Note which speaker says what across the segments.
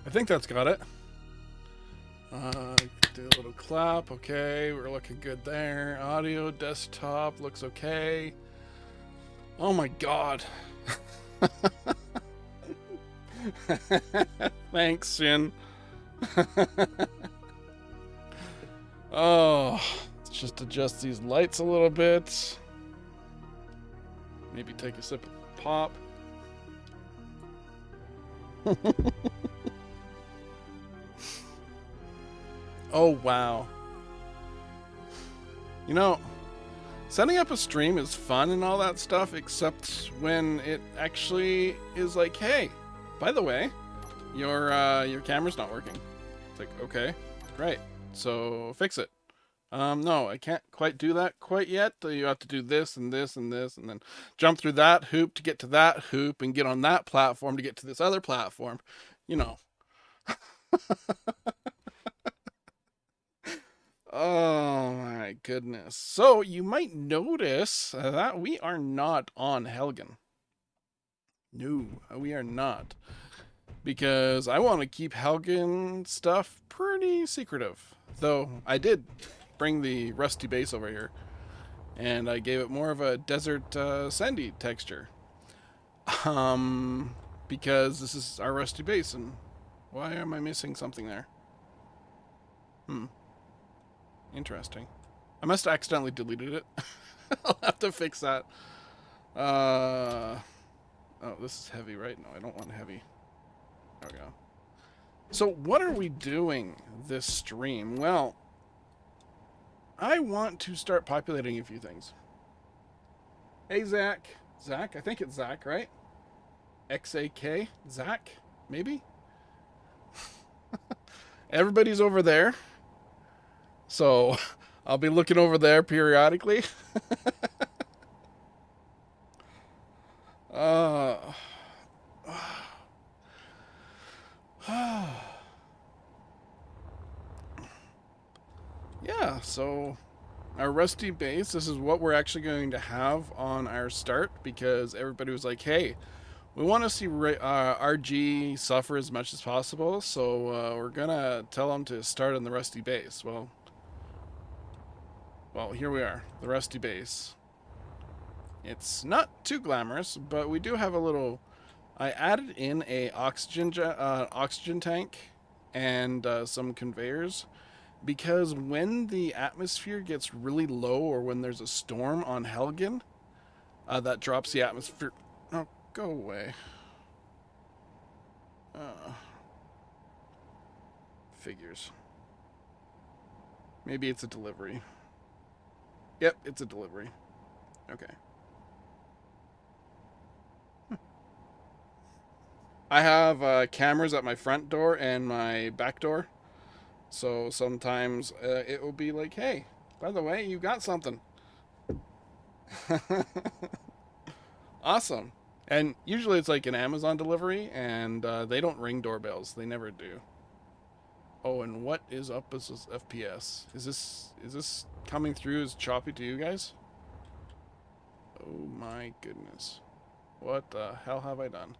Speaker 1: I think that's got it. Do a little clap. Okay, we're looking good there. Audio, desktop looks okay. Oh my god. Thanks, Shin. Oh, let's just adjust these lights a little bit. Maybe take a sip of pop. Oh, wow. You know, setting up a stream is fun and all that stuff, except when it actually is like, hey, by the way, your camera's not working. It's like, okay, great. So fix it. No, I can't quite do that quite yet. You have to do this and this and this, and then jump through that hoop to get to that hoop, and get on that platform to get to this other platform. You know. Oh my goodness. So you might notice that we are not on Helgen. No, we are not. Because I want to keep Helgen stuff pretty secretive. Though I did bring the rusty base over here, and I gave it more of a desert sandy texture. Um, because this is our rusty base, and why am I missing something there? Hmm. Interesting. I must have accidentally deleted it. I'll have to fix that. Oh, this is heavy, right? No, I don't want heavy. There we go. So what are we doing this stream? Well, I want to start populating a few things. Hey, Zach. Zach? I think it's Zach, right? XAK? Zach? Maybe? Everybody's over there. So I'll be looking over there periodically. uh, yeah, so our rusty base, this is what we're actually going to have on our start, because everybody was like, hey, we want to see RG suffer as much as possible, so we're going to tell them to start on the rusty base. Well, here we are, the rusty base. It's not too glamorous, but we do have a little... I added in a oxygen tank and some conveyors, because when the atmosphere gets really low, or when there's a storm on Helgen, that drops the atmosphere. Oh, go away. Figures. Maybe it's a delivery. Yep, it's a delivery. Okay. I have cameras at my front door and my back door. So sometimes it will be like, hey, by the way, you got something. Awesome. And usually it's like an Amazon delivery, and they don't ring doorbells. They never do. Oh, and what is up with this FPS? Is this coming through as choppy to you guys? Oh my goodness. What the hell have I done?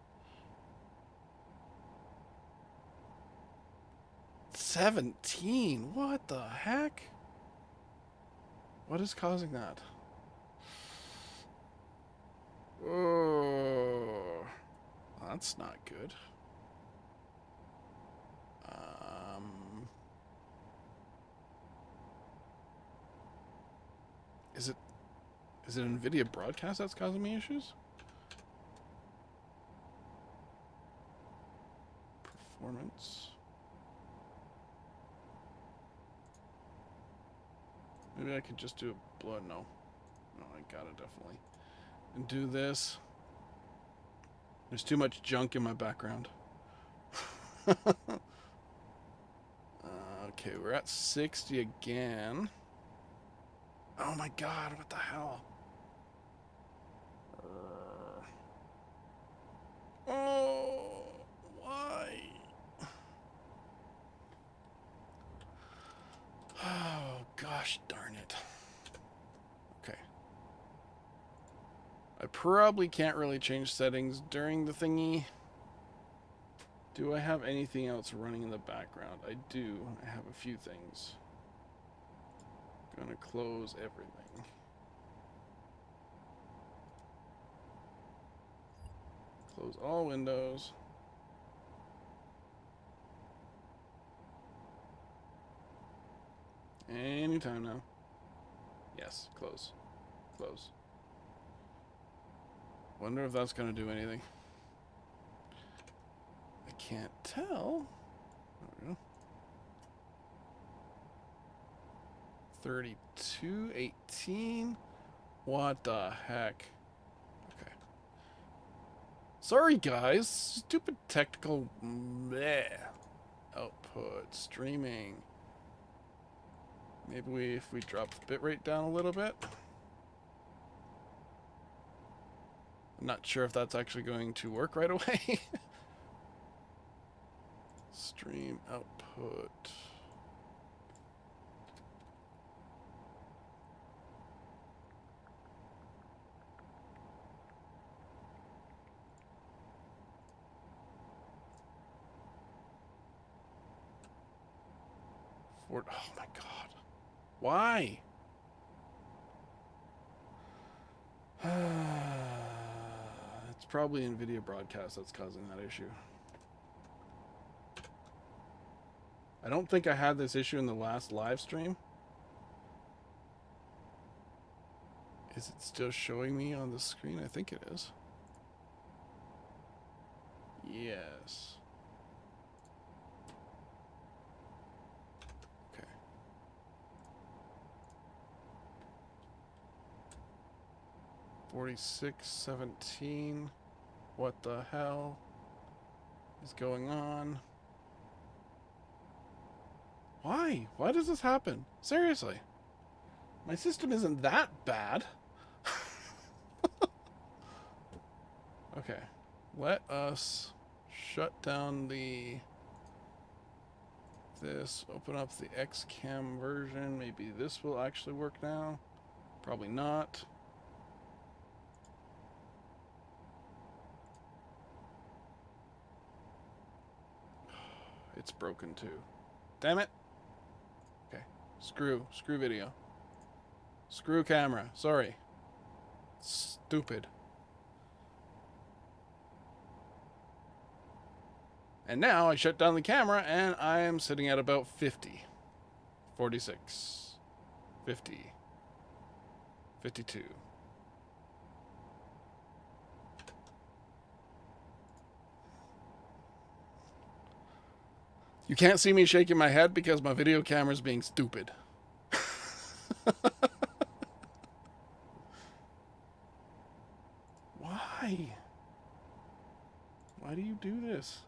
Speaker 1: 17? What the heck? What is causing that? Oh, that's not good. Is it NVIDIA broadcast that's causing me issues? Performance. Maybe I could just do a blood. No, I gotta definitely. And do this. There's too much junk in my background. Okay, we're at 60 again. Oh my god, what the hell? Oh, why? Oh, gosh darn it. Okay. I probably can't really change settings during the thingy. Do I have anything else running in the background? I do. I have a few things. Gonna close everything. Close all windows. Anytime now. Yes, close. Close. Wonder if that's gonna do anything. I can't tell. There we go. 32:18. What the heck? Okay. Sorry, guys. Stupid technical bleh. Output streaming. Maybe if we drop the bitrate down a little bit. I'm not sure if that's actually going to work right away. Stream output. Oh my god. Why? It's probably NVIDIA broadcast that's causing that issue. I don't think I had this issue in the last live stream. Is it still showing me on the screen? I think it is. Yes. Okay. $46.17. What the hell is going on? Why? Why does this happen? Seriously. My system isn't that bad. Okay. Let us shut down this, open up the XCam version. Maybe this will actually work now. Probably not. It's broken too. Damn it. Okay. Screw video. Screw camera. Sorry. Stupid. And now I shut down the camera and I am sitting at about 50. 46. 50. 52. You can't see me shaking my head because my video camera's being stupid. Why? Why do you do this?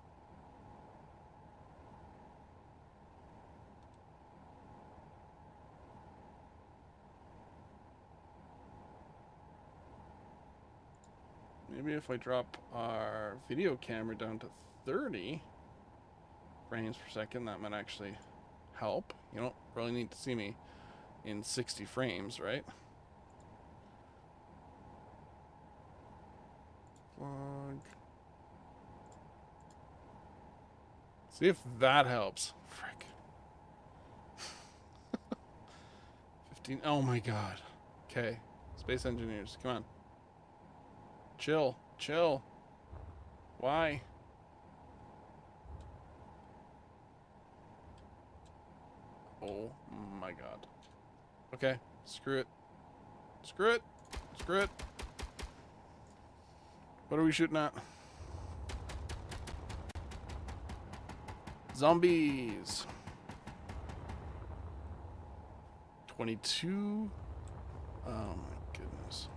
Speaker 1: Maybe if I drop our video camera down to 30 frames per second, that might actually help. You don't really need to see me in 60 frames, right? Plug. See if that helps. Frick. 15. Oh my god. Okay. Space engineers, come on. Chill. Chill. Why? Oh my god. Okay. Screw it. Screw it. Screw it. What are we shooting at? Zombies. 22. Oh my goodness.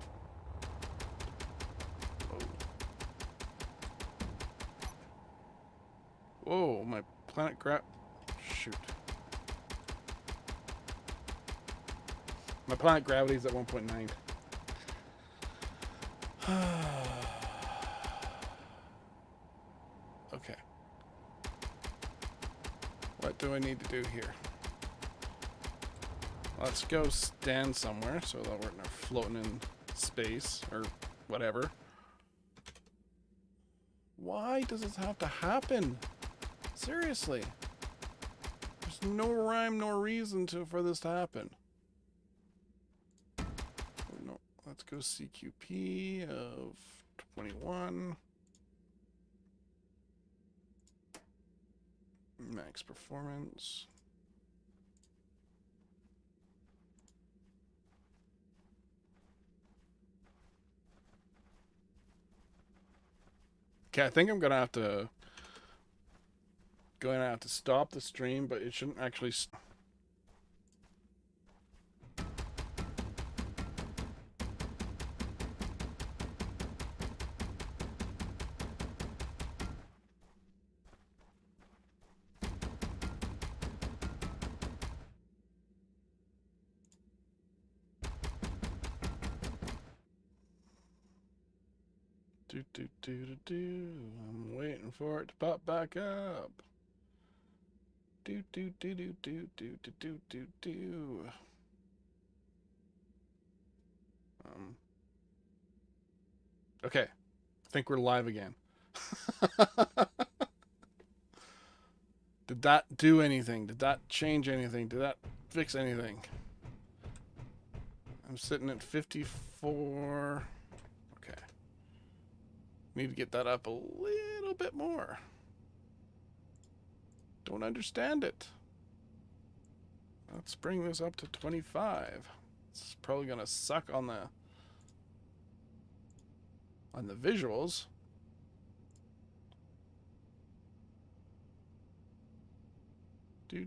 Speaker 1: Whoa, my planet shoot. My planet gravity is at 1.9. Okay. What do I need to do here? Let's go stand somewhere so that we're not floating in space or whatever. Why does this have to happen? Seriously. There's no rhyme nor reason for this to happen. Oh, no, let's go CQP of 21. Max performance. Okay, I think I'm gonna have to stop the stream, but it shouldn't actually. I'm waiting for it to pop back up. Okay, I think we're live again. Did that do anything? Did that change anything? Did that fix anything? I'm sitting at 54. Okay. Need to get that up a little bit more. Don't understand it. Let's bring this up to 25. It's probably gonna suck on the visuals. Do.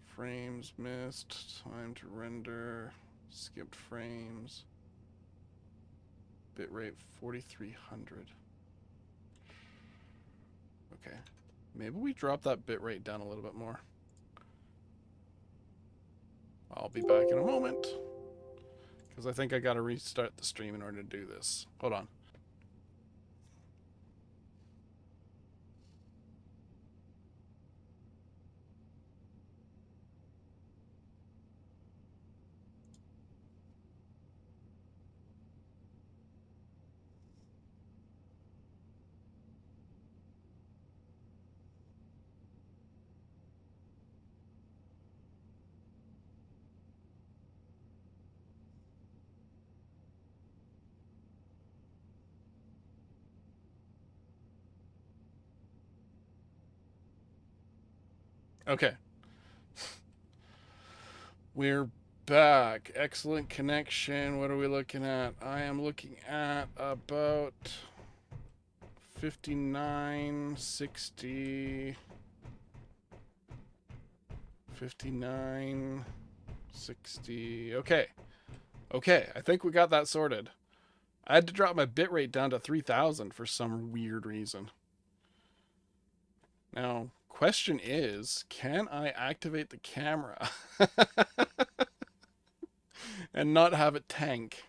Speaker 1: Frames missed. Time to render. Skipped frames. Bitrate 4300. Okay. Maybe we drop that bitrate down a little bit more. I'll be back in a moment. Because I think I gotta restart the stream in order to do this. Hold on. Okay. We're back. Excellent connection. What are we looking at? I am looking at about 59, 60, 59, 60. Okay. Okay, I think we got that sorted. I had to drop my bitrate down to 3000 for some weird reason. Now, question is, can I activate the camera and not have it tank?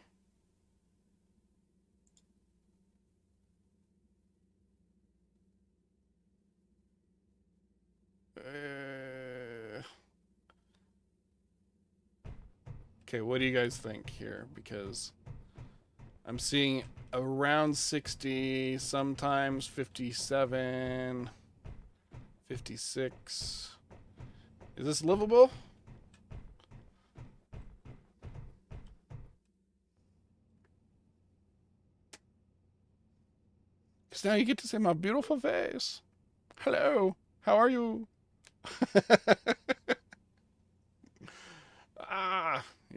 Speaker 1: Okay, what do you guys think here? Because I'm seeing around 60, sometimes 57, 56. Is this livable? Because now you get to see my beautiful face. Hello, how are you?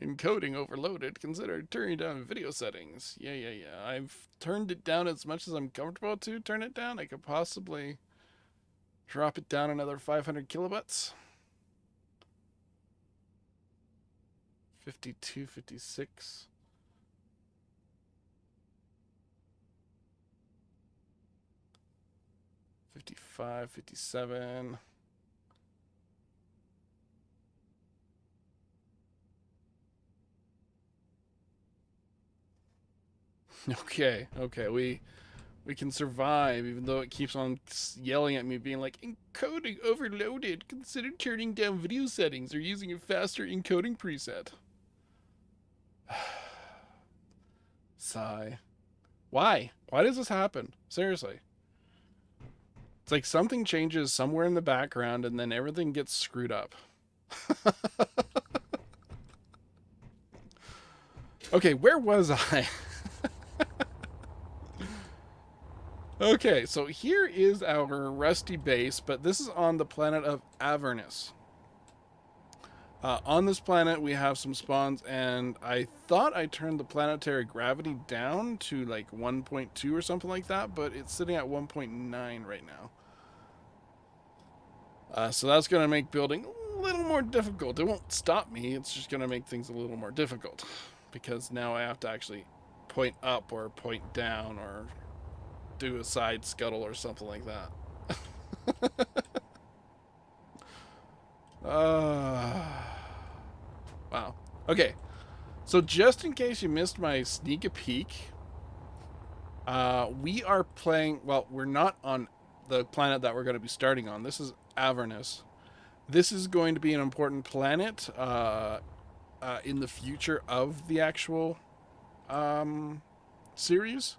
Speaker 1: Encoding overloaded. Consider turning down video settings. Yeah. I've turned it down as much as I'm comfortable to turn it down. I could possibly drop it down another 500 kilobytes. 52, 56. $55, $57. Okay, we can survive, even though it keeps on yelling at me, being like, encoding overloaded. Consider turning down video settings or using a faster encoding preset. Sigh. Why? Why does this happen? Seriously. It's like something changes somewhere in the background and then everything gets screwed up. Okay, where was I? Okay, so here is our rusty base, but this is on the planet of Avernus. On this planet, we have some spawns, and I thought I turned the planetary gravity down to like 1.2 or something like that, but it's sitting at 1.9 right now. So that's going to make building a little more difficult. It won't stop me, it's just going to make things a little more difficult, because now I have to actually point up or point down or do a side scuttle or something like that. Wow. Okay. So just in case you missed my sneak a peek, we are playing. Well, we're not on the planet that we're going to be starting on. This is Avernus. This is going to be an important planet in the future of the actual series,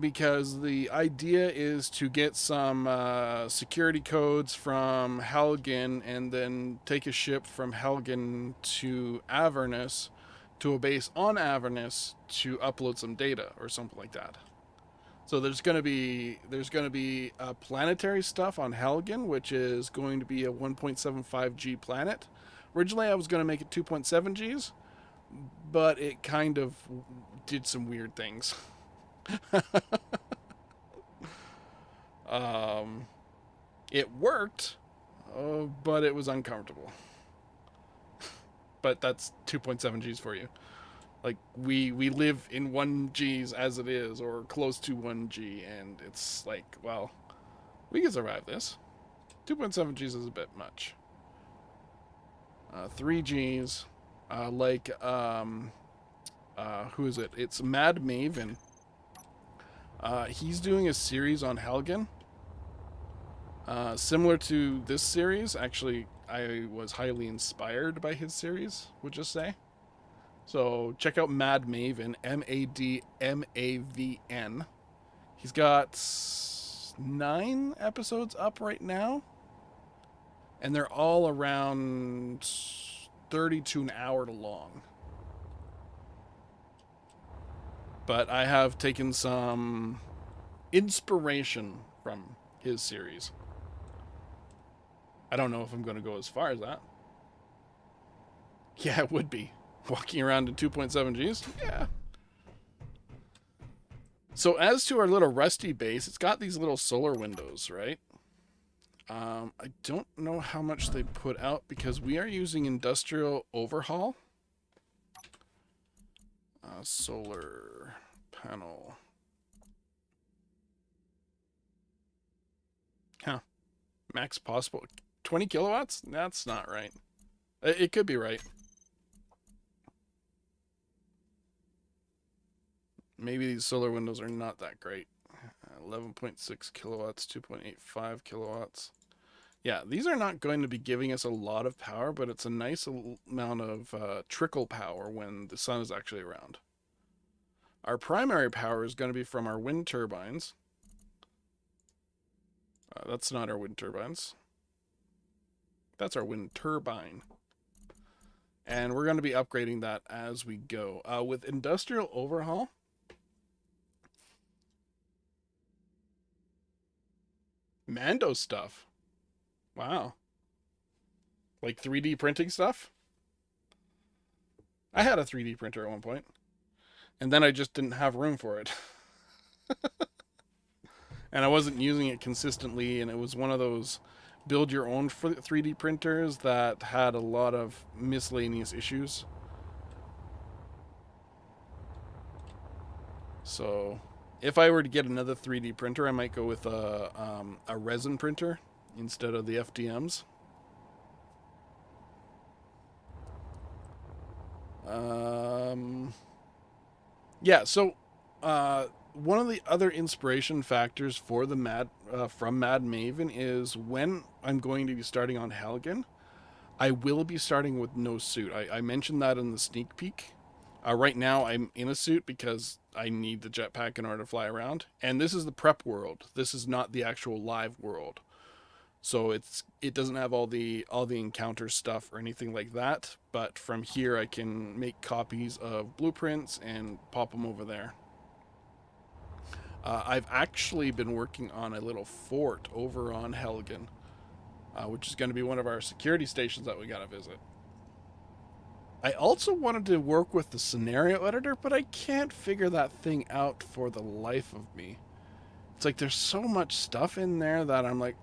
Speaker 1: because the idea is to get some security codes from Helgen and then take a ship from Helgen to Avernus, to a base on Avernus, to upload some data or something like that. So there's going to be planetary stuff on Helgen, which is going to be a 1.75 G planet. Originally I was going to make it 2.7 Gs, but it kind of did some weird things. It worked, but it was uncomfortable. But that's 2.7 Gs for you. Like, we live in 1 Gs as it is, or close to 1 G, and it's like, well, we can survive this. 2.7 Gs is a bit much. 3 Gs, who is it? It's Mad Maven. He's doing a series on Helgen. Similar to this series. Actually, I was highly inspired by his series, would just say. So check out Mad Maven, Madmavn. He's got 9 episodes up right now, and they're all around 30 to an hour long. But I have taken some inspiration from his series. I don't know if I'm going to go as far as that. Yeah, it would be. Walking around in 2.7 Gs? Yeah. So as to our little rusty base, it's got these little solar windows, right? I don't know how much they put out because we are using industrial overhaul. Solar panel. Huh. Max possible. 20 kilowatts? That's not right. It could be right. Maybe these solar windows are not that great. 11.6 kilowatts, 2.85 kilowatts. Yeah, these are not going to be giving us a lot of power, but it's a nice amount of trickle power when the sun is actually around. Our primary power is going to be from our wind turbines. That's not our wind turbines. That's our wind turbine. And we're going to be upgrading that as we go. With industrial overhaul, Mando stuff. Wow. Like 3D printing stuff? I had a 3D printer at one point. And then I just didn't have room for it. And I wasn't using it consistently, and it was one of those build your own 3D printers that had a lot of miscellaneous issues. So if I were to get another 3D printer, I might go with a resin printer instead of the FDMs. Yeah, so one of the other inspiration factors for the from Mad Maven is when I'm going to be starting on Helgen, I will be starting with no suit. I mentioned that in the sneak peek. Right now, I'm in a suit because I need the jetpack in order to fly around. And this is the prep world. This is not the actual live world. So it doesn't have all the encounter stuff or anything like that. But from here, I can make copies of blueprints and pop them over there. I've actually been working on a little fort over on Helgen, which is going to be one of our security stations that we got to visit. I also wanted to work with the scenario editor, but I can't figure that thing out for the life of me. It's like there's so much stuff in there that I'm like,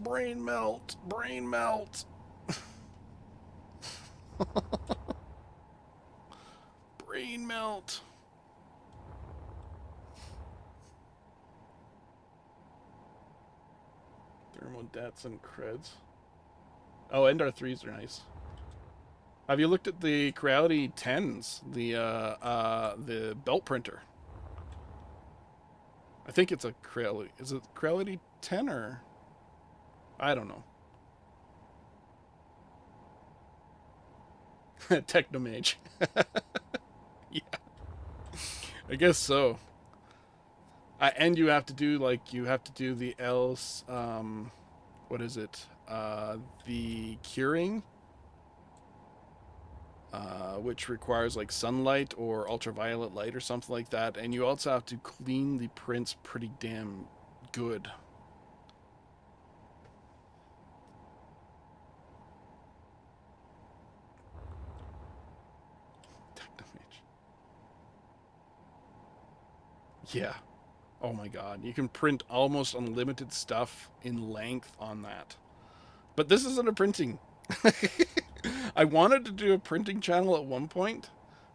Speaker 1: brain melt, brain melt. Brain melt. Thermodets and creds. Oh, and our threes are nice. Have you looked at the Creality 10s? The belt printer. I think it's a Creality. Is it Creality 10 or I don't know. Technomage. Yeah, I guess so. And you have to do the else. What is it? The curing, which requires like sunlight or ultraviolet light or something like that, and you also have to clean the prints pretty damn good. Technomage. Yeah. Oh my god, you can print almost unlimited stuff in length on that. But this isn't a printing. I wanted to do a printing channel at one point,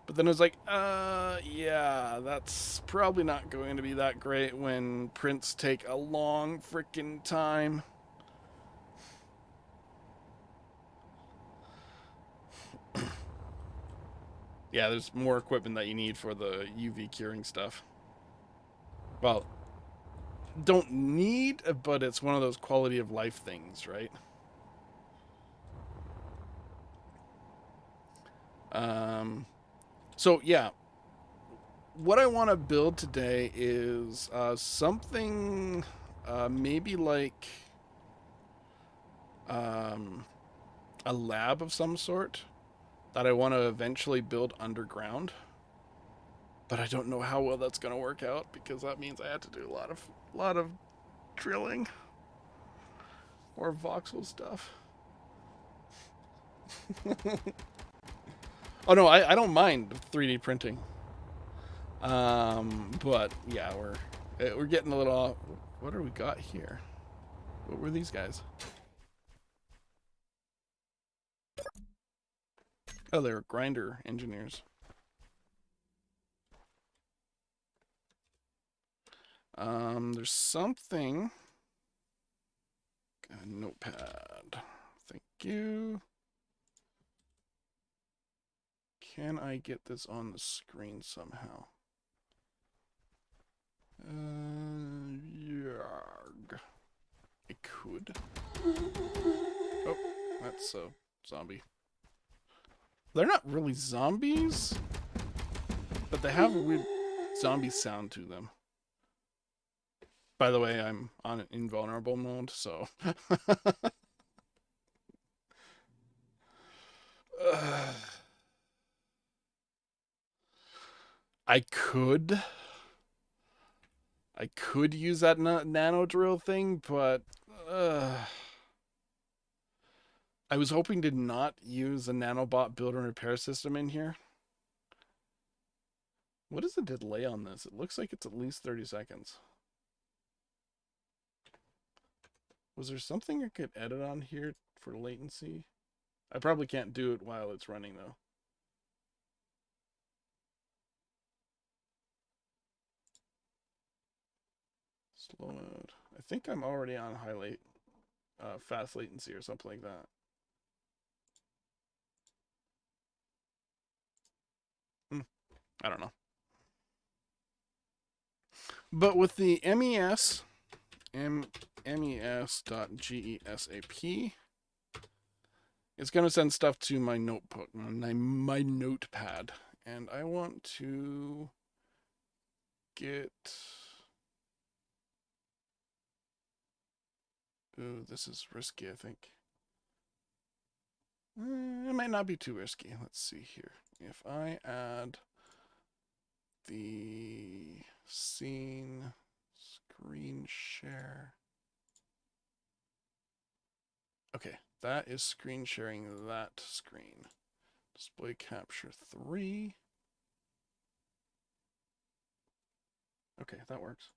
Speaker 1: but then I was like, yeah, that's probably not going to be that great when prints take a long freaking time. Yeah, there's more equipment that you need for the UV curing stuff. Well, don't need, but it's one of those quality of life things, right? So yeah, what I want to build today is something maybe like um, a lab of some sort that I want to eventually build underground. But I don't know how well that's going to work out because that means I have to do a lot of drilling or voxel stuff. Oh no, I don't mind 3D printing. But yeah, we're getting a little off. What do we got here? What were these guys? Oh, they're grinder engineers. There's something. A notepad. Thank you. Can I get this on the screen somehow? Yarg. I could. Oh, that's a zombie. They're not really zombies, but they have a weird zombie sound to them. By the way, I'm on invulnerable mode, so. I could. I could use that nano drill thing, but I was hoping to not use a nanobot build and repair system in here. What is the delay on this? It looks like it's at least 30 seconds. Was there something I could edit on here for latency? I probably can't do it while it's running though. Slow mode. I think I'm already on fast latency or something like that. I don't know. But with the mes.gesap, It's going to send stuff to my notebook, my notepad. And I want to get... Ooh, this is risky, I think. It might not be too risky. Let's see here. If I add the scene screen share. Okay, that is screen sharing that screen. Display capture 3. Okay, that works.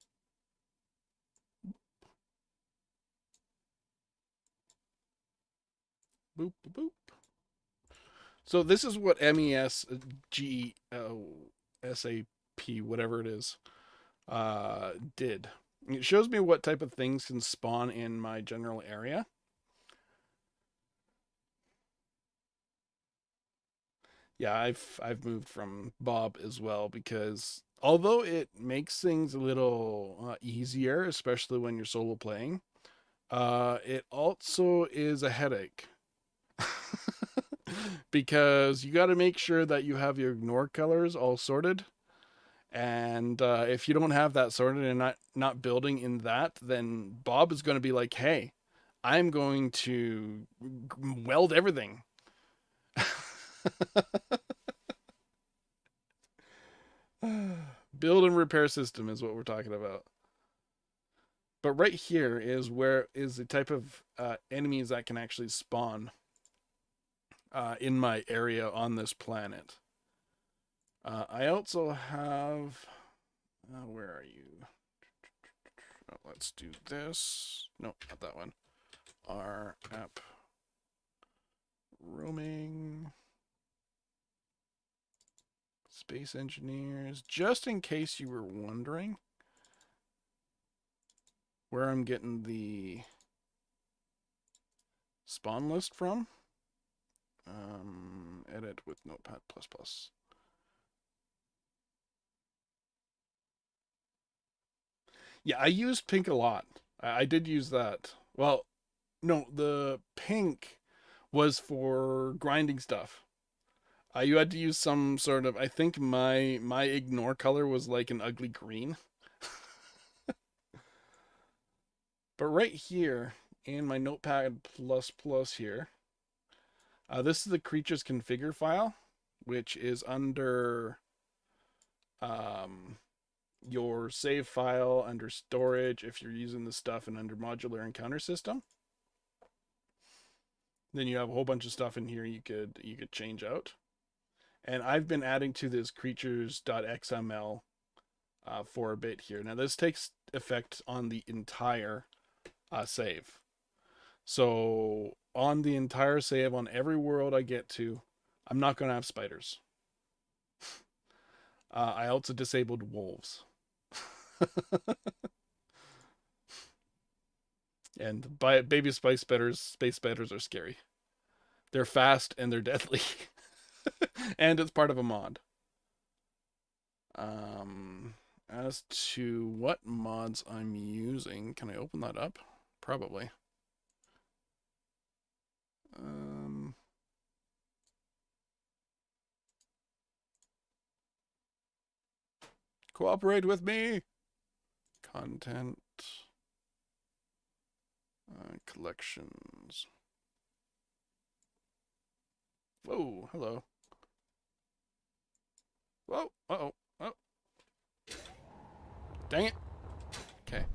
Speaker 1: Boop, boop, boop. So this is what MESGSAP, whatever it is, did. It shows me what type of things can spawn in my general area. Yeah, I've moved from Bob as well because although it makes things a little easier, especially when you're solo playing, it also is a headache. Because you got to make sure that you have your ignore colors all sorted, and if you don't have that sorted and not building in that, then Bob is going to be like, "Hey, I'm going to weld everything." Build and repair system is what we're talking about. But right here is where is the type of enemies that can actually spawn in my area on this planet. I also have. Where are you? Oh, let's do this. No, not that one. R app roaming. Space engineers. Just in case you were wondering where I'm getting the spawn list from. Edit with Notepad++. Yeah, I used pink a lot. I did use that. Well, no, the pink was for grinding stuff. You had to use some sort of. I think my ignore color was like an ugly green. But right here in my Notepad++ here, this is the creature's configure file, which is under your save file, under storage if you're using the stuff, and under modular encounter system. Then you have a whole bunch of stuff in here you could change out. And I've been adding to this creatures.xml for a bit here. Now this takes effect on the entire save. So on the entire save, on every world I get to, I'm not going to have spiders. I also disabled wolves. And baby space spiders are scary. They're fast and they're deadly. And it's part of a mod. As to what mods I'm using, can I open that up? Probably. Cooperate with me. Content. Collections. Whoa, hello. Whoa, uh-oh. Oh. Dang it. Okay.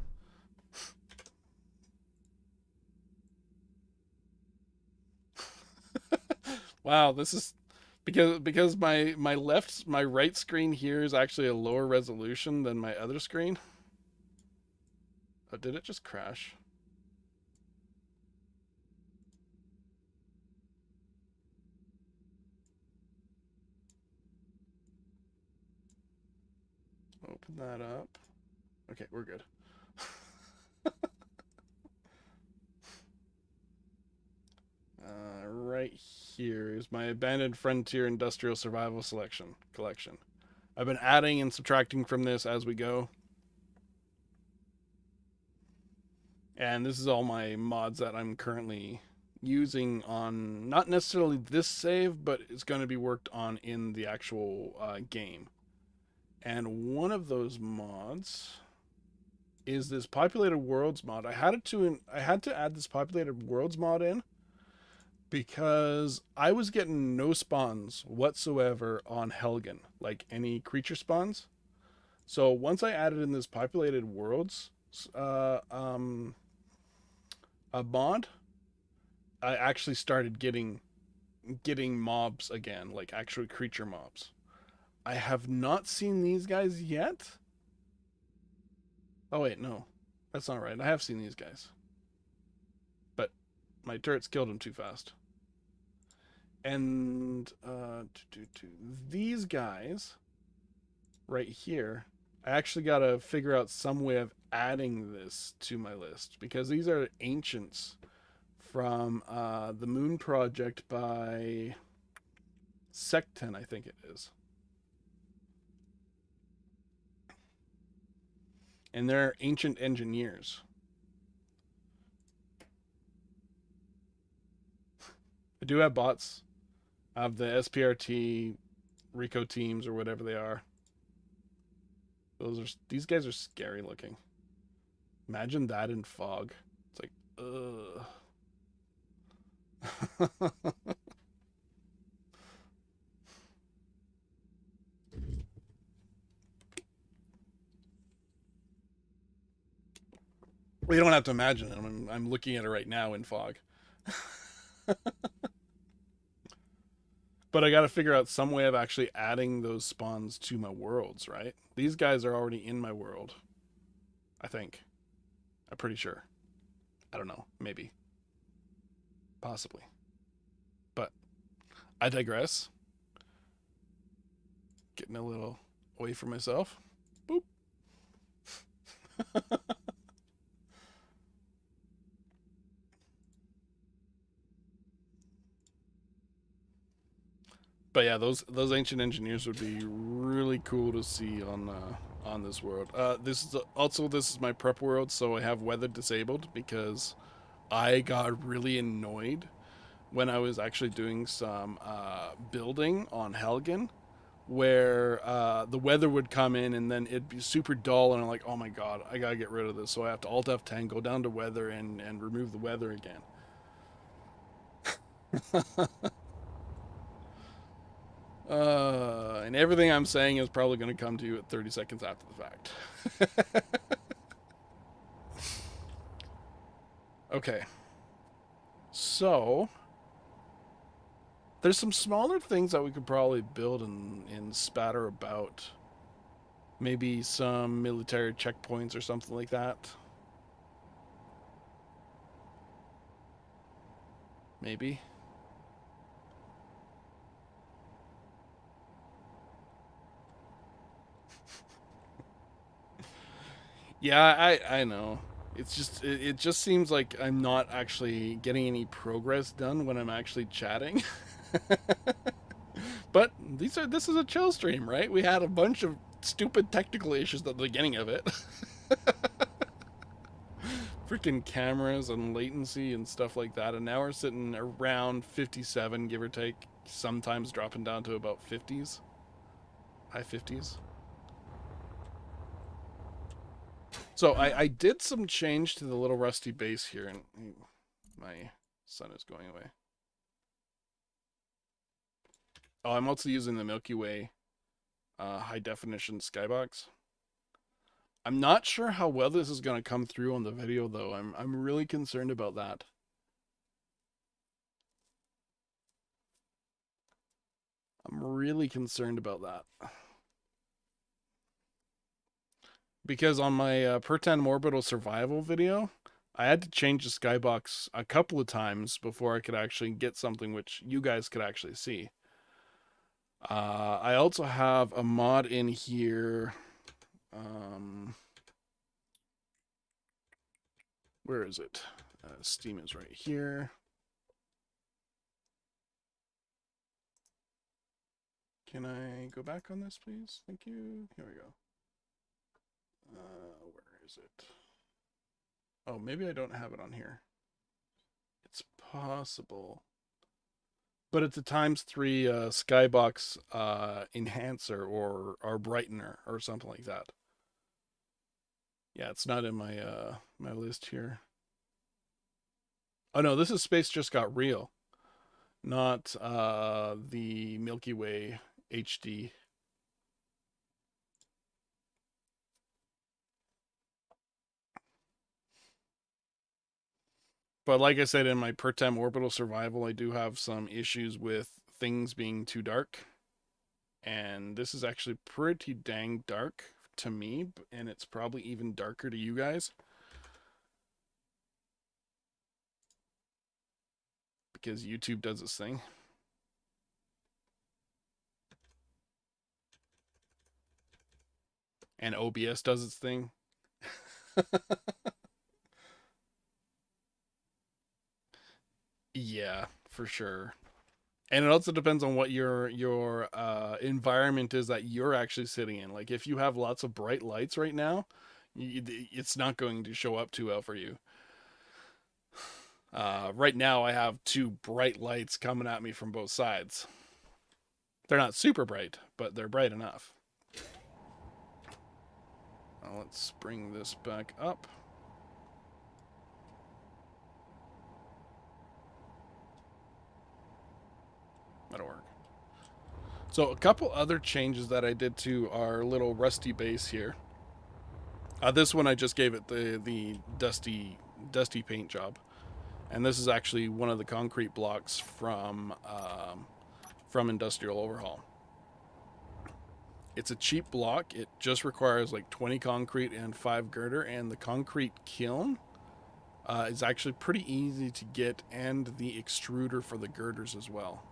Speaker 1: Wow, this is because my right screen here is actually a lower resolution than my other screen. Oh, did it just crash? Open that up. Okay, we're good. Right here is my Abandoned Frontier Industrial Survival collection. I've been adding and subtracting from this as we go. And this is all my mods that I'm currently using on not necessarily this save, but it's going to be worked on in the actual game. And one of those mods is this populated worlds mod. I had to add this populated worlds mod in because I was getting no spawns whatsoever on Helgen, like any creature spawns. So once I added in this populated worlds a mod, I actually started getting mobs again, like actual creature mobs. I have not seen these guys yet. Oh wait, no. That's not right. I have seen these guys. But my turrets killed them too fast. And these guys right here, I actually got to figure out some way of adding this to my list because these are ancients from the Moon Project by Secten, I think it is. And they're ancient engineers. I do have bots. I have the SPRT Rico teams or whatever they are. These guys are scary looking. Imagine that in fog. It's like, ugh. Well, you don't have to imagine it. I'm looking at it right now in fog. But I got to figure out some way of actually adding those spawns to my worlds, right? These guys are already in my world. I think. I'm pretty sure. I don't know. Maybe. Possibly. But I digress. Getting a little away from myself. Boop. But yeah, those ancient engineers would be really cool to see on this world. This is my prep world, so I have weather disabled because I got really annoyed when I was actually doing some building on Helgen, where the weather would come in and then it'd be super dull, and I'm like, oh my god, I gotta get rid of this. So I have to Alt F10, go down to weather, and remove the weather again. And everything I'm saying is probably going to come to you at 30 seconds after the fact. Okay. So, there's some smaller things that we could probably build and spatter about. Maybe some military checkpoints or something like that. Maybe. Yeah, I know. It just seems like I'm not actually getting any progress done when I'm actually chatting. But this is a chill stream, right? We had a bunch of stupid technical issues at the beginning of it. Freaking cameras and latency and stuff like that, and now we're sitting around 57, give or take, sometimes dropping down to about 50s, high 50s. So I did some change to the little rusty base here, and my sun is going away. Oh, I'm also using the Milky Way high definition skybox. I'm not sure how well this is going to come through on the video, though. I'm really concerned about that. I'm really concerned about that. Because on my per 10 orbital survival video, I had to change the skybox a couple of times before I could actually get something which you guys could actually see. I also have a mod in here. Where is it? Steam is right here. Can I go back on this, please? Thank you. Here we go. Where is it? Oh, maybe I don't have it on here. It's possible. But it's a ×3 skybox enhancer or brightener or something like that. Yeah, it's not in my my list here. Oh no, this is Space Just Got Real, not the Milky Way HD. But like I said, in my per time orbital survival, I do have some issues with things being too dark. And this is actually pretty dang dark to me, and it's probably even darker to you guys. Because YouTube does its thing. And OBS does its thing. Yeah, for sure. And it also depends on what your environment is that you're actually sitting in. Like if you have lots of bright lights right now, it's not going to show up too well for you. Right now, I have two bright lights coming at me from both sides. They're not super bright, but they're bright enough. Now let's bring this back up. That'll work. So a couple other changes that I did to our little rusty base here. This one I just gave it the dusty paint job, and this is actually one of the concrete blocks from Industrial Overhaul. It's a cheap block. It just requires like 20 concrete and 5 girder, and the concrete kiln is actually pretty easy to get, and the extruder for the girders as well.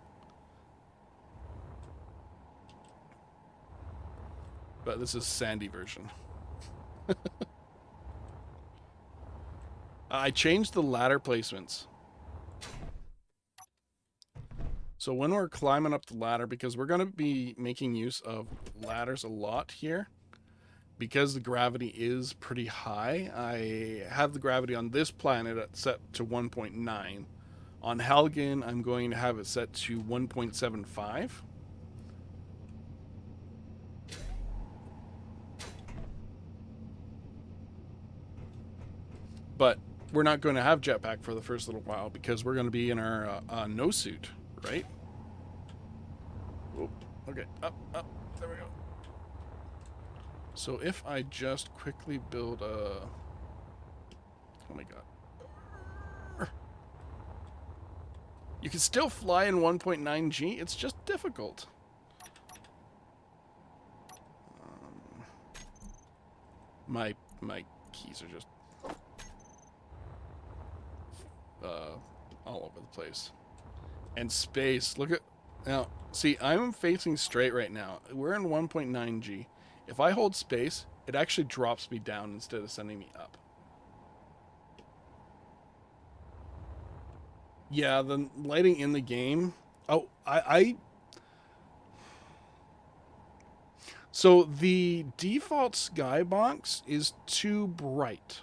Speaker 1: But this is sandy version. I changed the ladder placements. So when we're climbing up the ladder, because we're going to be making use of ladders a lot here, because the gravity is pretty high, I have the gravity on this planet set to 1.9. On Helgen, I'm going to have it set to 1.75. But we're not going to have jetpack for the first little while because we're going to be in our no suit, right? Oh, okay, up, there we go. So if I just quickly build a... Oh my god. You can still fly in 1.9G, it's just difficult. My keys are just all over the place. And space, look at... Now, see, I'm facing straight right now. We're in 1.9G. If I hold space, it actually drops me down instead of sending me up. Yeah, the lighting in the game... Oh, So the default skybox is too bright.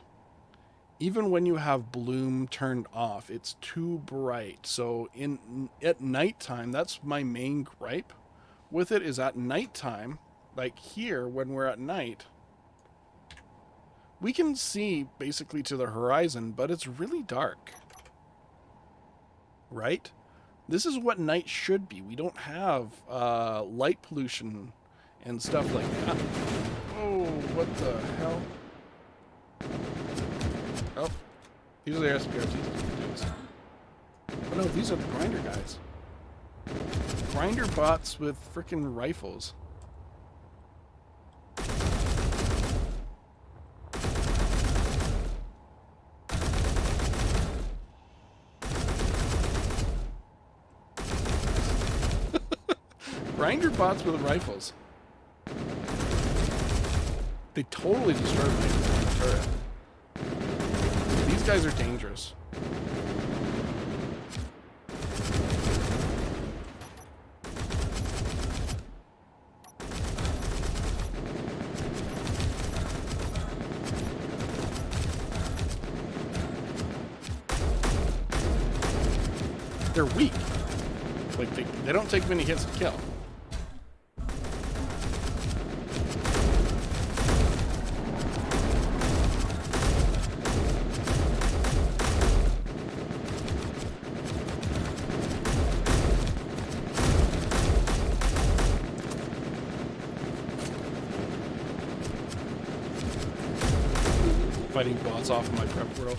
Speaker 1: Even when you have bloom turned off, it's too bright. So at nighttime, that's my main gripe with it, is at nighttime, like here when we're at night, we can see basically to the horizon, but it's really dark. Right? This is what night should be. We don't have light pollution and stuff like that. Oh, what the hell? Oh, these are the SPRTs. Oh no, these are the grinder guys. Grinder bots with frickin' rifles. Grinder bots with rifles. They totally destroyed my turret. These guys are dangerous. they're weak. Like, they don't take many hits to kill. Fighting bots off in my prep world.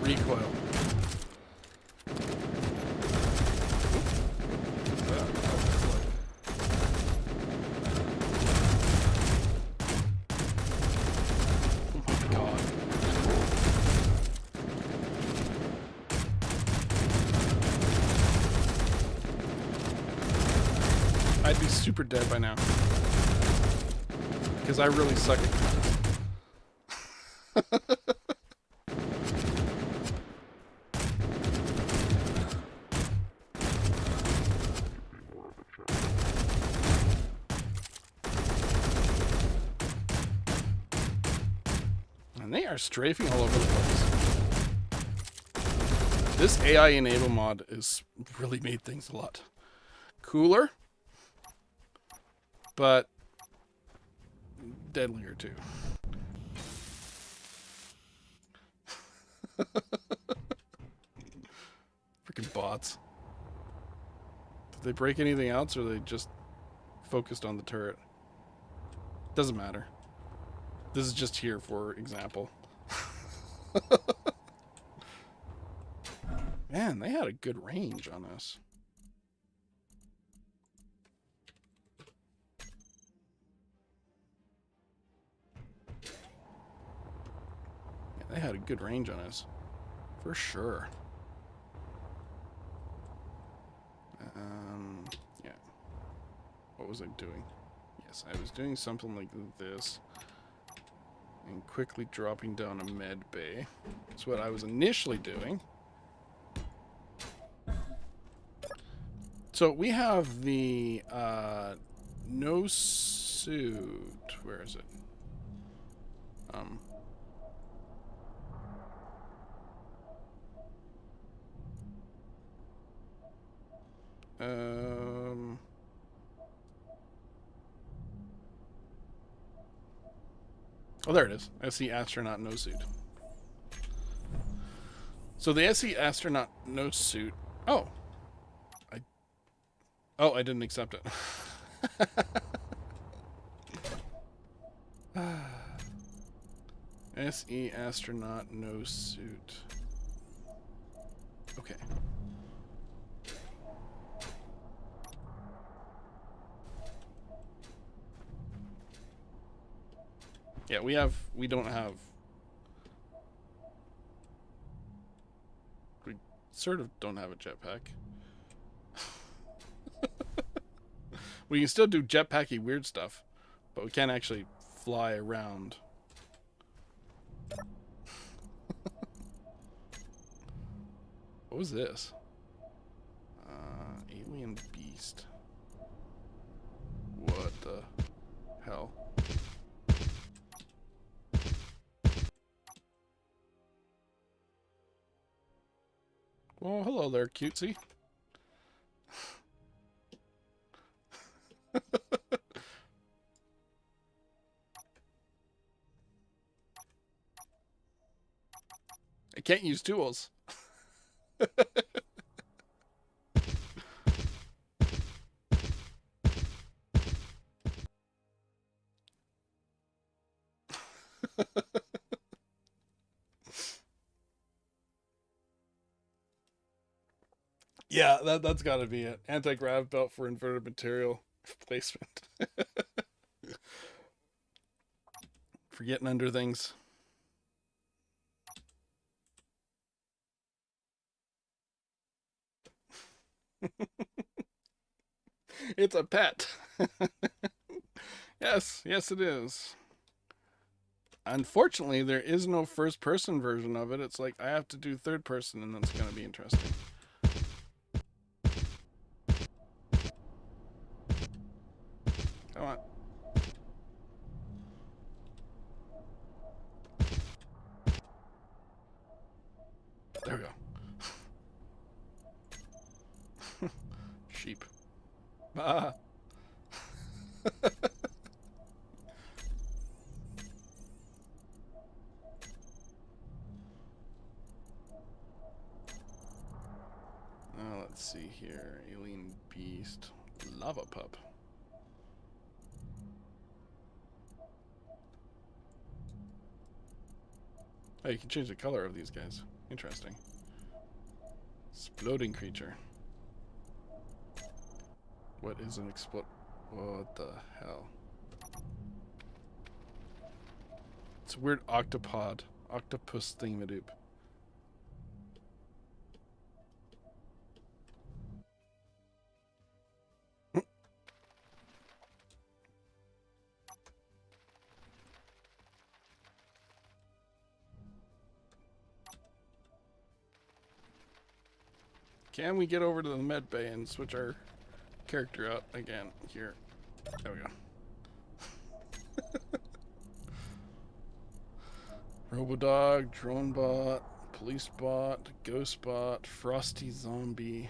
Speaker 1: Recoil. Oh my god. I'd be super dead by now. Because I really suck at guns. And they are strafing all over the place. This AI enable mod is really made things a lot cooler, but deadlier too. Freaking bots. Did they break anything else, or are they just focused on the turret? Doesn't matter. This is just here for example. Man, they had a good range on us. Yeah, they had a good range on us. For sure. Yeah. What was I doing? Yes, I was doing something like this. And quickly dropping down a med bay. That's what I was initially doing. So we have the no suit. Where is it? Oh, there it is. SE astronaut no suit. So the SE astronaut no suit. Oh. I didn't accept it. SE astronaut no suit. Okay. Yeah, we don't have. We sort of don't have a jetpack. We can still do jetpacky weird stuff, but we can't actually fly around. What was this? Alien beast. What the hell? Well, hello there, cutesy. I can't use tools. Yeah, that's got to be it. Anti-grav belt for inverted material placement. For getting under things. It's a pet. Yes, yes, it is. Unfortunately, there is no first person version of it. It's like I have to do third person, and that's going to be interesting. Come on. There we go. Sheep. Ah. Let's see here. Alien beast. Lava pup. Oh, you can change the color of these guys. Interesting. Exploding creature. What is an explode? What the hell? It's a weird octopod. Octopus thingamadoop. Can we get over to the med bay and switch our character out again here? There we go. Robodog, drone bot, police bot, ghost bot, frosty zombie.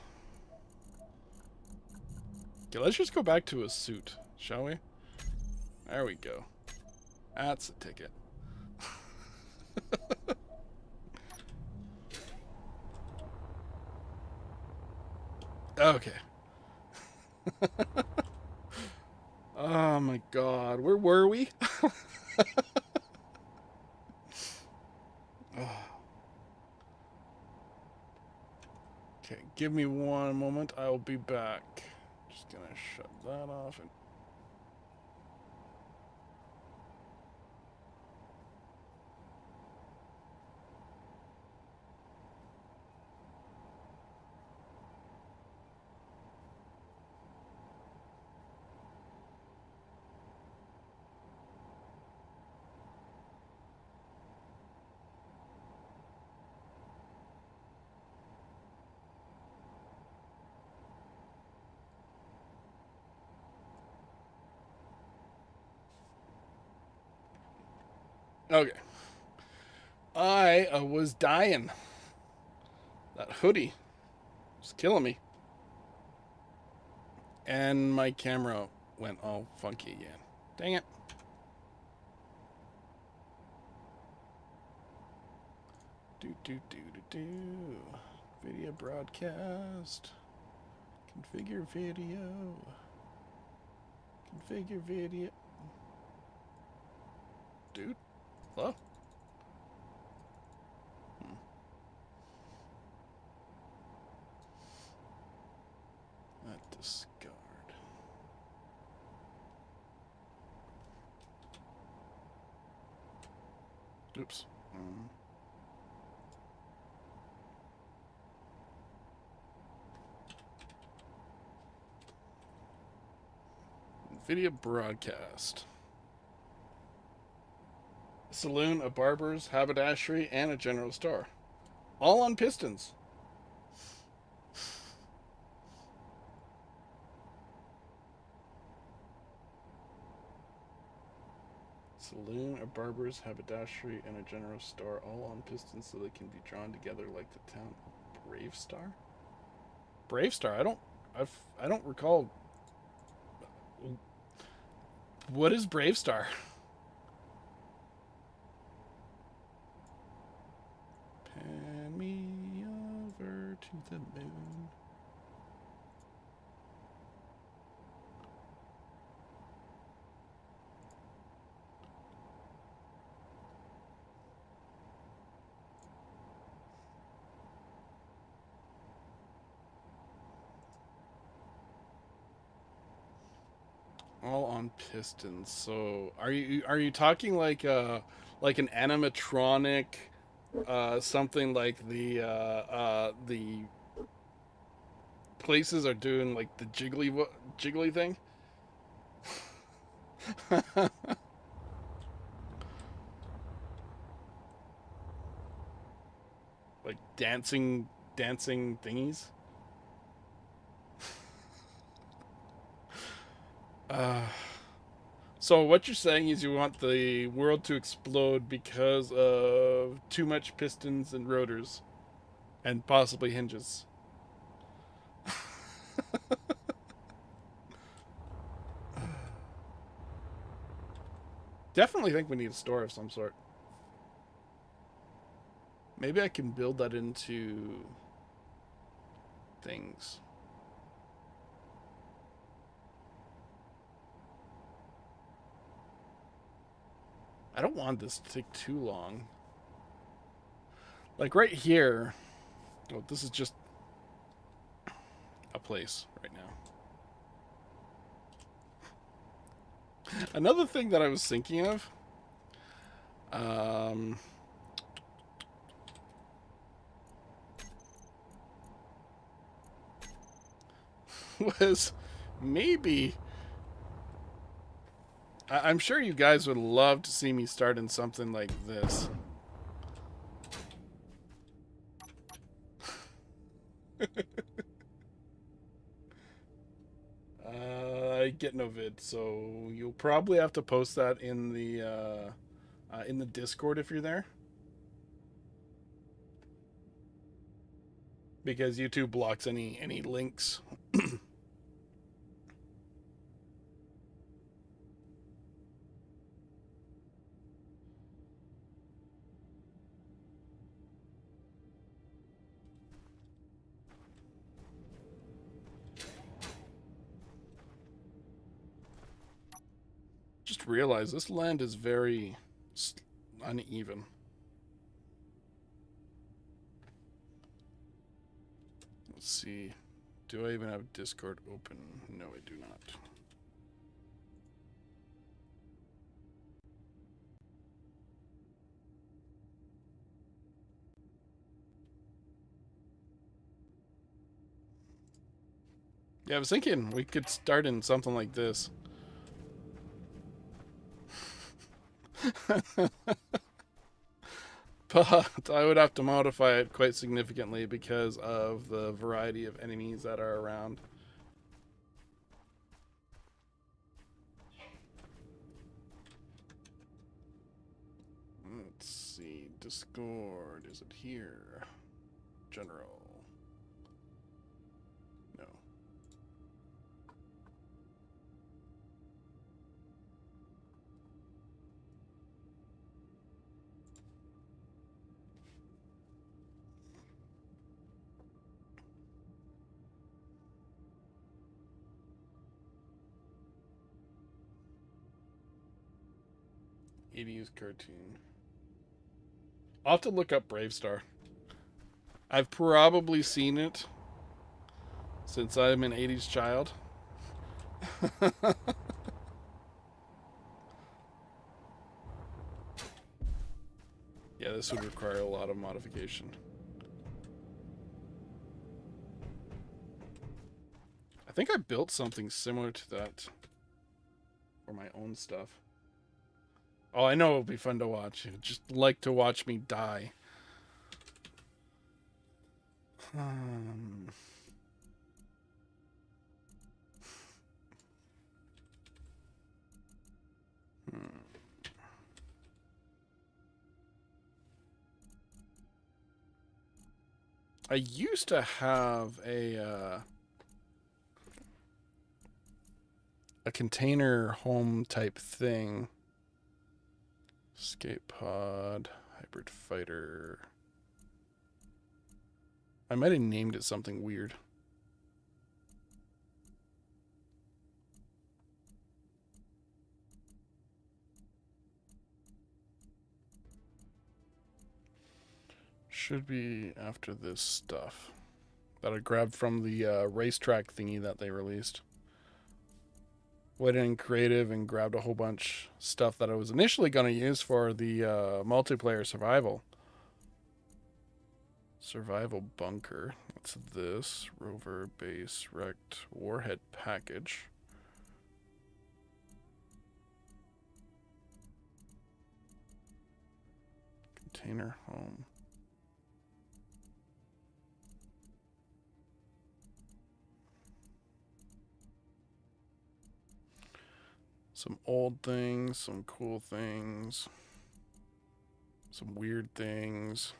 Speaker 1: Okay, let's just go back to a suit, shall we? There we go. That's a ticket. Okay. Oh my god, where were we? Okay, give me one moment. I'll be back. Just gonna shut that off and okay. I was dying. That hoodie was killing me. And my camera went all funky again. Dang it. Do. Video broadcast. Configure video. Configure video. Dude. Hello? Discard. Oops. Video broadcast. Saloon, a barber's, haberdashery, and a general store. All on pistons. Saloon, a barber's, haberdashery, and a general store, all on pistons so they can be drawn together like the town of Brave Star? Brave Star? I don't recall. What is Brave Star? Pan me over to the moon. All on pistons. So are you talking like an animatronic, something like the places are doing like the jiggly thing. Like dancing thingies. Uh, so what you're saying is you want the world to explode because of too much pistons and rotors and possibly hinges. Definitely think we need a store of some sort. Maybe I can build that into things. I don't want this to take too long. Like right here. Oh, this is just a place right now. Another thing that I was thinking of. Was maybe I'm sure you guys would love to see me start in something like this. I get no vid, so you'll probably have to post that in the Discord if you're there, because YouTube blocks any links. Just realize this land is very uneven. Let's see. Do I even have Discord open? No, I do not. Yeah, I was thinking we could start in something like this. But I would have to modify it quite significantly because of the variety of enemies that are around. Let's see. Discord. Is it here? General. No. '80s cartoon. I'll have to look up Brave Star. I've probably seen it since I'm an '80s child. Yeah, this would require a lot of modification. I think I built something similar to that for my own stuff. Oh, I know it would be fun to watch. You'd just like to watch me die. Hmm. I used to have a container home type thing. Escape pod, hybrid fighter. I might have named it something weird. Should be after this stuff that I grabbed from the racetrack thingy that they released. Went in creative and grabbed a whole bunch stuff that I was initially going to use for the multiplayer survival. Survival bunker. What's this? Rover base wrecked warhead package. Container home. Some old things, some cool things, some weird things.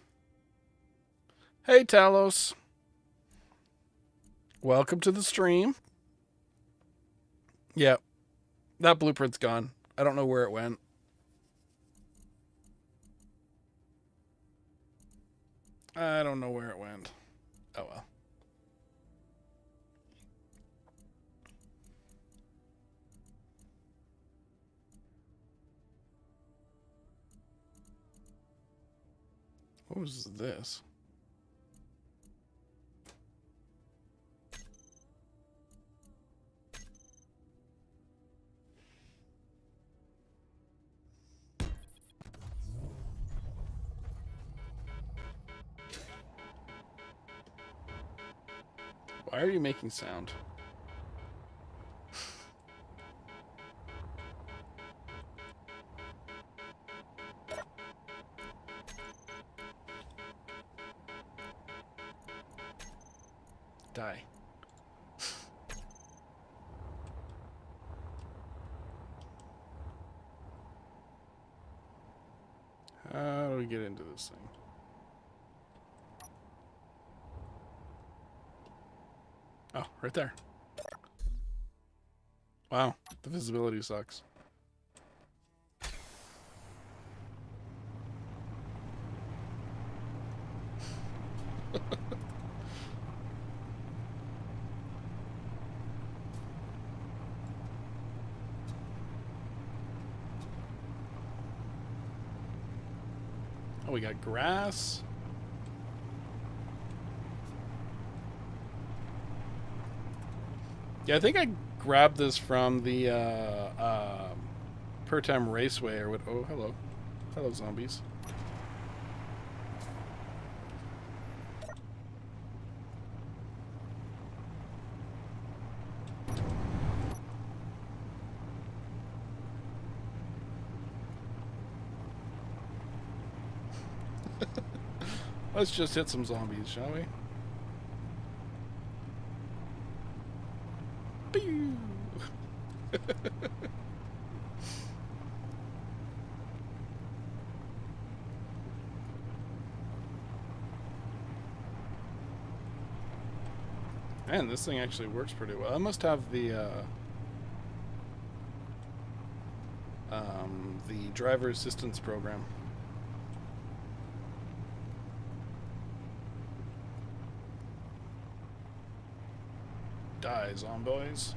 Speaker 1: Hey, Talos. Welcome to the stream. Yep. That blueprint's gone. I don't know where it went. I don't know where it went. Oh well. What was this? Why are you making sound? Die. How do we get into this thing? Oh, right there. Wow, the visibility sucks. Oh, we got grass. Yeah, I think I grabbed this from the Per Time Raceway or what. Oh, hello. Hello, zombies. Let's just hit some zombies, shall we? Pew! Man, this thing actually works pretty well. I must have the driver assistance program. Die, zomboys.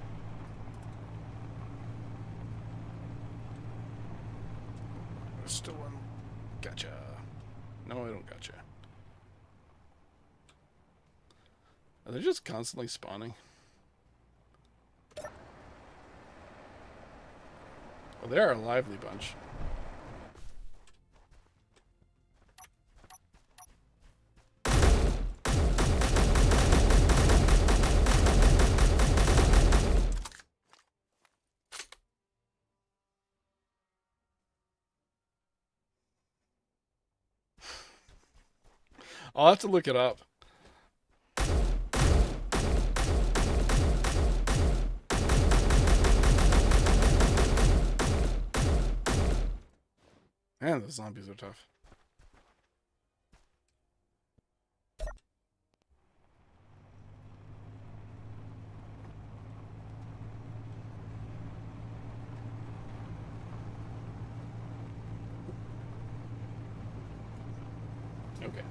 Speaker 1: There's still one. Gotcha. No, I don't gotcha. Are they just constantly spawning? Well, they are a lively bunch. I'll have to look it up. Man, the zombies are tough. Okay.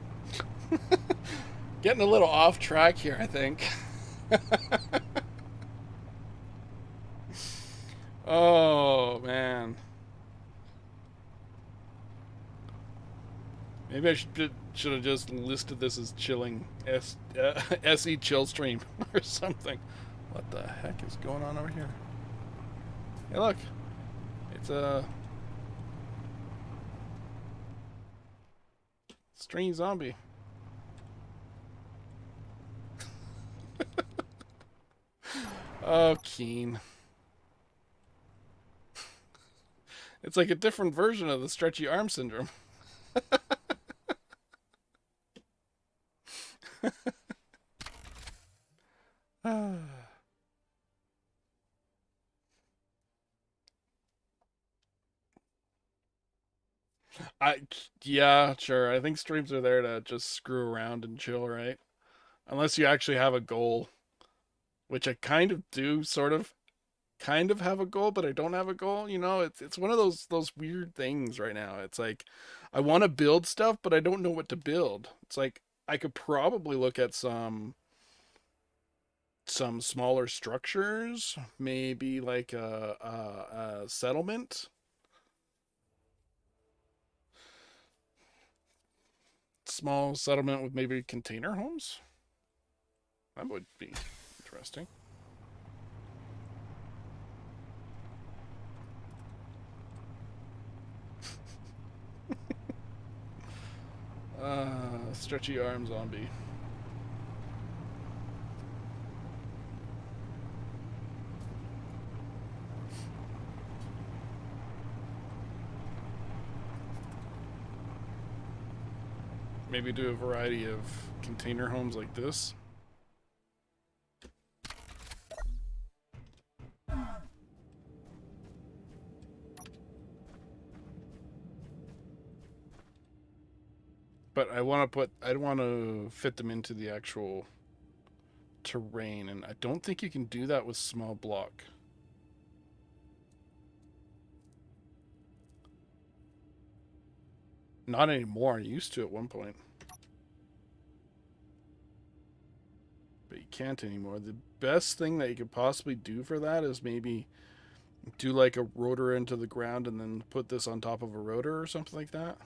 Speaker 1: Getting a little off track here, I think. Oh, man. Maybe I should have just listed this as chilling SE chill stream or something. What the heck is going on over here? Hey, look. It's a strange zombie. Oh, Keen. It's like a different version of the stretchy arm syndrome. I yeah, sure. I think streams are there to just screw around and chill, right? Unless you actually have a goal, which I kind of do, sort of, kind of have a goal, but I don't have a goal. You know, it's one of those weird things right now. It's like I want to build stuff, but I don't know what to build. It's like I could probably look at some smaller structures, maybe like a settlement, small settlement with maybe container homes. That would be interesting. Stretchy arm zombie. Maybe do a variety of container homes like this. But I want to fit them into the actual terrain, and I don't think you can do that with small block. Not anymore. I used to at one point. But you can't anymore. The best thing that you could possibly do for that is maybe do like a rotor into the ground and then put this on top of a rotor or something like that.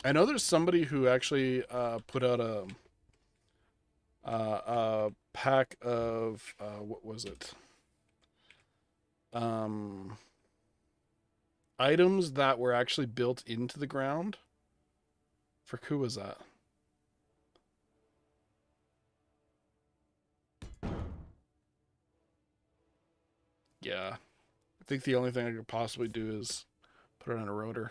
Speaker 1: I know there's somebody who actually put out a pack of what was it? Um, items that were actually built into the ground. For who was that? Yeah, I think the only thing I could possibly do is put it on a rotor.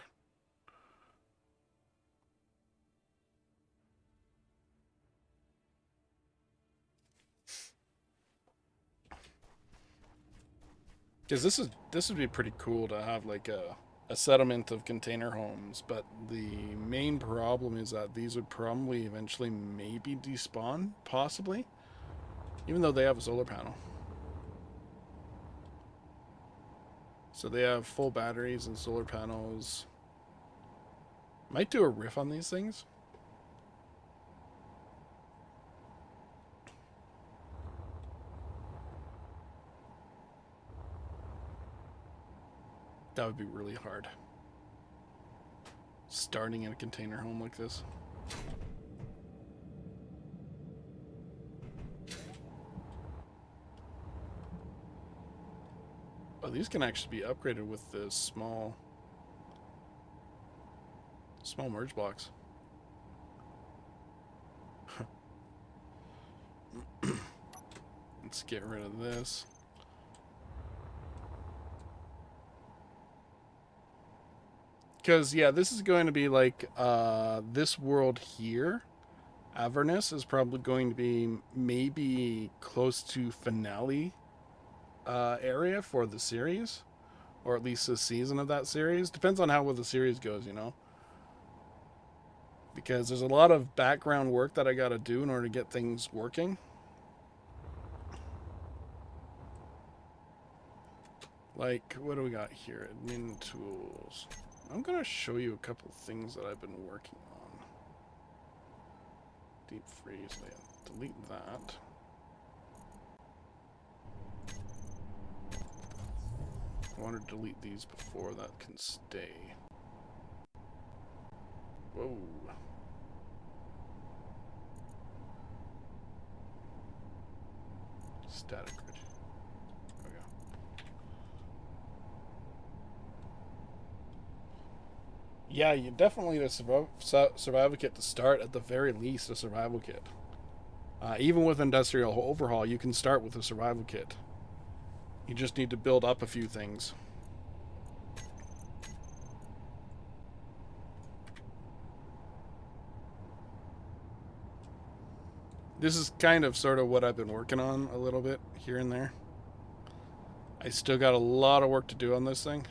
Speaker 1: Because this would be pretty cool to have like a settlement of container homes, but the main problem is that these would probably eventually maybe despawn, possibly, even though they have a solar panel. So they have full batteries and solar panels. Might do a riff on these things. That would be really hard. Starting in a container home like this. Oh, these can actually be upgraded with the small merge blocks. Let's get rid of this. Because, yeah, this is going to be like this world here. Avernus is probably going to be maybe close to finale area for the series, or at least a season of that series. Depends on how well the series goes, you know. Because there's a lot of background work that I got to do in order to get things working. Like, what do we got here? Admin tools. I'm going to show you a couple things that I've been working on. Deep freeze. Yeah, delete that. I want to delete these before that can stay. Whoa. Static grid. There we go. Yeah, you definitely need a survival kit to start, at the very least, a survival kit. Even with Industrial Overhaul, you can start with a survival kit. You just need to build up a few things. This is kind of sort of what I've been working on a little bit here and there. I still got a lot of work to do on this thing.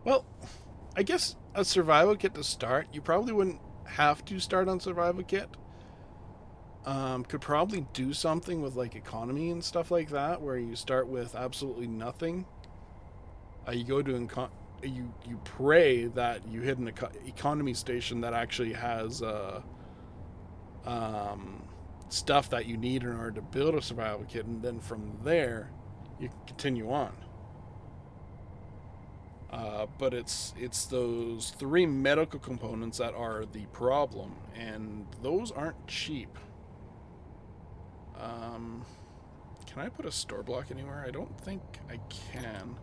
Speaker 1: Well, I guess a survival kit to start, you probably wouldn't have to start on survival kit. Could probably do something with like economy and stuff like that, where you start with absolutely nothing. You go to you pray that you hit an economy station that actually has stuff that you need in order to build a survival kit, and then from there you can continue on. But it's those 3 medical components that are the problem, and those aren't cheap. Can I put a store block anywhere? I don't think I can,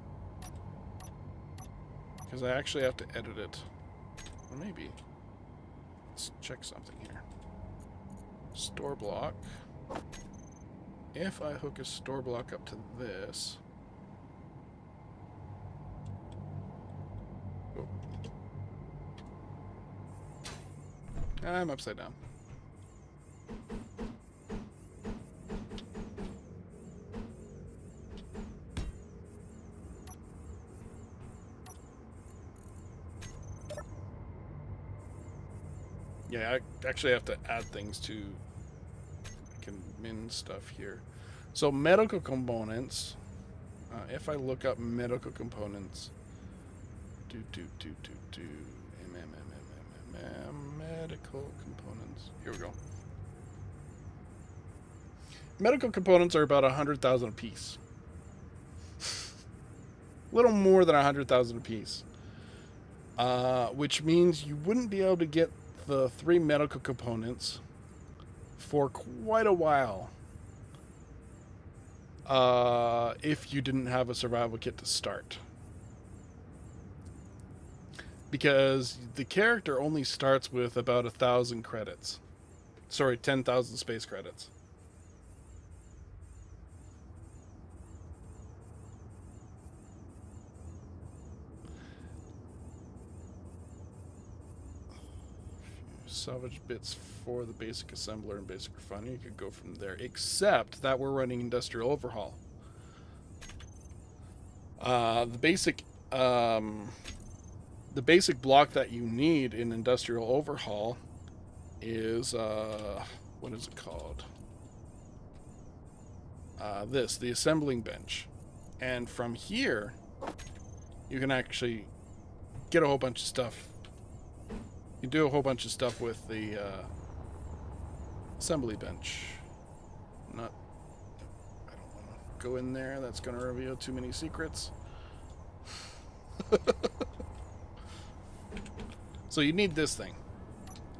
Speaker 1: because I actually have to edit it. Or maybe. Let's check something here. Store block. If I hook a store block up to this... Oh. I'm upside down. Yeah, I actually have to add things to... I can min stuff here. So medical components. If I look up medical components... Medical components. Here we go. Medical components are about 100,000 a piece. A little more than 100,000 a piece. Which means you wouldn't be able to get the 3 medical components for quite a while if you didn't have a survival kit to start. Because the character only starts with about 1,000 credits. Sorry, 10,000 space credits. Salvage bits for the basic assembler and basic refiner. You could go from there, except that we're running Industrial Overhaul. The basic block that you need in Industrial Overhaul is what is it called? The assembling bench, and from here you can actually get a whole bunch of stuff. You do a whole bunch of stuff with the assembly bench. I don't want to go in there. That's going to reveal too many secrets. So you need this thing,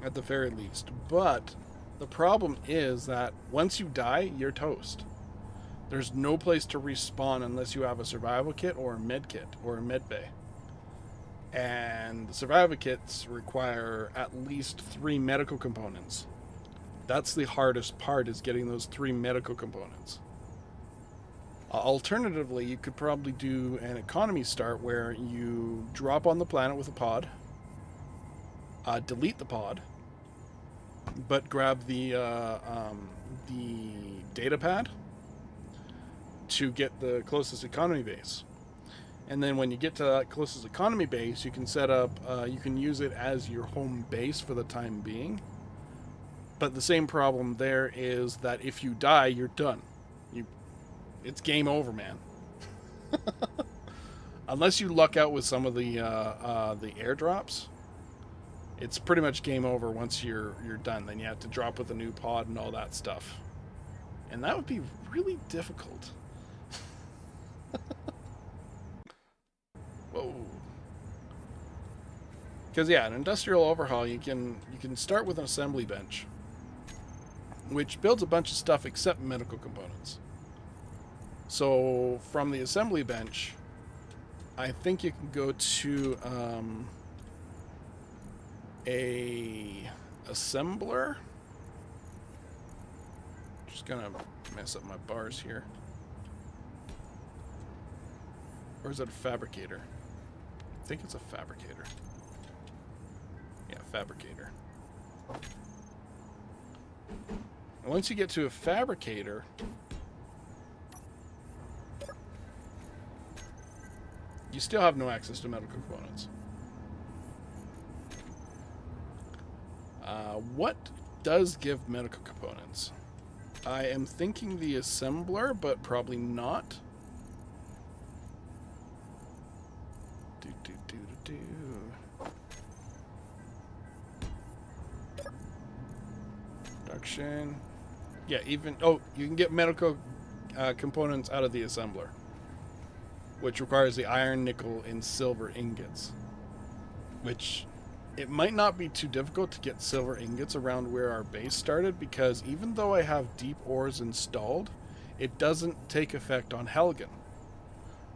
Speaker 1: at the very least. But the problem is that once you die, you're toast. There's no place to respawn unless you have a survival kit or a med kit or a med bay. And the survival kits require at least 3 medical components. That's the hardest part, is getting those 3 medical components. Alternatively, you could probably do an economy start where you drop on the planet with a pod, delete the pod, but grab the data pad to get the closest economy base. And then when you get to that closest economy base, you can set up, you can use it as your home base for the time being. But the same problem there is that if you die, you're done. It's game over, man. Unless you luck out with some of the airdrops, it's pretty much game over once you're done. Then you have to drop with a new pod and all that stuff. And that would be really difficult. Whoa. Because yeah, an Industrial Overhaul, you can start with an assembly bench, which builds a bunch of stuff except medical components. So from the assembly bench, I think you can go to a assembler. Just gonna mess up my bars here. Or is it a fabricator? I think it's a fabricator. Yeah, fabricator. And once you get to a fabricator, you still have no access to medical components. What does give medical components? I am thinking the assembler, but probably not. Production. Yeah, even... Oh, you can get medical components out of the assembler, which requires the iron, nickel, and silver ingots. Which, it might not be too difficult to get silver ingots around where our base started, because even though I have deep ores installed, it doesn't take effect on Helgen.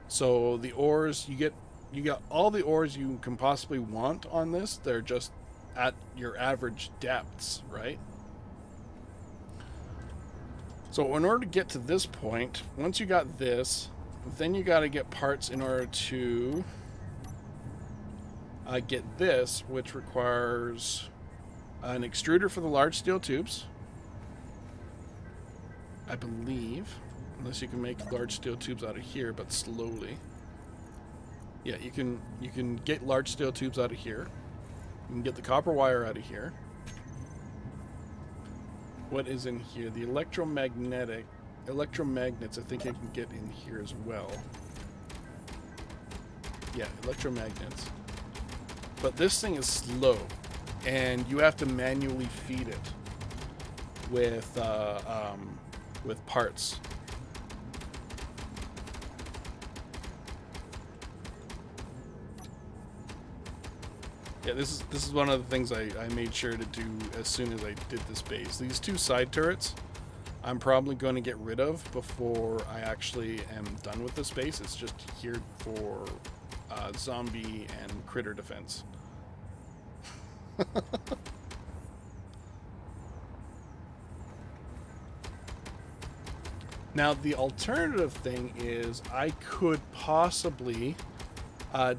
Speaker 1: So the ores, you got all the ores you can possibly want on this. They're just at your average depths, right? So in order to get to this point, once you got this, then you got to get parts in order to get this, which requires an extruder for the large steel tubes, I believe, unless you can make large steel tubes out of here, but slowly. Yeah, you can get large steel tubes out of here. You can get the copper wire out of here. What is in here? The electromagnets, I think I can get in here as well. Yeah, electromagnets. But this thing is slow, and you have to manually feed it with parts. Yeah, this is one of the things I made sure to do as soon as I did this base. These two side turrets, I'm probably going to get rid of before I actually am done with this base. It's just here for zombie and critter defense. Now, the alternative thing is I could possibly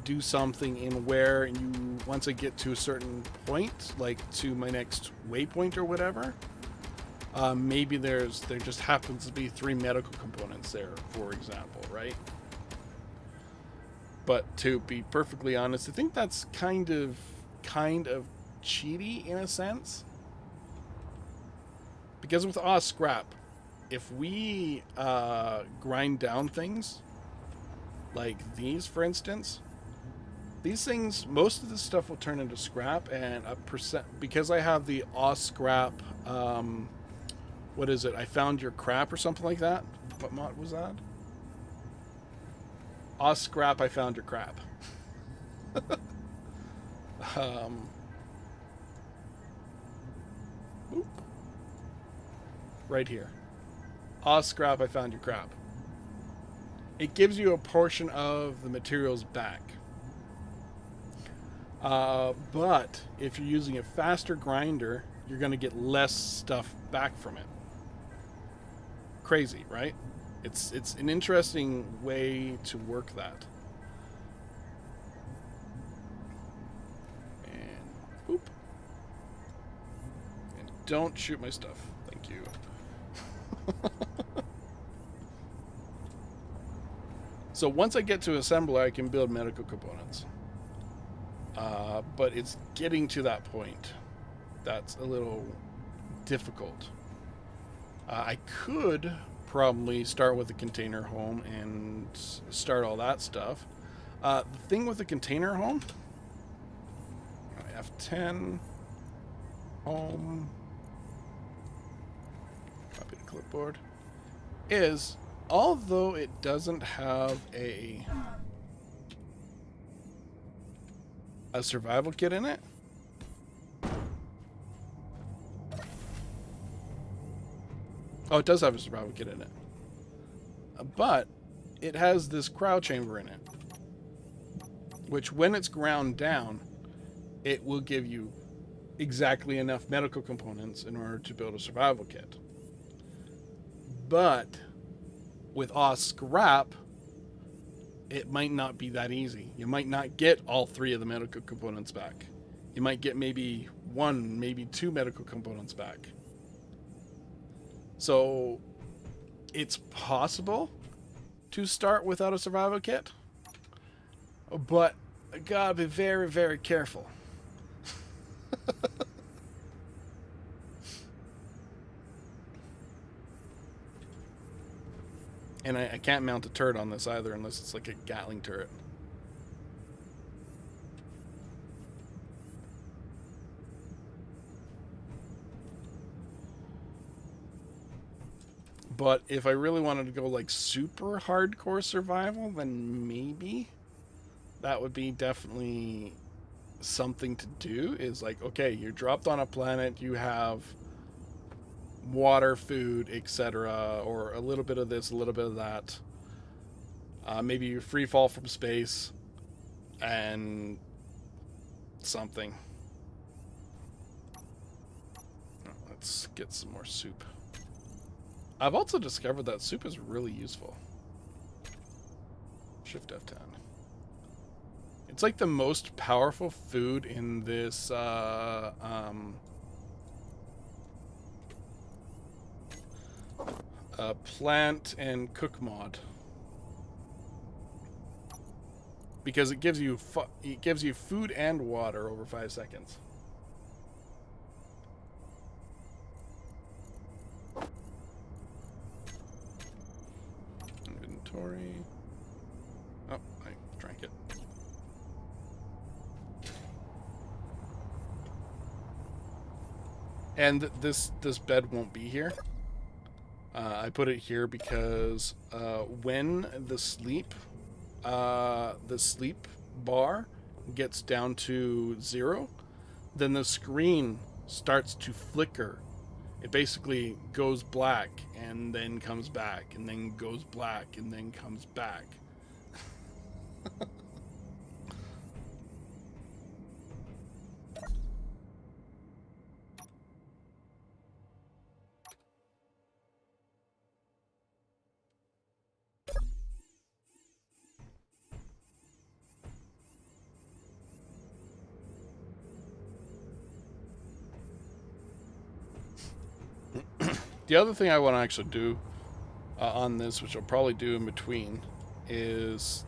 Speaker 1: do something in where you, once I get to a certain point, like to my next waypoint or whatever, maybe there just happens to be 3 medical components there, for example, right? But to be perfectly honest, I think that's kind of cheaty in a sense, because with scrap, if we grind down things like these, for instance, these things, most of this stuff will turn into scrap, and a percent, because I have the scrap, what is it? I found your crap or something like that. What mod was that? Scrap, I found your crap. Right here. Scrap, I found your crap. It gives you a portion of the materials back. But if you're using a faster grinder, you're going to get less stuff back from it. Crazy, right? It's an interesting way to work that. And boop. And don't shoot my stuff. Thank you. So once I get to assembler, I can build medical components. But it's getting to that point that's a little difficult. I could probably start with a container home and start all that stuff. The thing with the container home, F10 home, copy the clipboard, is although it doesn't have a survival kit in it, oh, it does have a survival kit in it. But it has this cryo chamber in it, which when it's ground down, it will give you exactly enough medical components in order to build a survival kit. But with scrap, it might not be that easy. You might not get all 3 of the medical components back. You might get maybe 1, maybe 2 medical components back. So it's possible to start without a survival kit, but I gotta be very, very careful. And I can't mount a turret on this either unless it's like a Gatling turret. But if I really wanted to go like super hardcore survival, then maybe that would be definitely something to do. Is like, okay, you're dropped on a planet, you have water, food, etc., or a little bit of this, a little bit of that. Maybe you free fall from space and something. Let's get some more soup. I've also discovered that soup is really useful. Shift F10. It's like the most powerful food in this plant and cook mod, because it gives you food and water over 5 seconds. Inventory. Oh, I drank it. And this bed won't be here. I put it here because when the sleep bar gets down to 0, then the screen starts to flicker. It basically goes black and then comes back and then goes black and then comes back. The other thing I want to actually do on this, which I'll probably do in between, is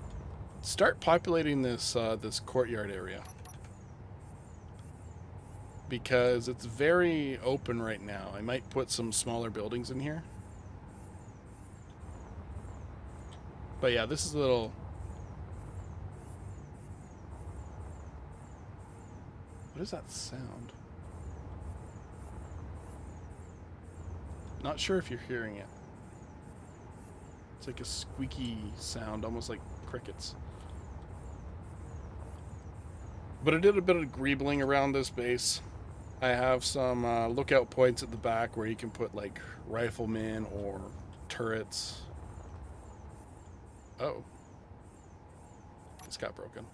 Speaker 1: start populating this this courtyard area, because it's very open right now. I might put some smaller buildings in here. But yeah, this is a little... What is that sound? Not sure if you're hearing it. It's like a squeaky sound, almost like crickets. But I did a bit of greebling around this base. I have some lookout points at the back where you can put like riflemen or turrets. Oh. This got broken.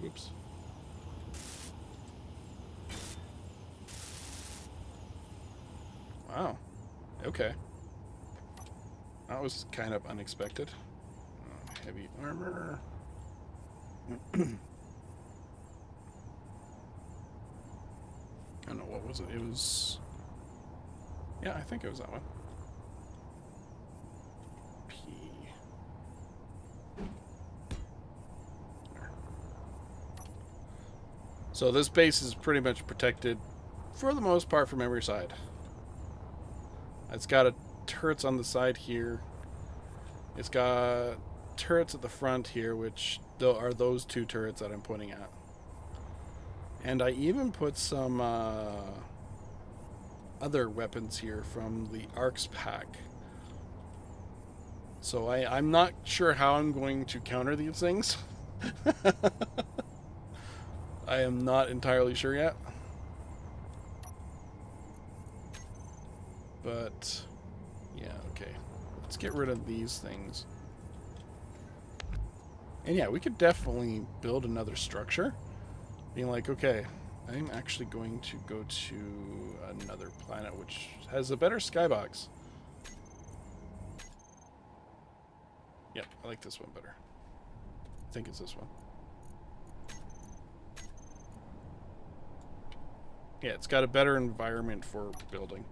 Speaker 1: Whoops. Wow. Okay. That was kind of unexpected. Heavy armor. I don't know, what was it? It was... Yeah, I think it was that one. P. There. So this base is pretty much protected, for the most part, from every side. It's got turrets on the side here. It's got turrets at the front here, which are those 2 turrets that I'm pointing at. And I even put some other weapons here from the Arcs pack. So I'm not sure how I'm going to counter these things. I am not entirely sure yet. But, yeah, okay. Let's get rid of these things. And yeah, we could definitely build another structure. Being like, okay, I'm actually going to go to another planet which has a better skybox. Yep, I like this one better. I think it's this one. Yeah, it's got a better environment for building.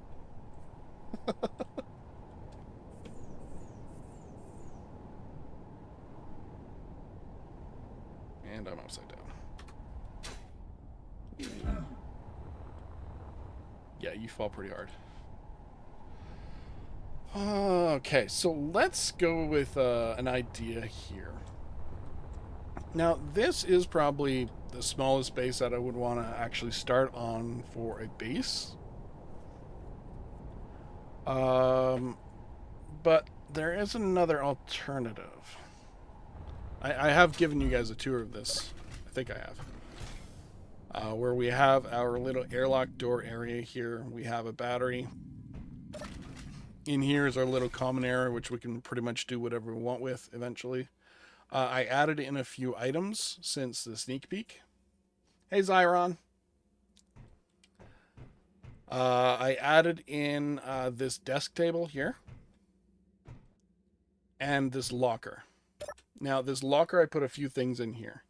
Speaker 1: And I'm upside down. Yeah, you fall pretty hard. Okay, so let's go with an idea here. Now, this is probably the smallest base that I would want to actually start on for a base. But there is another alternative. I have given you guys a tour of this. I think I have. Where we have our little airlock door area here. We have a battery. In here is our little common area, which we can pretty much do whatever we want with eventually. I added in a few items since the sneak peek. Hey, Zyron. I added in this desk table here. And this locker. Now, this locker, I put a few things in here.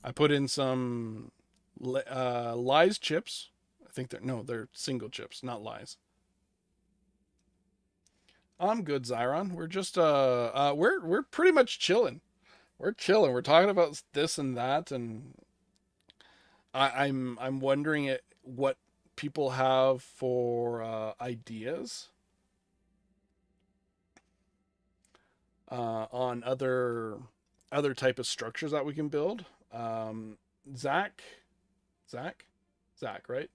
Speaker 1: I put in some Lies chips. I think they're single chips, not Lies. I'm good, Zyron. We're just we're pretty much chilling. We're chilling. We're talking about this and that, and I'm wondering what people have for ideas on other type of structures that we can build. Zach, right?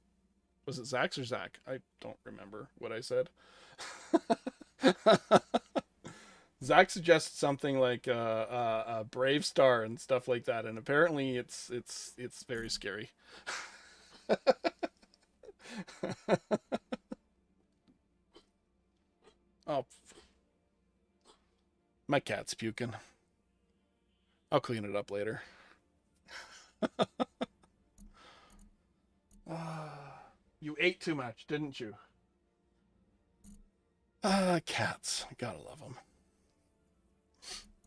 Speaker 1: Was it Zach's or Zach? I don't remember what I said. Zach suggested something like a Brave Star and stuff like that, and apparently it's very scary. Oh, my cat's puking. I'll clean it up later. You ate too much, didn't you? Cats. I gotta love them.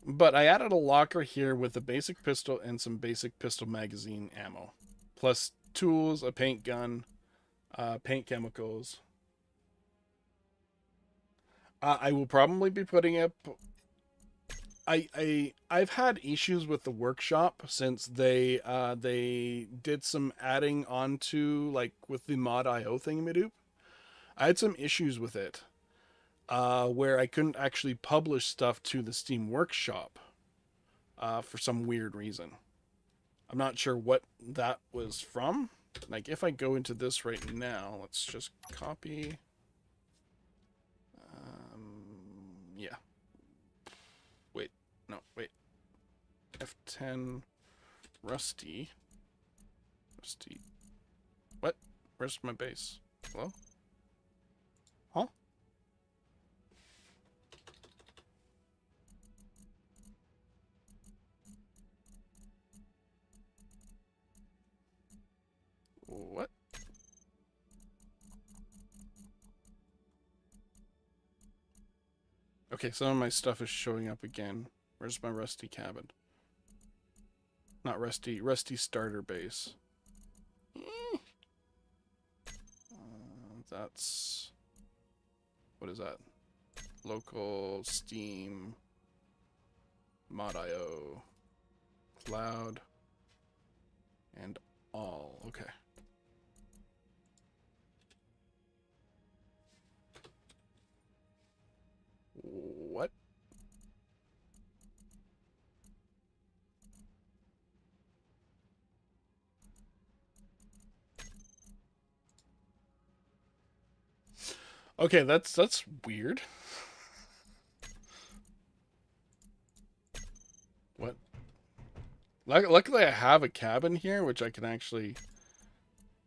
Speaker 1: But I added a locker here with a basic pistol and some basic pistol magazine ammo. Plus tools, a paint gun, paint chemicals. I will probably be putting up... I've had issues with the workshop since they did some adding onto, like, with the mod.io thingamadoop. I had some issues with it. Where I couldn't actually publish stuff to the Steam Workshop for some weird reason. I'm not sure what that was from. Like, if I go into this right now, let's just copy. Yeah. Wait. No, wait. F10 Rusty. Rusty. What? Where's my base? Hello? Huh? What? Okay, some of my stuff is showing up again. Where's my Rusty cabin? Not Rusty, Rusty starter base. That's... What is that? Local, Steam, mod.io, cloud, and all. Okay. What? Okay, that's weird. What? Luckily I have a cabin here, which I can actually...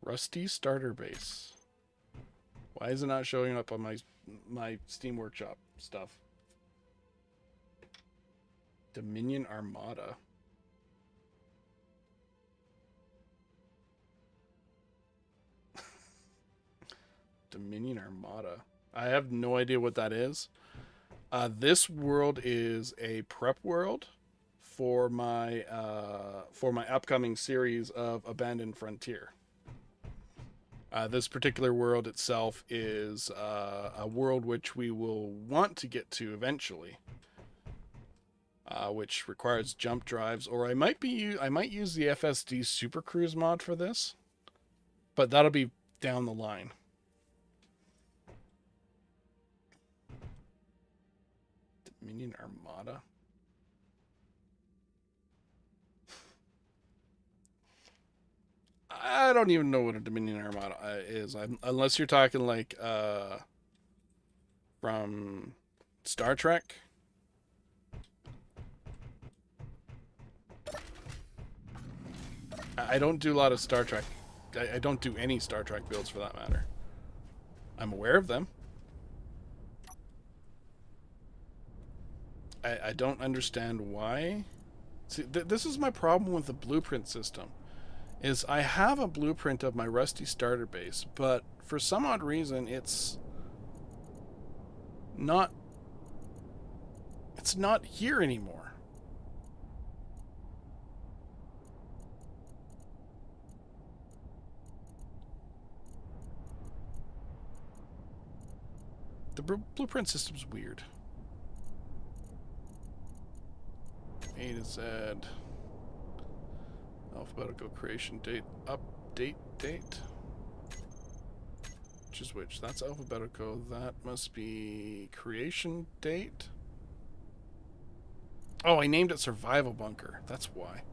Speaker 1: Rusty starter base. Why is it not showing up on my my Steam Workshop stuff. Dominion Armada. Dominion Armada. I have no idea what that is. This world is a prep world for my upcoming series of Abandoned Frontier. This particular world itself is a world which we will want to get to eventually, which requires jump drives, or I might use the FSD Super Cruise mod for this, but that'll be down the line. Dominion Armada. I don't even know what a Dominion Armada is, unless you're talking like from Star Trek. I don't do a lot of Star Trek. I don't do any Star Trek builds for that matter. I'm aware of them. I don't understand why. See, this is my problem with the blueprint system. Is I have a blueprint of my Rusty starter base, but for some odd reason it's not here anymore. The blueprint system's weird. A to Z. Alphabetical creation date. Update date. Which is which? That's alphabetical. That must be creation date. Oh, I named it Survival Bunker. That's why.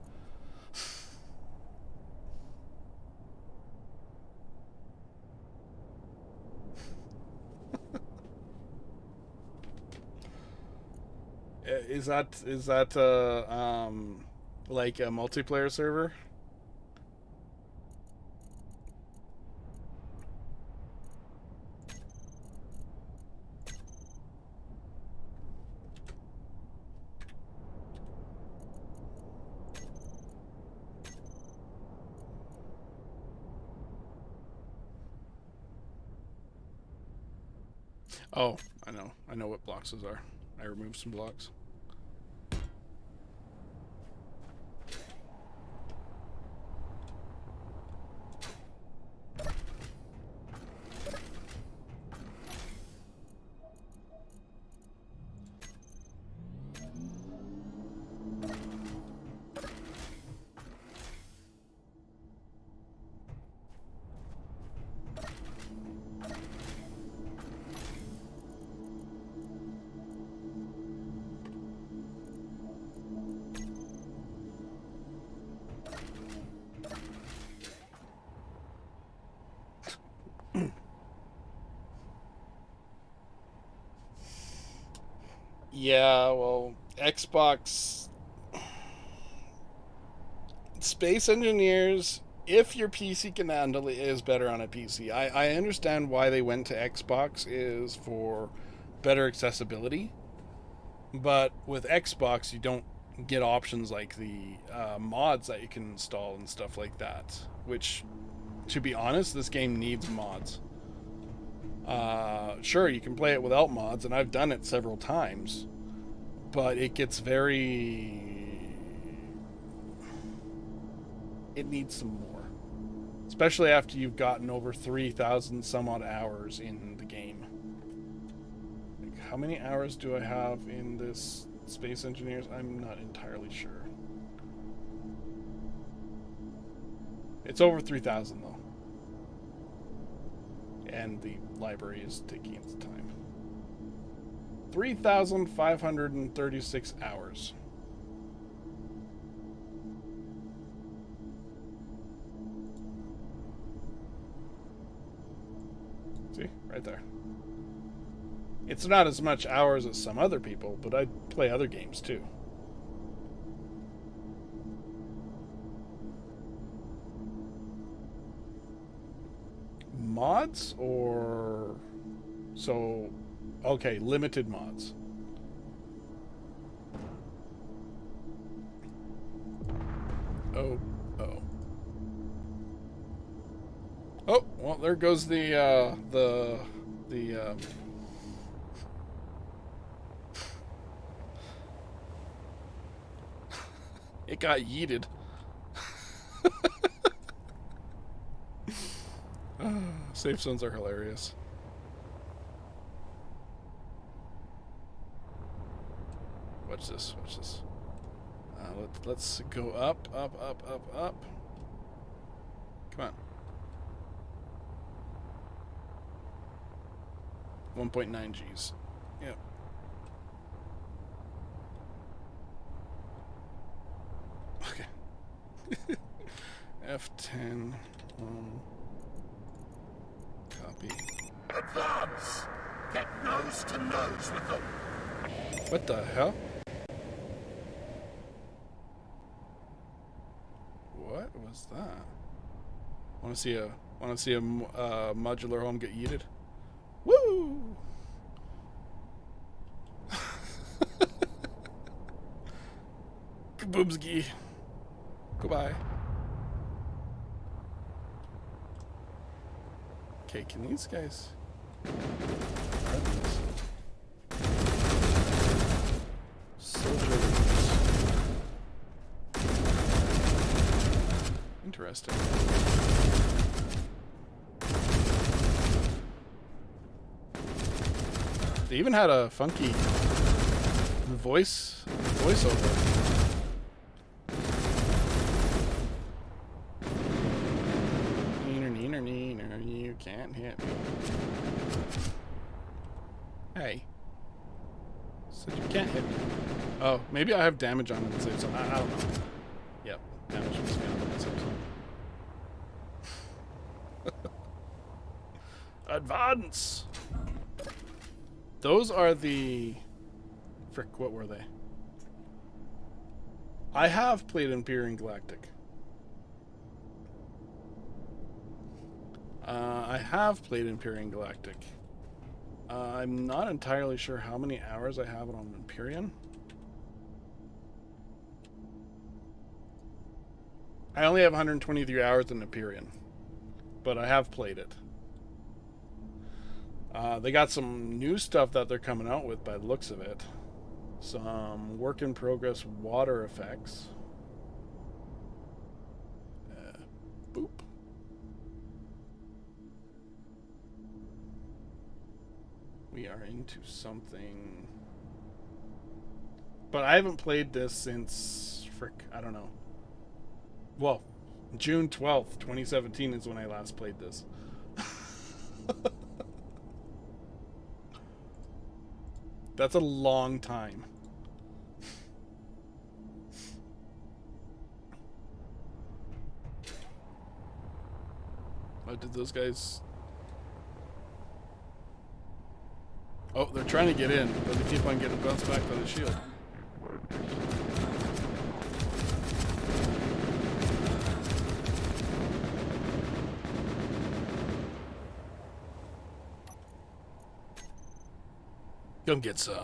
Speaker 1: Is that like a multiplayer server? Oh, I know. I know what blocks those are. I removed some blocks. Yeah, well, Xbox Space Engineers, if your PC can handle it, is better on a PC. I understand why they went to Xbox is for better accessibility, but with Xbox you don't get options like the mods that you can install and stuff like that, which, to be honest, this game needs mods. Sure, you can play it without mods, and I've done it several times, but it gets very... It needs some more. Especially after you've gotten over 3,000 some odd hours in the game. Like, how many hours do I have in this Space Engineers? I'm not entirely sure. It's over 3,000 though. And the library is taking its time. 3,536 hours. See? Right there. It's not as much hours as some other people, but I play other games too. Mods or... So Okay, limited mods. Oh, oh. Oh, well, there goes the it got yeeted. Safe zones are hilarious. Watch this, watch this. Let's go up, up, up, up, up. Come on. 1.9 Gs. Yep. Okay. F10. Copy.
Speaker 2: Advance! Get nose to nose with them!
Speaker 1: What the hell? What was that? Want to see a modular home get yeeted? Woo! Kaboomski. Goodbye. Okay, can these guys... Soldier. Interesting. They even had a funky voiceover. Neener, you can't hit me. Hey. Said you can't hit me. Oh, maybe I have damage on the safe zone. I don't know. Yep, damage must be on the safe zone. Advance! Those are the... Frick, what were they? I have played Imperium Galactic. I have played Imperium Galactic. I'm not entirely sure how many hours I have on Imperium. I only have 123 hours in Imperium, but I have played it. They got some new stuff that they're coming out with by the looks of it. Some work in progress water effects. Boop. We are into something. But I haven't played this since, frick, I don't know. Well, June 12th, 2017 is when I last played this. That's a long time. Oh, did those guys... Oh, they're trying to get in, but they keep on getting bounced back by the shield. Come get some.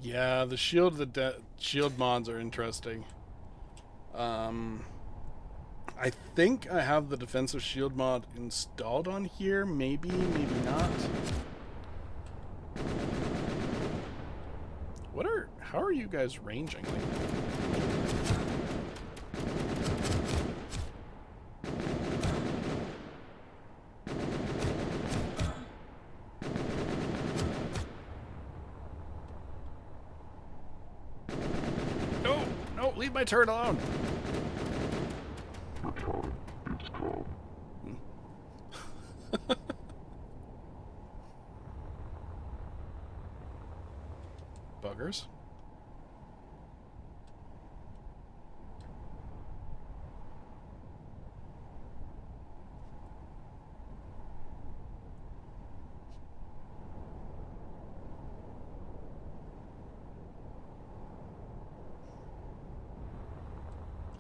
Speaker 1: Yeah, the shield mods are interesting. I think I have the defensive shield mod installed on here. Maybe, maybe not. How are you guys ranging? No, no, leave my turret alone. Buggers.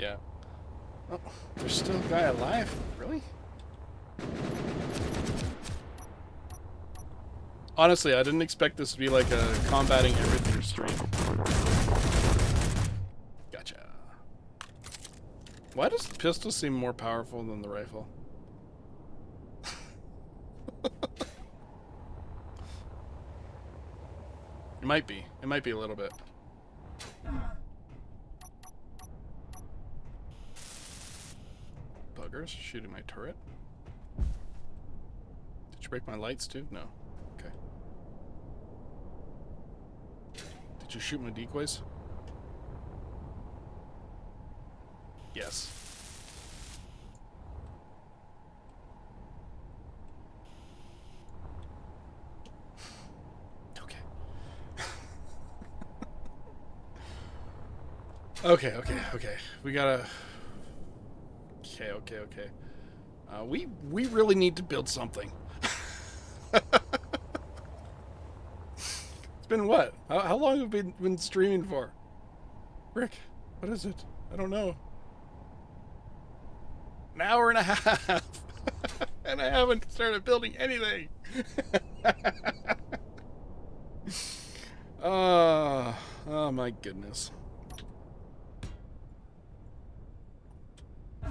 Speaker 1: Yeah. Oh, there's still a guy alive? Really? Honestly, I didn't expect this to be like a combating everything stream. Gotcha. Why does the pistol seem more powerful than the rifle? It might be. It might be a little bit. Buggers shooting my turret. Did you break my lights too? No. Okay. Did you shoot my decoys? Yes. Okay. Okay. We gotta... Okay. We really need to build something. It's been what? How long have we been streaming for? Rick, what is it? I don't know. An hour and a half. And I haven't started building anything. Oh my goodness. I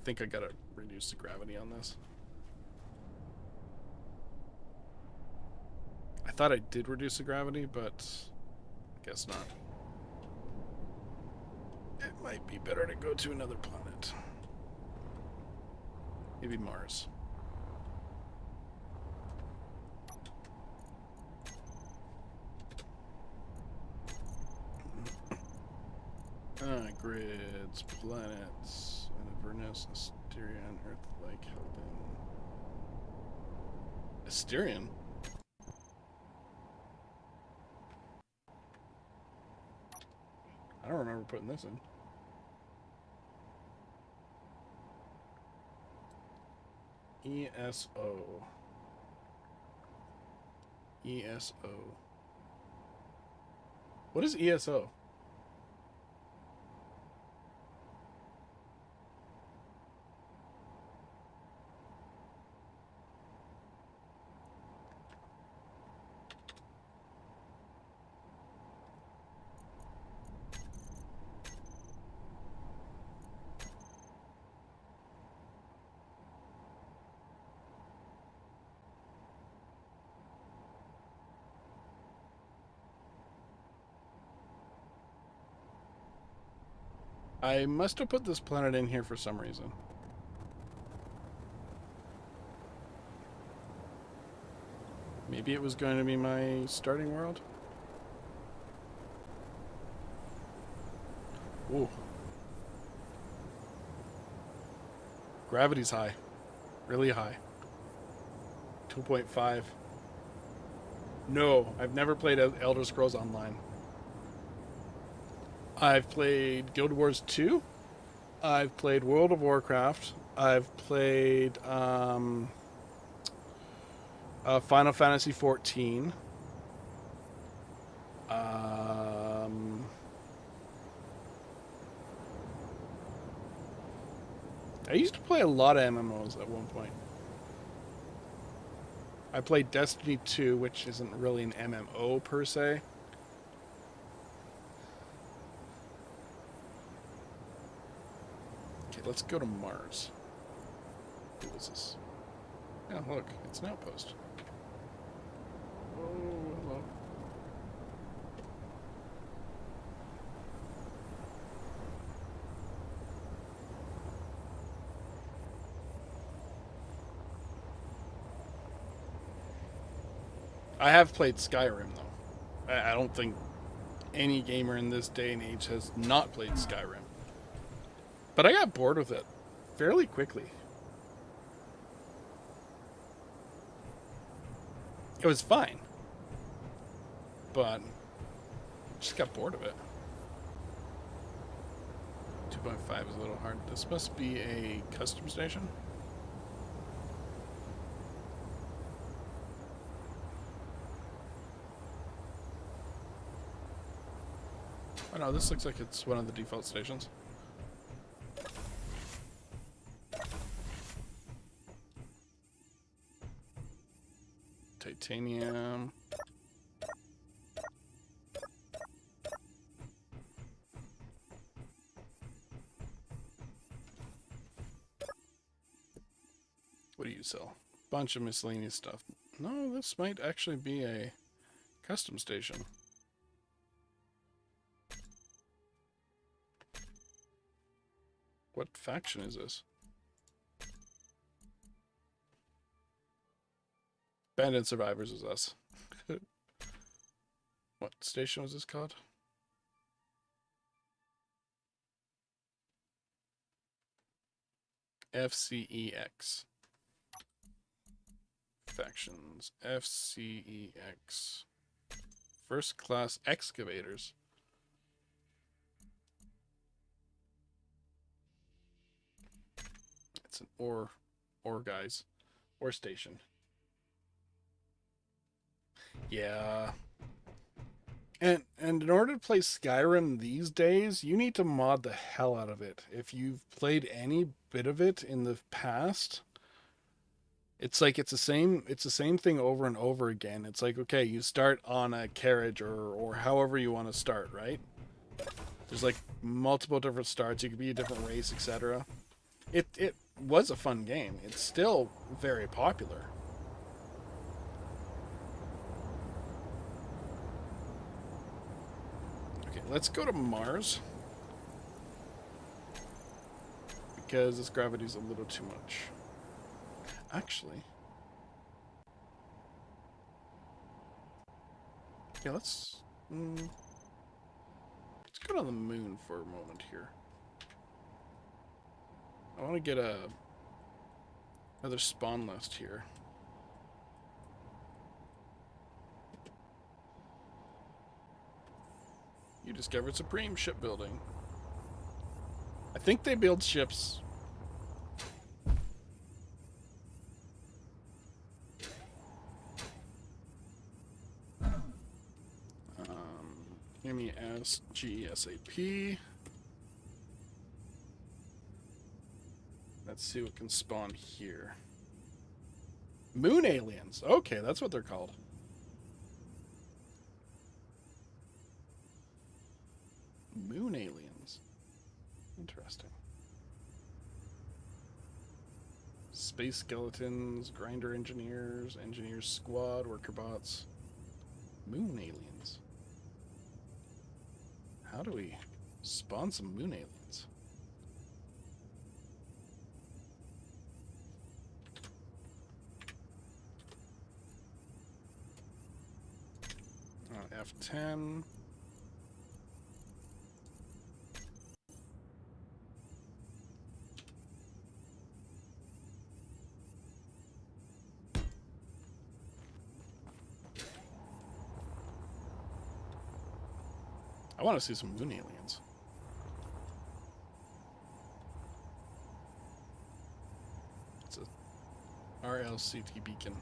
Speaker 1: think I gotta reduce the gravity on this. I thought I did reduce the gravity, but I guess not. It might be better to go to another planet. Maybe Mars. Grids, planets, Avernus, Asterion, Earth-like, Helden. Asterion? I don't remember putting this in. ESO. ESO. What is ESO? I must have put this planet in here for some reason. Maybe it was going to be my starting world? Ooh. Gravity's high. Really high. 2.5. No, I've never played Elder Scrolls Online. I've played Guild Wars 2. I've played World of Warcraft. I've played Final Fantasy 14. I used to play a lot of MMOs at one point. I played Destiny 2, which isn't really an MMO per se. Okay, let's go to Mars. What is this? Yeah, look, it's an outpost. Oh, hello. I have played Skyrim, though. I don't think any gamer in this day and age has not played Skyrim. But I got bored with it fairly quickly. It was fine. But just got bored of it. 2.5 is a little hard. This must be a custom station. Right Oh, this looks like it's one of the default stations. Titanium. What do you sell? Bunch of miscellaneous stuff. No, this might actually be a custom station. What faction is this? Abandoned Survivors is us. What station was this called? FCEX. Factions. FCEX. First class excavators. It's an ore guys. Ore station. Yeah. And in order to play Skyrim these days, you need to mod the hell out of it. If you've played any bit of it in the past, it's like it's the same thing over and over again. It's like, okay, you start on a carriage or however you want to start, right? There's like multiple different starts. You could be a different race, etc. It was a fun game. It's still very popular. Okay, let's go to Mars. Because this gravity's a little too much. Actually. Yeah, let's go to the moon for a moment here. I want to get another spawn list here. You discovered Supreme Shipbuilding. I think they build ships. MESGSAP. Let's see what can spawn here. Moon aliens. Okay, that's what they're called. Moon aliens. Interesting. Space skeletons, grinder engineers, engineers squad, worker bots. Moon aliens. How do we spawn some moon aliens? F10. I want to see some moon aliens. It's a RLCT beacon.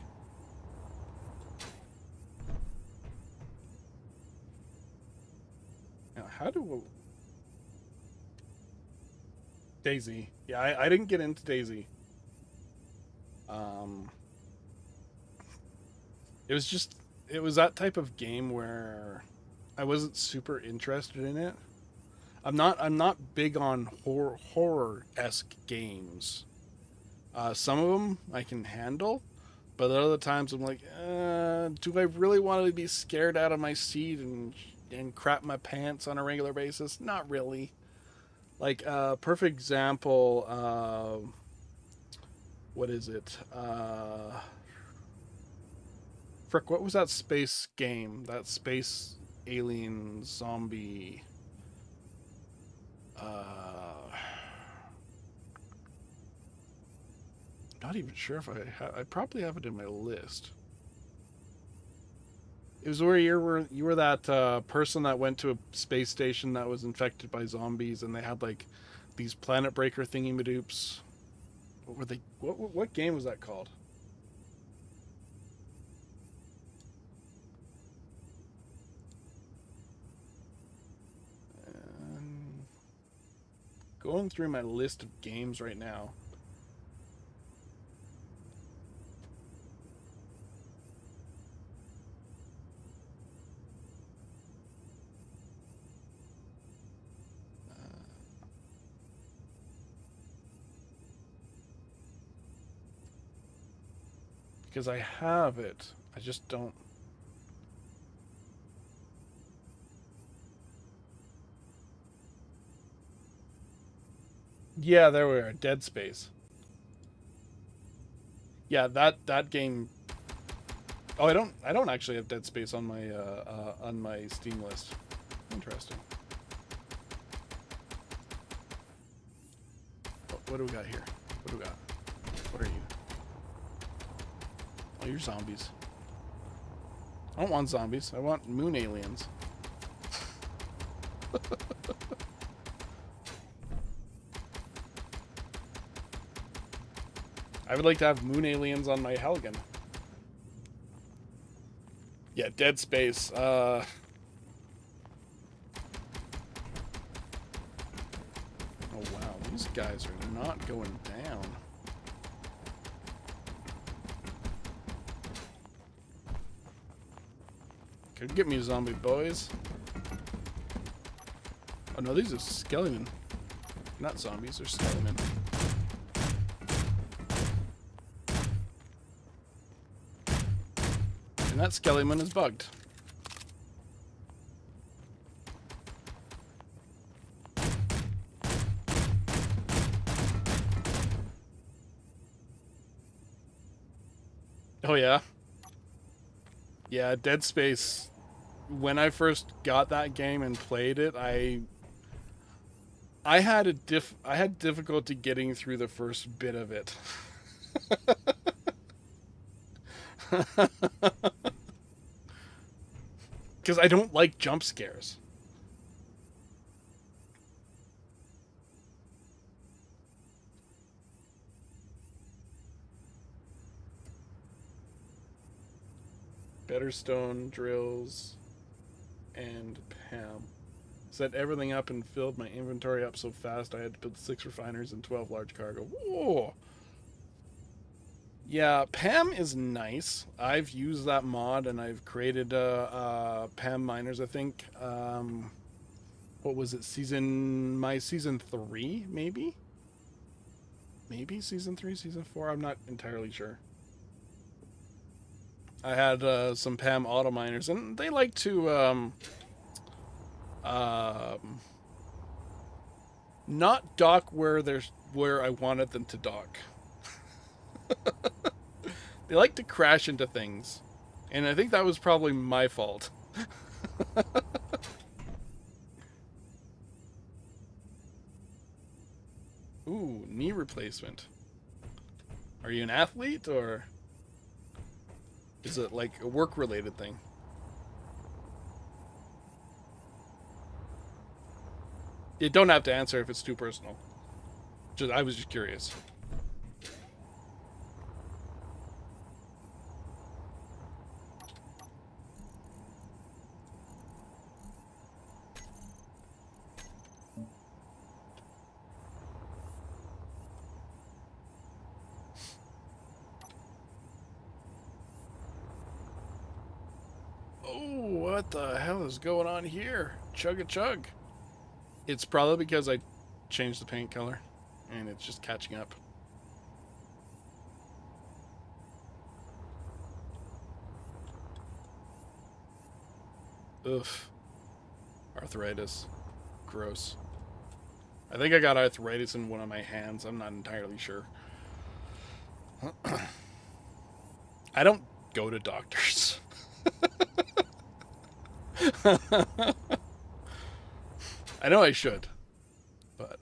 Speaker 1: Now, how do we... Daisy. Yeah, I didn't get into Daisy. It was that type of game where I wasn't super interested in it. I'm not big on horror-esque games. Some of them I can handle, but other times I'm like, do I really want to be scared out of my seat and crap my pants on a regular basis? Not really. Like, perfect example, what is it? Frick, what was that space game? That space alien zombie... not even sure if I probably have it in my list. It was where you were that person that went to a space station that was infected by zombies, and they had like these planet breaker thingy madoops. What were they? What game was that called? going through my list of games right now. Because I have it. I just don't. Yeah, there we are. Dead Space. Yeah, that game. Oh, I don't actually have Dead Space on my Steam list. Interesting. What do we got here? What do we got? What are you? Oh, you're zombies. I don't want zombies. I want moon aliens. I would like to have moon aliens on my Helgen. Yeah, Dead Space. Oh wow, these guys are not going down. Could get me zombie boys. Oh no, these are skeleton. Not zombies, they're skeleton. And that skeleton is bugged. Oh yeah? Yeah, Dead Space. When I first got that game and played it, I had difficulty getting through the first bit of it. Because I don't like jump scares. Better stone drills and Pam. Set everything up and filled my inventory up so fast I had to build 6 refiners and 12 large cargo. Whoa! Yeah, Pam is nice. I've used that mod and I've created Pam miners, I think. What was it? My season 3, maybe? Maybe season 3, season 4? I'm not entirely sure. I had some Pam auto miners, and they like to not dock where I wanted them to dock. They like to crash into things, and I think that was probably my fault. Ooh, knee replacement. Are you an athlete, or is it like a work-related thing? You don't have to answer if it's too personal. I was just curious. Oh, what the hell is going on here? Chug a chug. It's probably because I changed the paint color, and it's just catching up. Ugh. Arthritis. Gross. I think I got arthritis in one of my hands. I'm not entirely sure. I don't go to doctors. I know I should. But,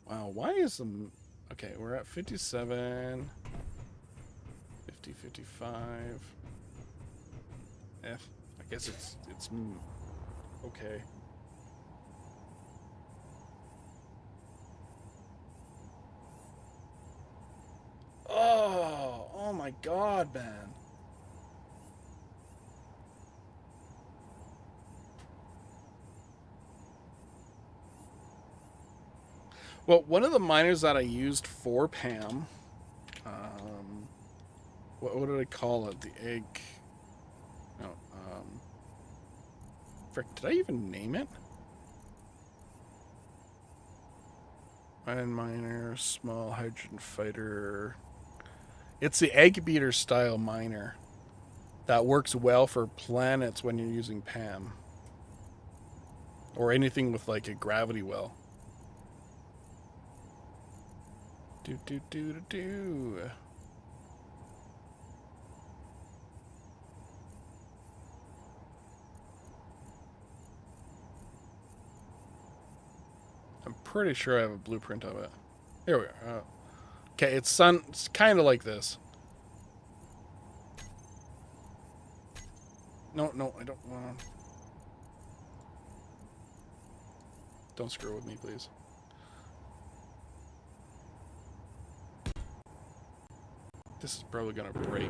Speaker 1: wow, why is the... Okay, we're at 57. 50, 55. I guess it's okay. Oh my god, man. Well, one of the miners that I used for Pam, what did I call it? The egg. No, frick, did I even name it? Iron miner, small hydrogen fighter. It's the egg beater style miner that works well for planets when you're using Pam. Or anything with like a gravity well. Do do do do do. I'm pretty sure I have a blueprint of it. Here we are. Okay, it's kind of like this. No, I don't want to. Don't screw with me, please. This is probably going to break.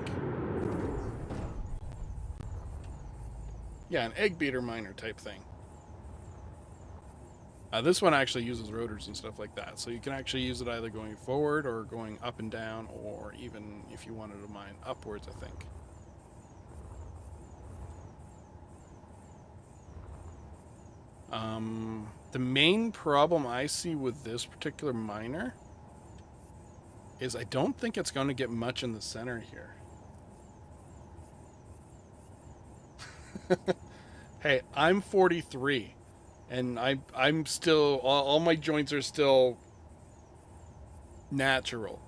Speaker 1: Yeah, an egg beater miner type thing. This one actually uses rotors and stuff like that, so you can actually use it either going forward or going up and down, or even if you wanted to mine upwards, I think. The main problem I see with this particular miner is I don't think it's going to get much in the center here. Hey, I'm 43, and I'm still all my joints are still natural.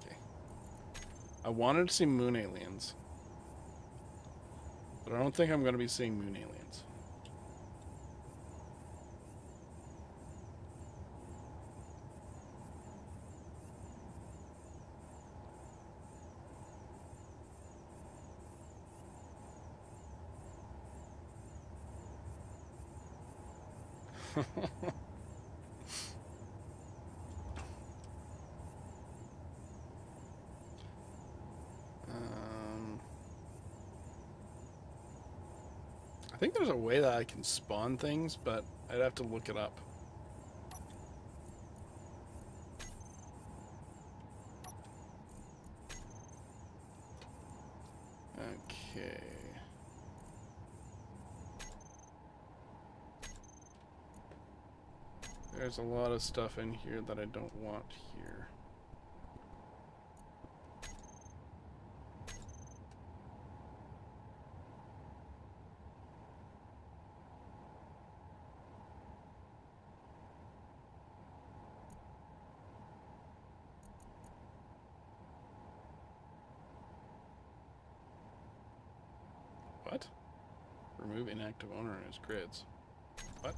Speaker 1: Okay. I wanted to see moon aliens, but I don't think I'm going to be seeing moon aliens. I think there's a way that I can spawn things, but I'd have to look it up. Okay. There's a lot of stuff in here that I don't want here. What? Remove inactive owner in his grids. What?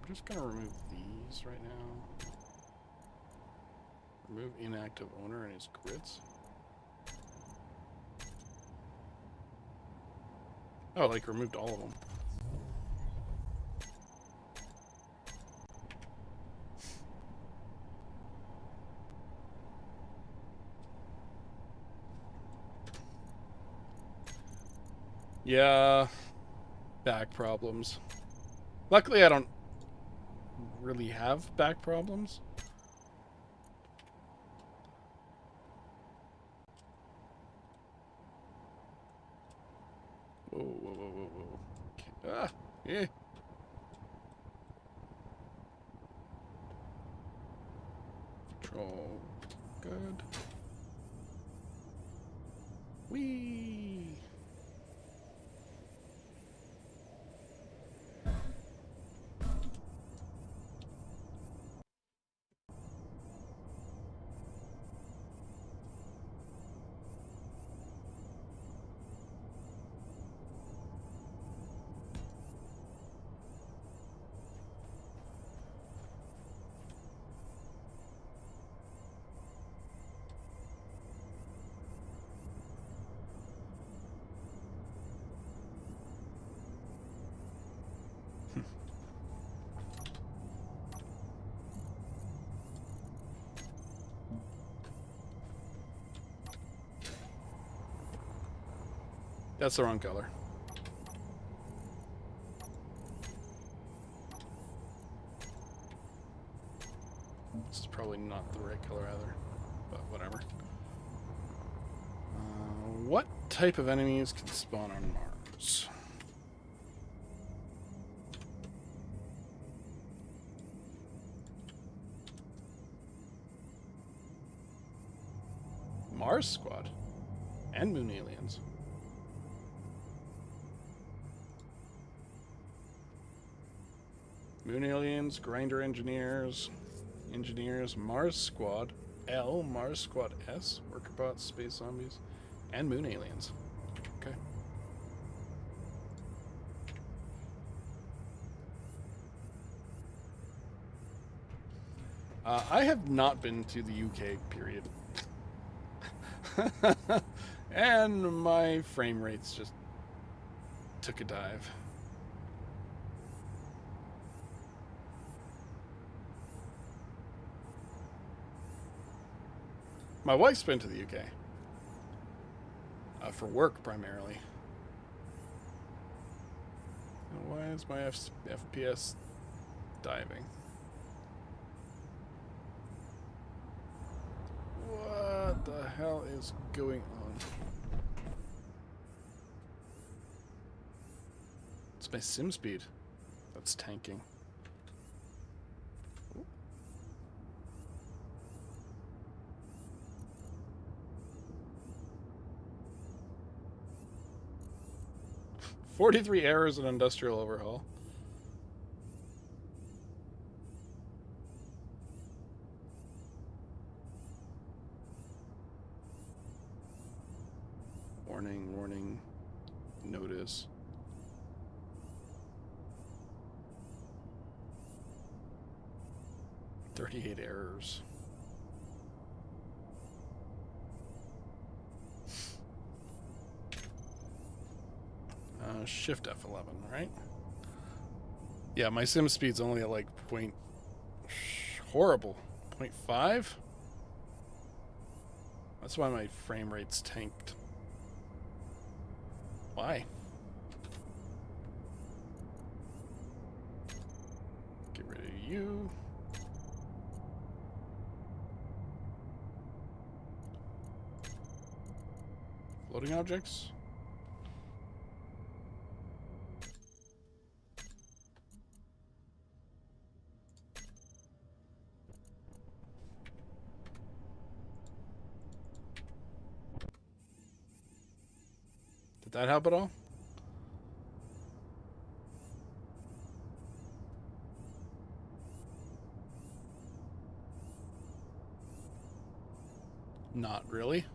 Speaker 1: I'm just gonna remove these right now. Remove inactive owner in his grids. Oh, like removed all of them. Yeah, back problems. Luckily, I don't really have back problems. Whoa, whoa, whoa, whoa, whoa. Okay. Ah, yeah. Control. Good. Whee! That's the wrong color. This is probably not the right color either, but whatever. What type of enemies can spawn on Mars? Mars Squad and Moon Aliens. Moon Aliens, Grinder Engineers, Mars Squad, L, Mars Squad S, Worker Bots, Space Zombies, and Moon Aliens. Okay. I have not been to the UK, period. And my frame rates just took a dive. My wife's been to the UK. For work, primarily. Why is my FPS diving? What the hell is going on? It's my sim speed that's tanking. 43 errors in industrial overhaul. Warning, warning, notice. "38 errors. Shift F11, right? Yeah, my sim speed's only at like horrible 0.5. That's why my frame rate's tanked. Why? Get rid of you. Floating objects. Did that help at all? Not really.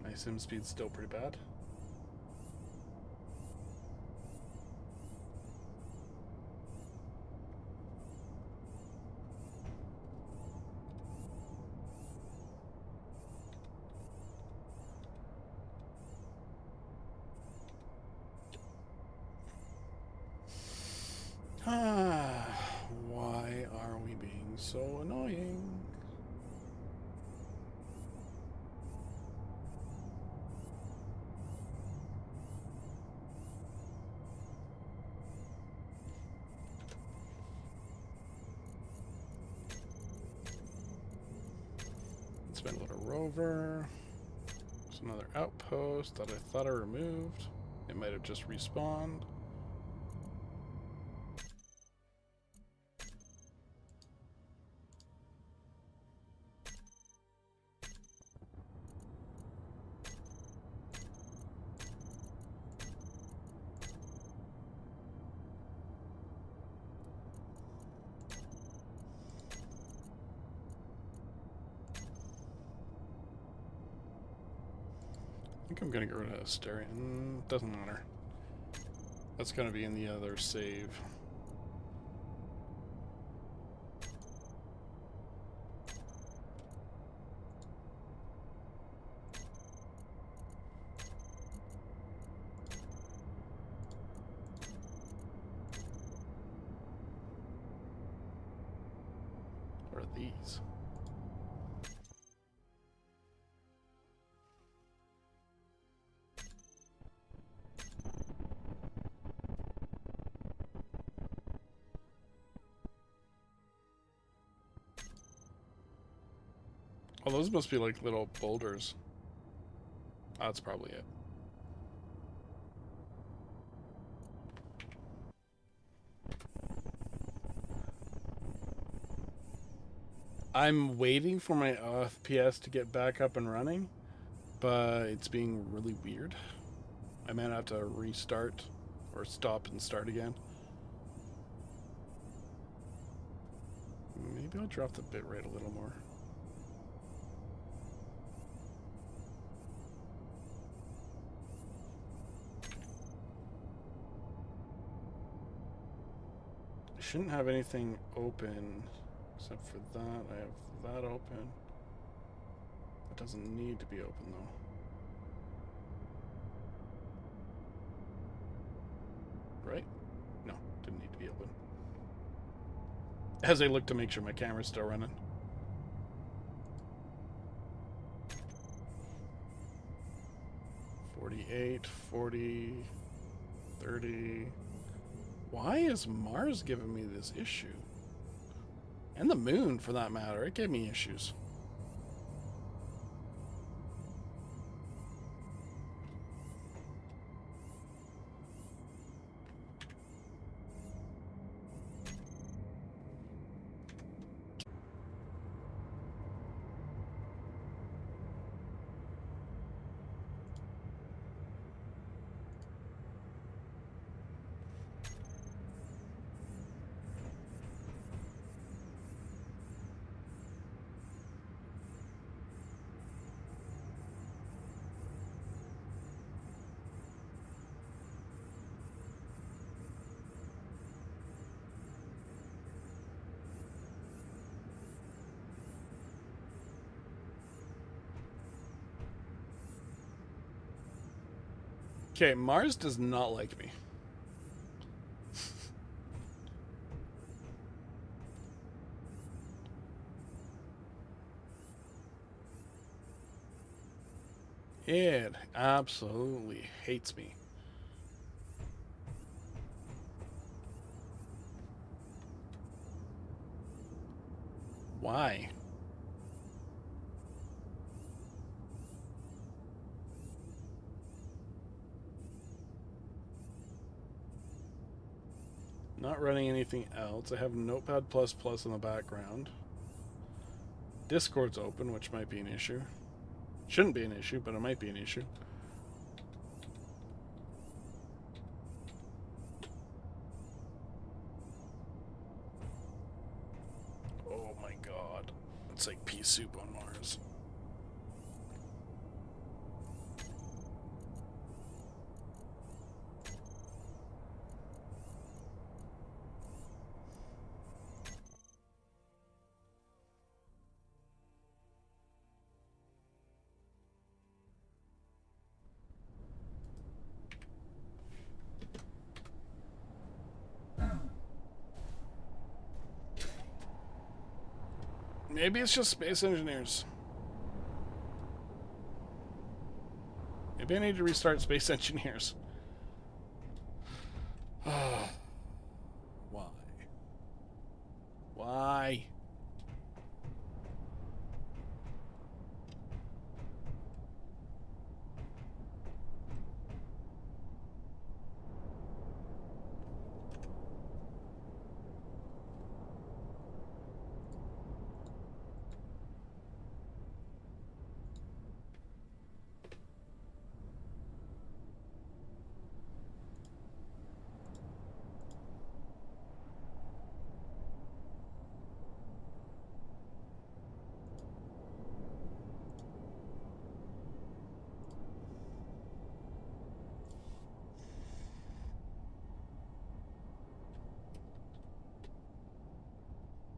Speaker 1: My sim speed's still pretty bad. Why are we being so annoying? Let's spend a little rover. There's another outpost that I thought I removed. It might have just respawned. I think I'm gonna get rid of stereo. Doesn't matter. That's gonna be in the other save. What are these? Oh, those must be like little boulders. That's probably it. I'm waiting for my FPS to get back up and running, but it's being really weird. I might have to restart or stop and start again. Maybe I'll drop the bitrate a little more. I shouldn't have anything open except for that. I have that open. It doesn't need to be open though. Right? No, didn't need to be open. As I look to make sure my camera's still running. $48, 40, 30. Why is Mars giving me this issue? And the moon, for that matter. It gave me issues. Okay, Mars does not like me. It absolutely hates me. Why? Not running anything else. I have Notepad++ in the background. Discord's open, which might be an issue. Shouldn't be an issue, but it might be an issue. Oh my god. It's like pea soup on Mars. Maybe it's just space engineers. Maybe I need to restart space engineers. Why? Why?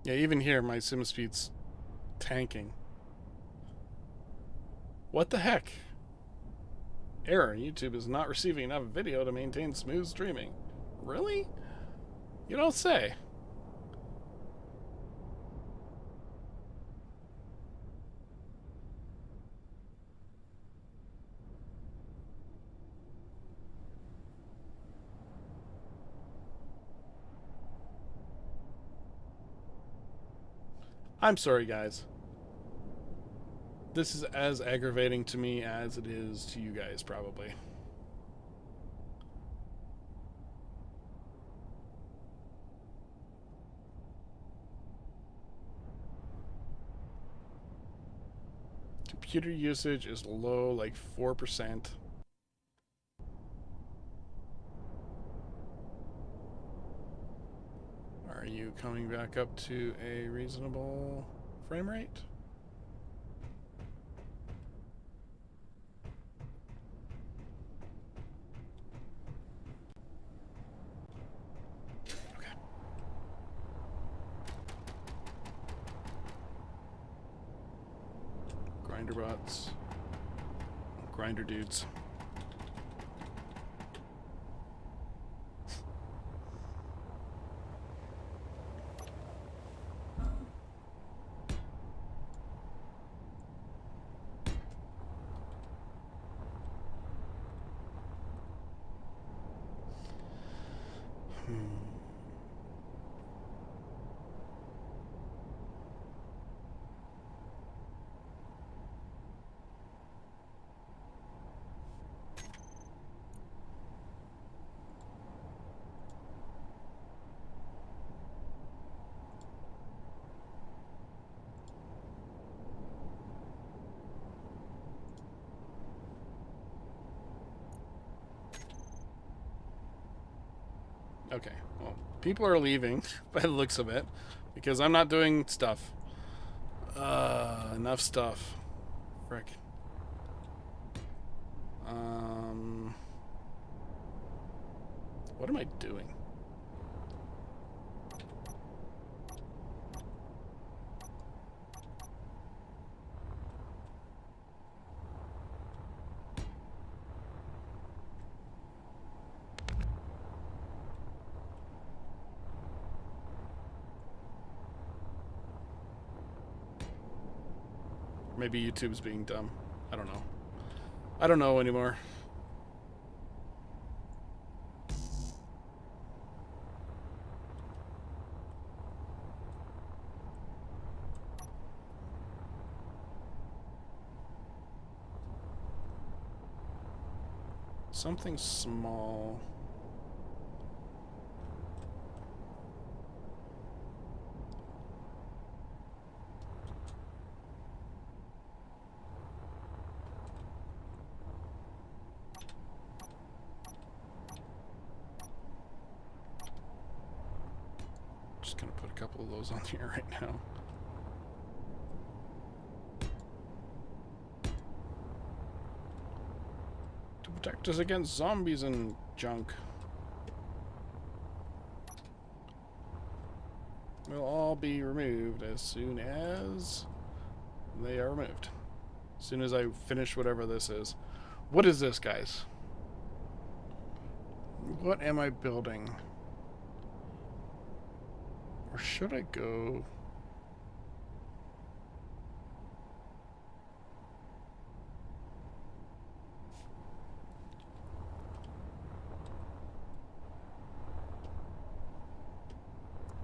Speaker 1: Yeah, even here, my sim speed's tanking. What the heck? Error. YouTube is not receiving enough video to maintain smooth streaming. Really? You don't say. I'm sorry, guys. this is as aggravating to me as it is to you guys, probably. Computer usage is low, like 4%. Are you coming back up to a reasonable frame rate? Okay. Grinder bots. Grinder dudes. Okay, well, people are leaving by the looks of it because I'm not doing stuff. Enough stuff. Frick. What am I doing? Maybe YouTube's being dumb. I don't know. I don't know anymore. Something small. Just gonna put a couple of those on here right now. To protect us against zombies and junk. Will all be removed as soon as they are removed. As soon as I finish whatever this is. What is this, guys? What am I building? Or should I go?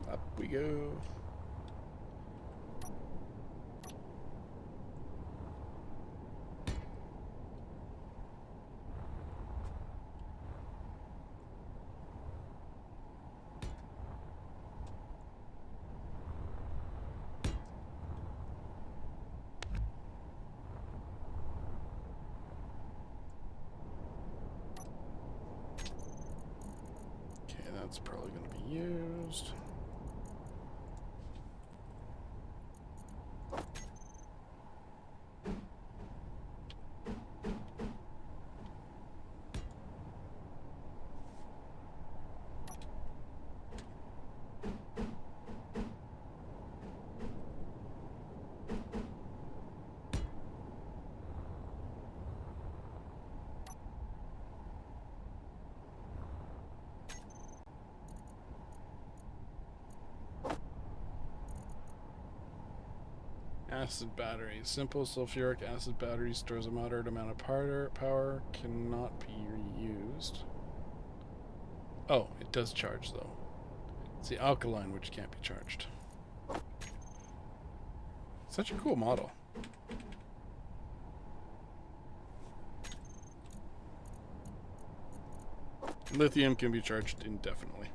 Speaker 1: Up we go. That's probably going to be used. Acid batteries. Simple sulfuric acid battery stores a moderate amount of power, cannot be reused. Oh, it does charge though. It's the alkaline which can't be charged. Such a cool model. Lithium can be charged indefinitely.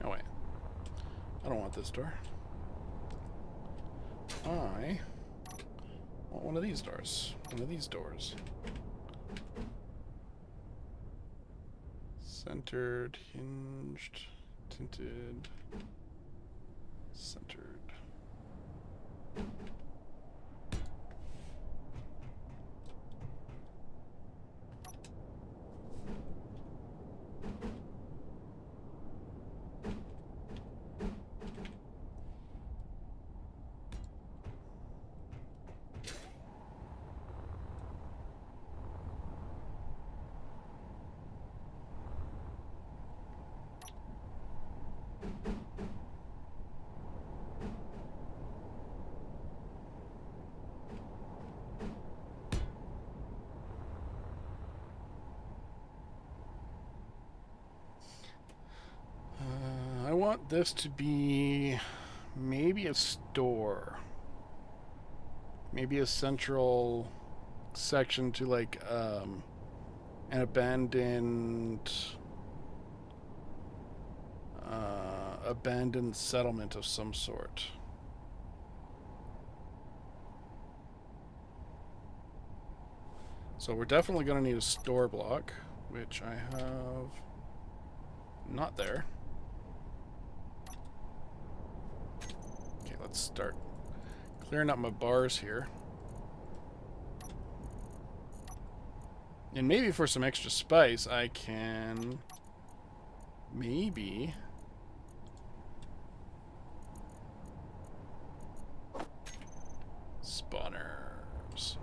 Speaker 1: Oh wait. I don't want this door. I want one of these doors. One of these doors. Centered, hinged, tinted, centered. I want this to be maybe a store. Maybe a central section to like an abandoned settlement of some sort. So we're definitely going to need a store block, which I have not there. Okay, let's start clearing up my bars here. And maybe for some extra spice, I can maybe spawners.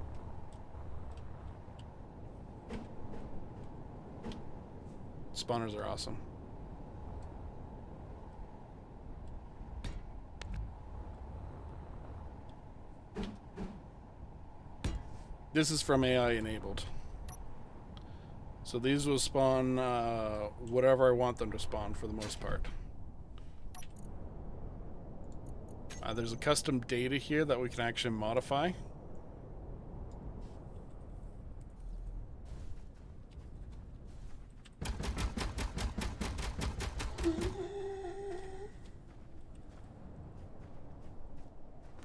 Speaker 1: Spawners are awesome. This is from AI enabled. So these will spawn whatever I want them to spawn for the most part. There's a custom data here that we can actually modify.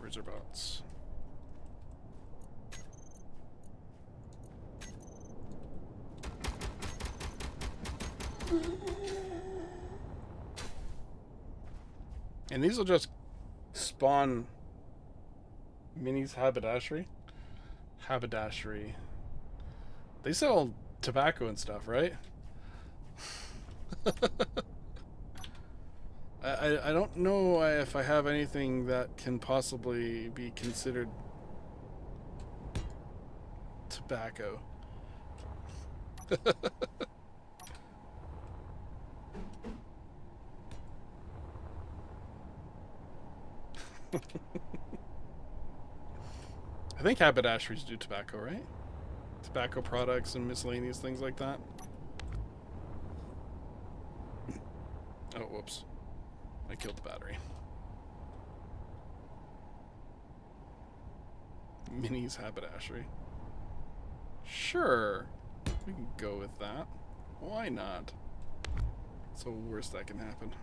Speaker 1: Bruiser bots. And these will just spawn minis haberdashery. Haberdashery. They sell tobacco and stuff, right? I don't know if I have anything that can possibly be considered tobacco. I think haberdasheries do tobacco, right? Tobacco products and miscellaneous things like that. Oh, whoops. I killed the battery. Minis haberdashery. Sure. We can go with that. Why not? It's the worst that can happen.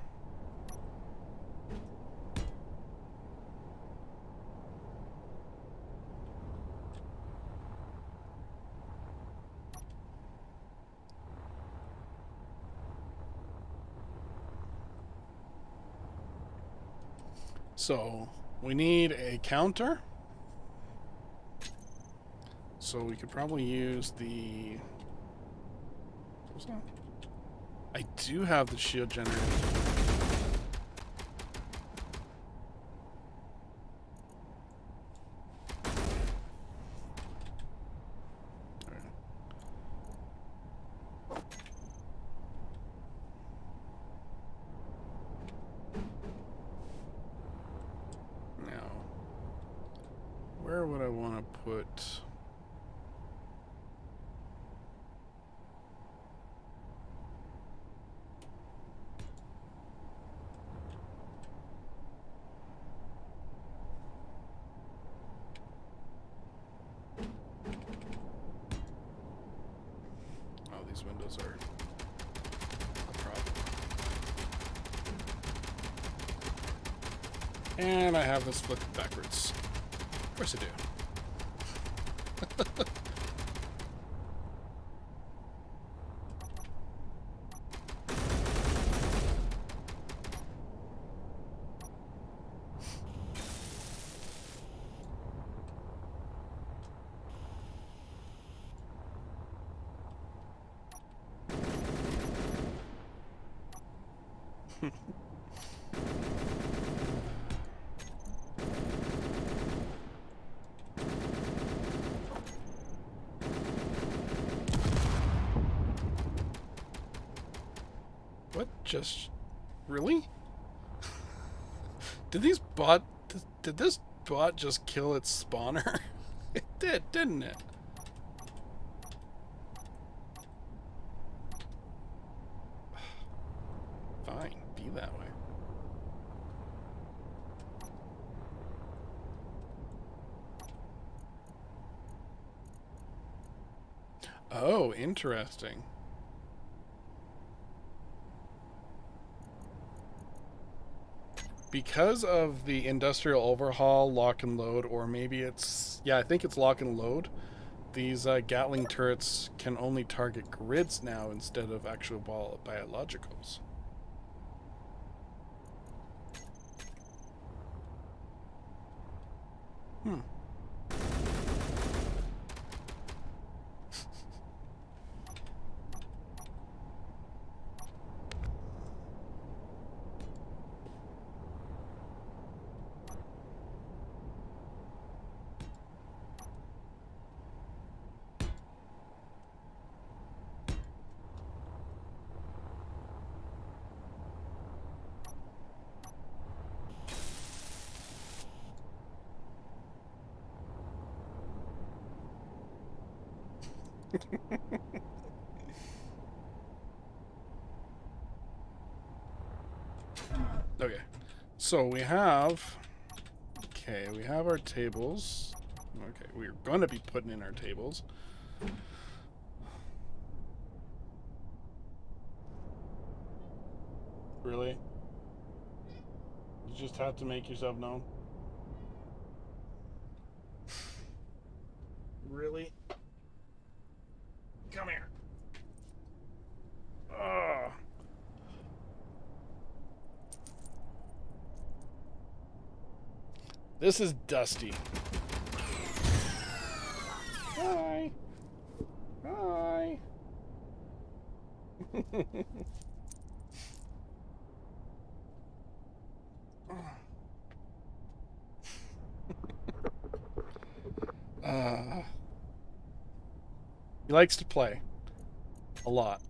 Speaker 1: So, we need a counter. So we could probably use the... What was that? I do have the shield generator. Where would I want to put... Oh, these windows are a problem. And I have this flipped backwards. Of course I do. What just... Really? Did this bot just kill its spawner? It did, didn't it? Fine, be that way. Oh, interesting. Because of the industrial overhaul, lock and load, or maybe it's... Yeah, I think it's lock and load. These Gatling turrets can only target grids now instead of actual biologicals. Hmm. Okay, so we have... Okay, we have our tables. Okay, we're going to be putting in our tables. Really? You just have to make yourself known? Really? Come here. Ugh. This is Dusty. Hi. Hi. He likes to play. A lot.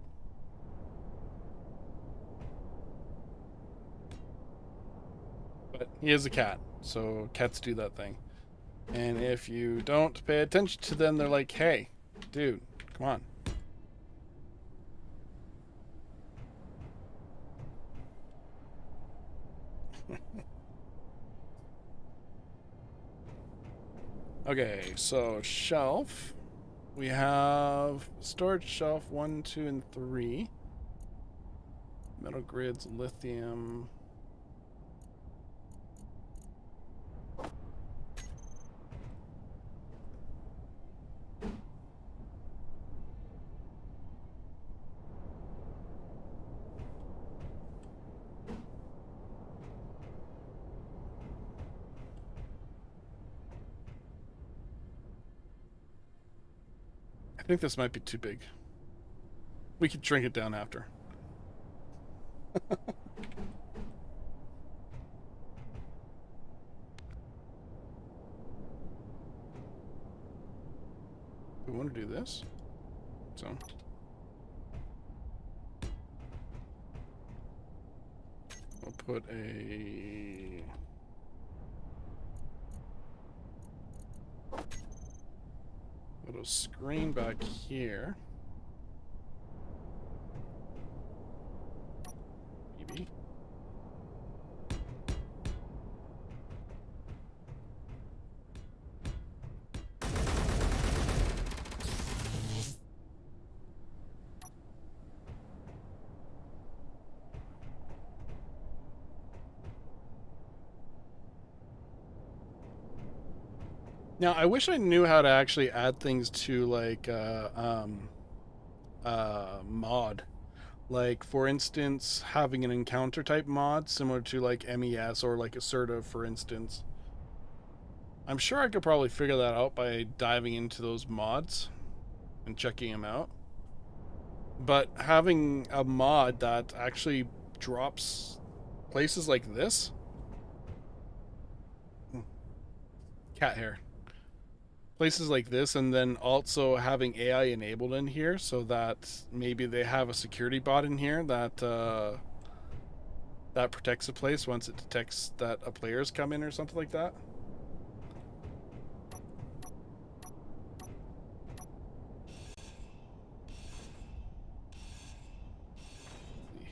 Speaker 1: But he is a cat, so cats do that thing. And if you don't pay attention to them, they're like, hey, dude, come on. Okay, so shelf. We have storage shelf 1, 2, and 3. Metal grids, lithium. I think this might be too big. We could shrink it down after. We want to do this. So. We'll put a... Put a screen back here. Maybe. Now, I wish I knew how to actually add things to, like, mod. Like, for instance, having an encounter type mod, similar to, like, MES or, like, Assertive, for instance. I'm sure I could probably figure that out by diving into those mods and checking them out. But having a mod that actually drops places like this... Cat hair. Places like this, and then also having AI enabled in here so that maybe they have a security bot in here that that protects a place once it detects that a player's come in or something like that.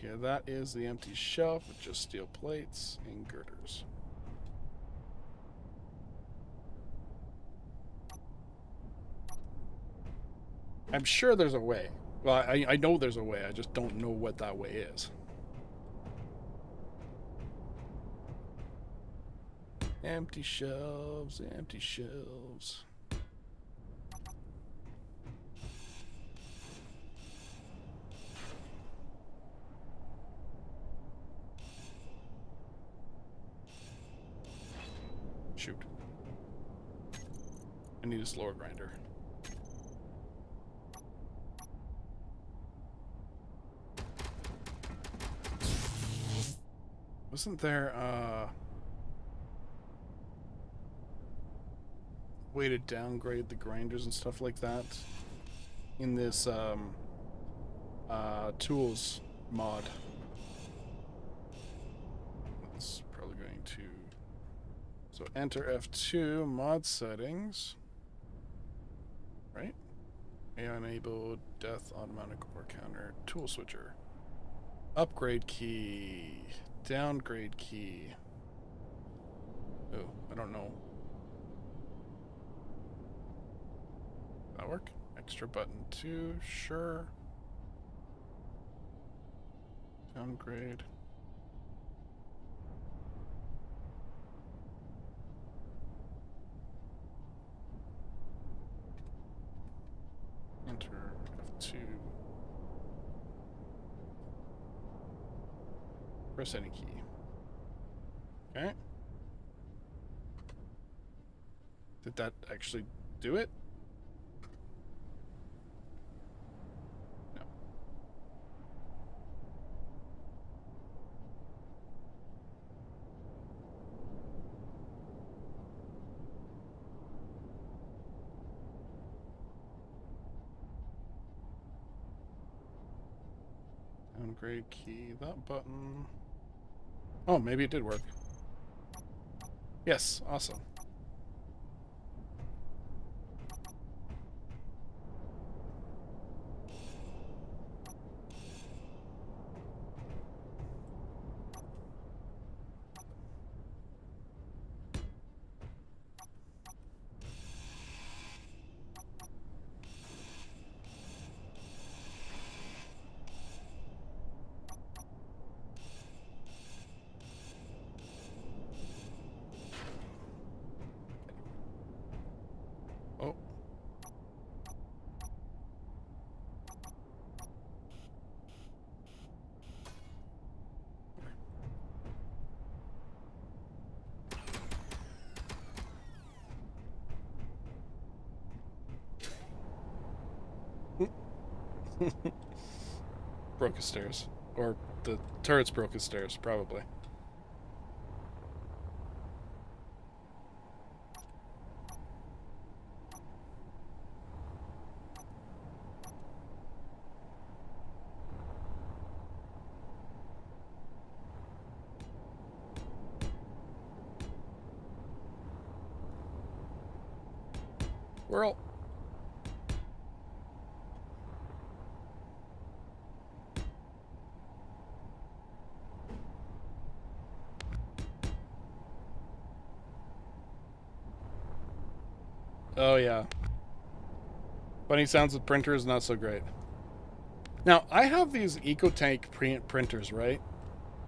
Speaker 1: Here, that is the empty shelf with just steel plates and girders. I'm sure there's a way. Well, I know there's a way. I just don't know what that way is. Empty shelves, empty shelves. Shoot. I need a slower grinder. Wasn't there way to downgrade the grinders and stuff like that in this tools mod? It's probably going to... So enter F2, mod settings. Right? AI enabled, death, automatic ore counter, tool switcher. Upgrade key, downgrade key. Oh, I don't know. That work? Extra button 2, sure. Downgrade. Enter F2. Press any key. Okay. Did that actually do it? No. Downgrade key, that button. Oh, maybe it did work. Yes, awesome. Oh. Broke his stairs. Or the turrets broke his stairs, probably. Whirl. Oh, yeah. Funny sounds with printers, not so great. Now, I have these EcoTank printers, right?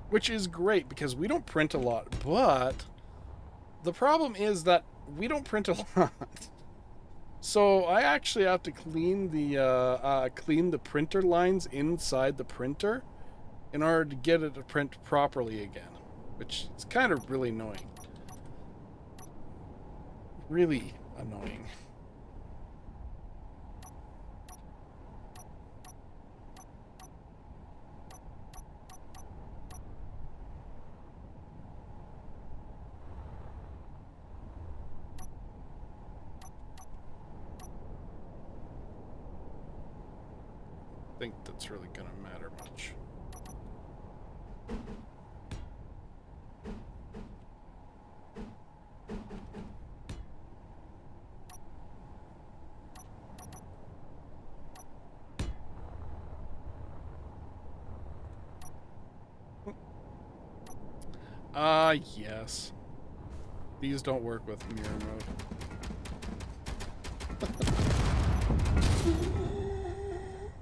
Speaker 1: Which is great because we don't print a lot, but the problem is that we don't print a lot. So I actually have to clean the printer lines inside the printer in order to get it to print properly again, which is kind of really annoying. Really annoying. I think that's really gonna matter much. Yes. These don't work with mirror mode.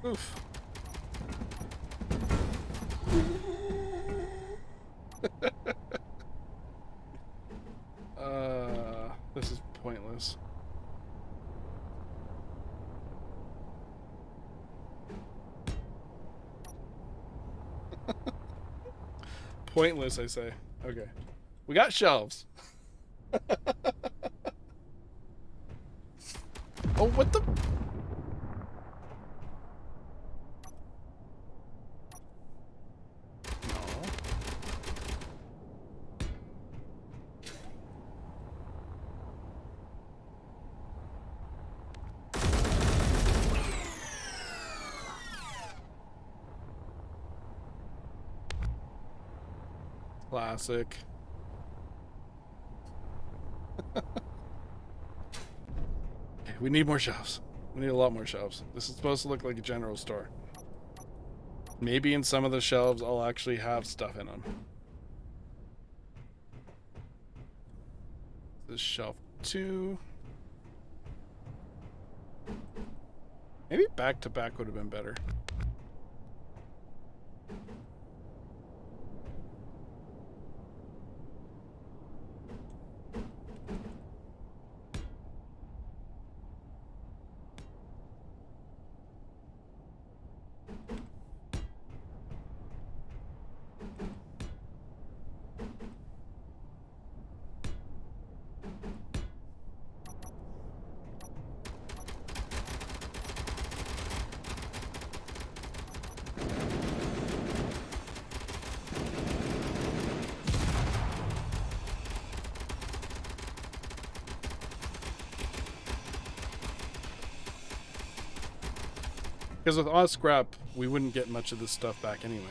Speaker 1: Oof. This is pointless. Pointless, I say. Okay. We got shelves. Oh, what the? No. Classic. We need more shelves. We need a lot more shelves. This is supposed to look like a general store. Maybe in some of the shelves I'll actually have stuff in them. This shelf 2. Maybe back to back would have been better. Because with Oz Scrap, we wouldn't get much of this stuff back anyway.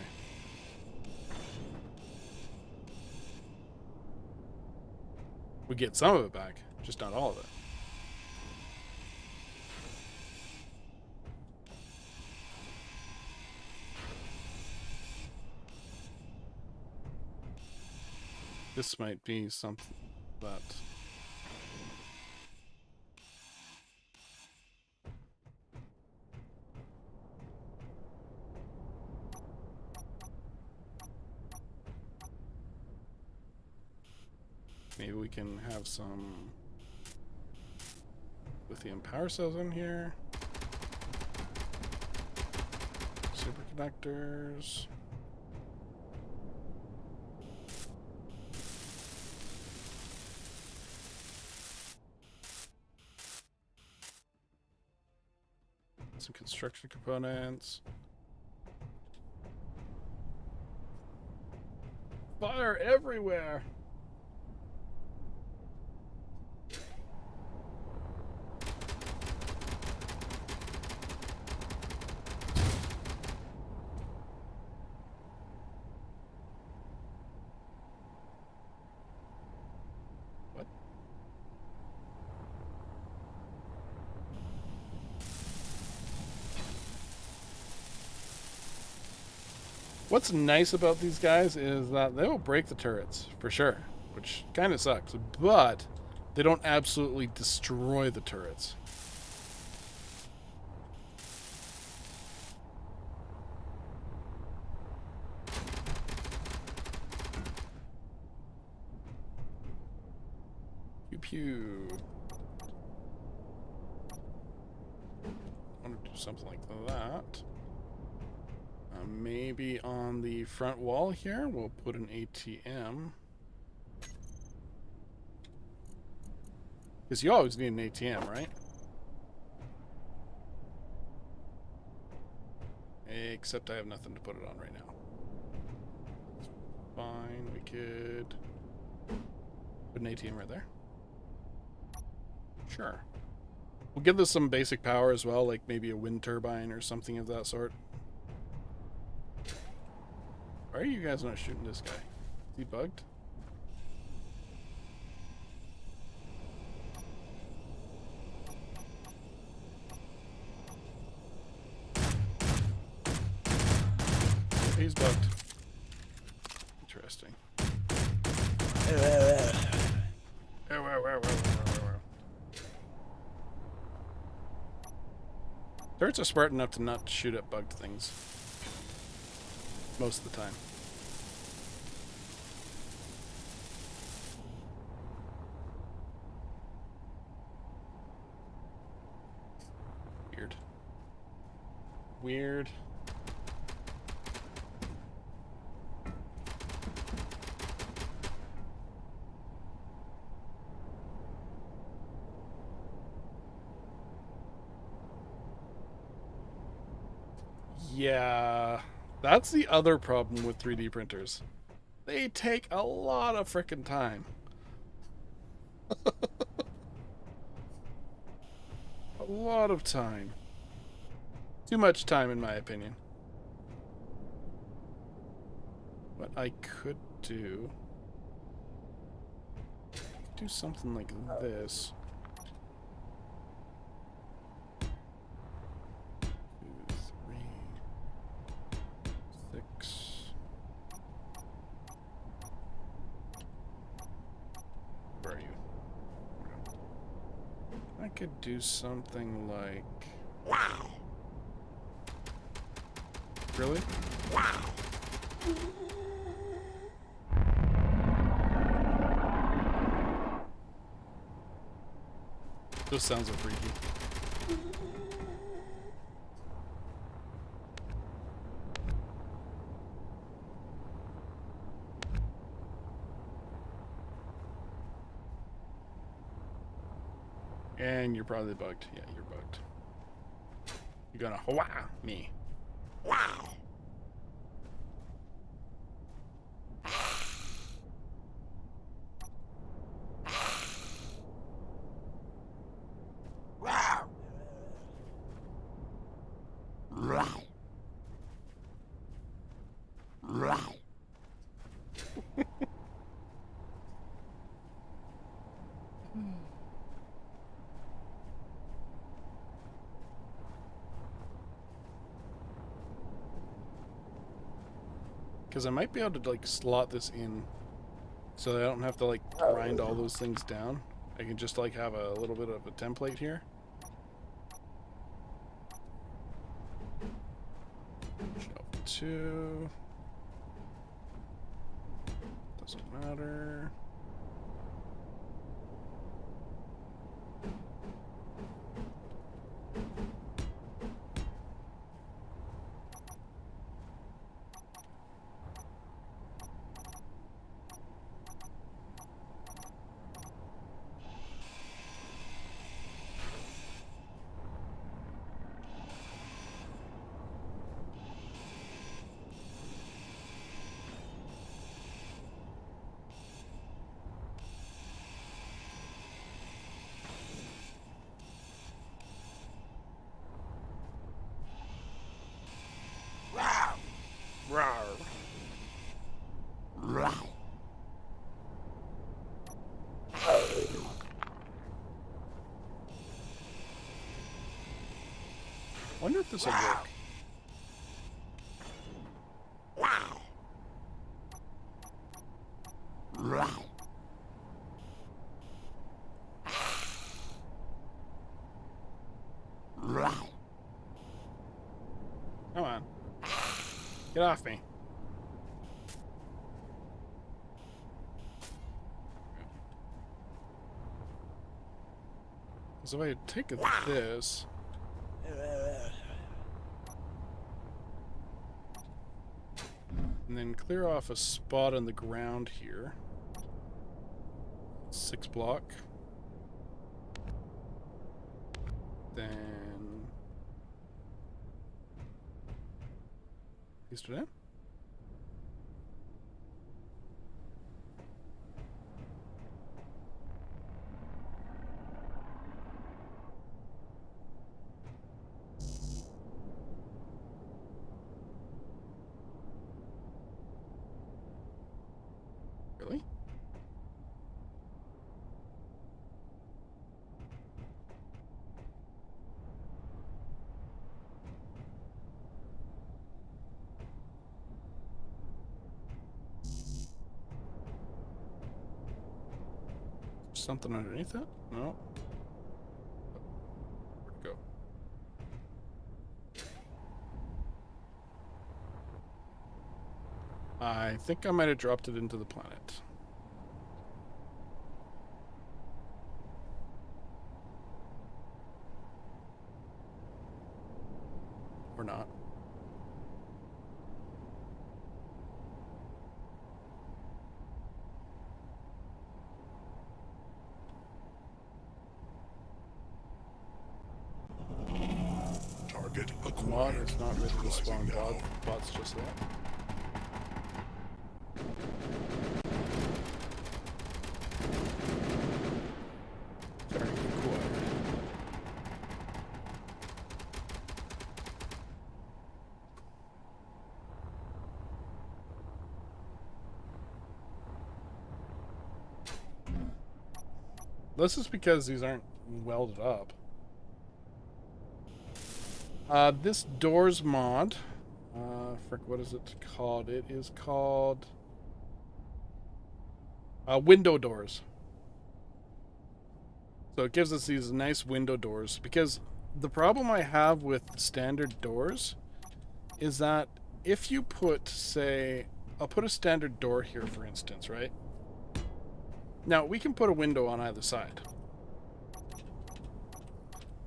Speaker 1: We get some of it back, just not all of it. This might be something that... Maybe we can have some lithium power cells in here. Superconductors. Some construction components. Fire everywhere! What's nice about these guys is that they will break the turrets, for sure, which kind of sucks, but They don't absolutely destroy the turrets. Pew pew. I want to do something like that. Maybe on the front wall here, we'll put an ATM. Because you always need an ATM, right? Except I have nothing to put it on right now. Fine, we could put an ATM right there. Sure. We'll give this some basic power as well, like maybe a wind turbine or something of that sort. Why are you guys not shooting this guy? Is he bugged? He's bugged. Interesting. Turrets are smart enough to not shoot at bugged things. Most of the time. Weird. Weird. Yeah, that's the other problem with 3D printers. They take a lot of frickin' time. A lot of time. Too much time, in my opinion. What I could do something like this. 2, 3, 6. Where are you? I could do something like...
Speaker 2: Wow.
Speaker 1: Really?
Speaker 2: Wow.
Speaker 1: Those sounds are freaky. And you're probably bugged. Yeah, you're bugged. You're gonna hwa me.
Speaker 2: Wow. Wow. Right. Right.
Speaker 1: Because I might be able to like slot this in so that I don't have to like grind all those things down. I can just like have a little bit of a template here. Shelf 2. Doesn't matter.
Speaker 2: Wow.
Speaker 1: Rawr.
Speaker 2: Right.
Speaker 1: Wonder if this will work.
Speaker 2: Wow. Right.
Speaker 1: Get off me. So if I take this... and then clear off a spot on the ground here. 6 block. Then... paste it in. Really? Something underneath it? No. Where'd it go? I think I might have dropped it into the planet. Or not.
Speaker 2: Target
Speaker 1: Mod
Speaker 2: acquired.
Speaker 1: is not ready to spawn
Speaker 2: Utilizing now.
Speaker 1: bots just yet. Starting to get cool already. This is because these aren't welded up. This doors mod, frick, what is it called? It is called window doors. So it gives us these nice window doors, because the problem I have with standard doors is that if you put, say, I'll put a standard door here, for instance, right? Now, we can put a window on either side.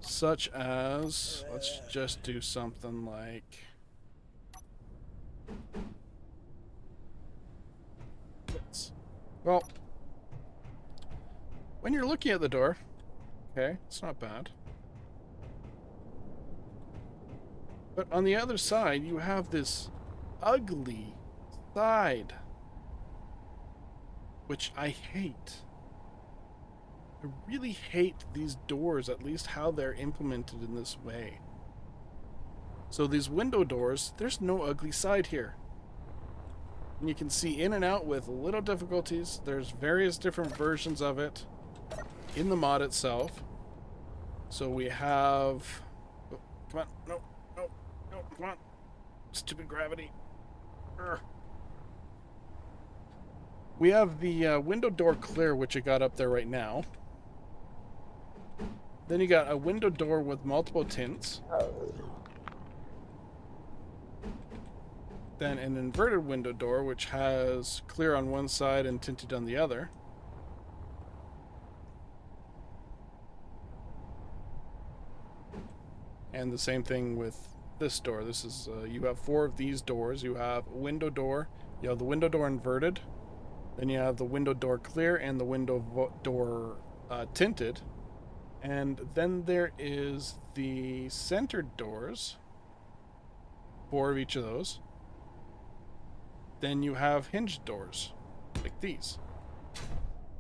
Speaker 1: Such as, let's just do something like this. Well, when you're looking at the door, okay, it's not bad. But on the other side, you have this ugly side, which I hate. I really hate these doors, at least how they're implemented in this way. So these window doors, there's no ugly side here. And you can see in and out with little difficulties. There's various different versions of it in the mod itself. So we have... oh, come on, no, no, no, come on. Stupid gravity. Urgh. We have the window door clear, which I got up there right now. Then you got a window door with multiple tints. Then an inverted window door, which has clear on one side and tinted on the other. And the same thing with this door. This is, you have 4 of these doors. You have a window door. You have the window door inverted. Then you have the window door clear and the window door tinted. And then there is the centered doors. 4 of each of those. Then you have hinged doors, like these,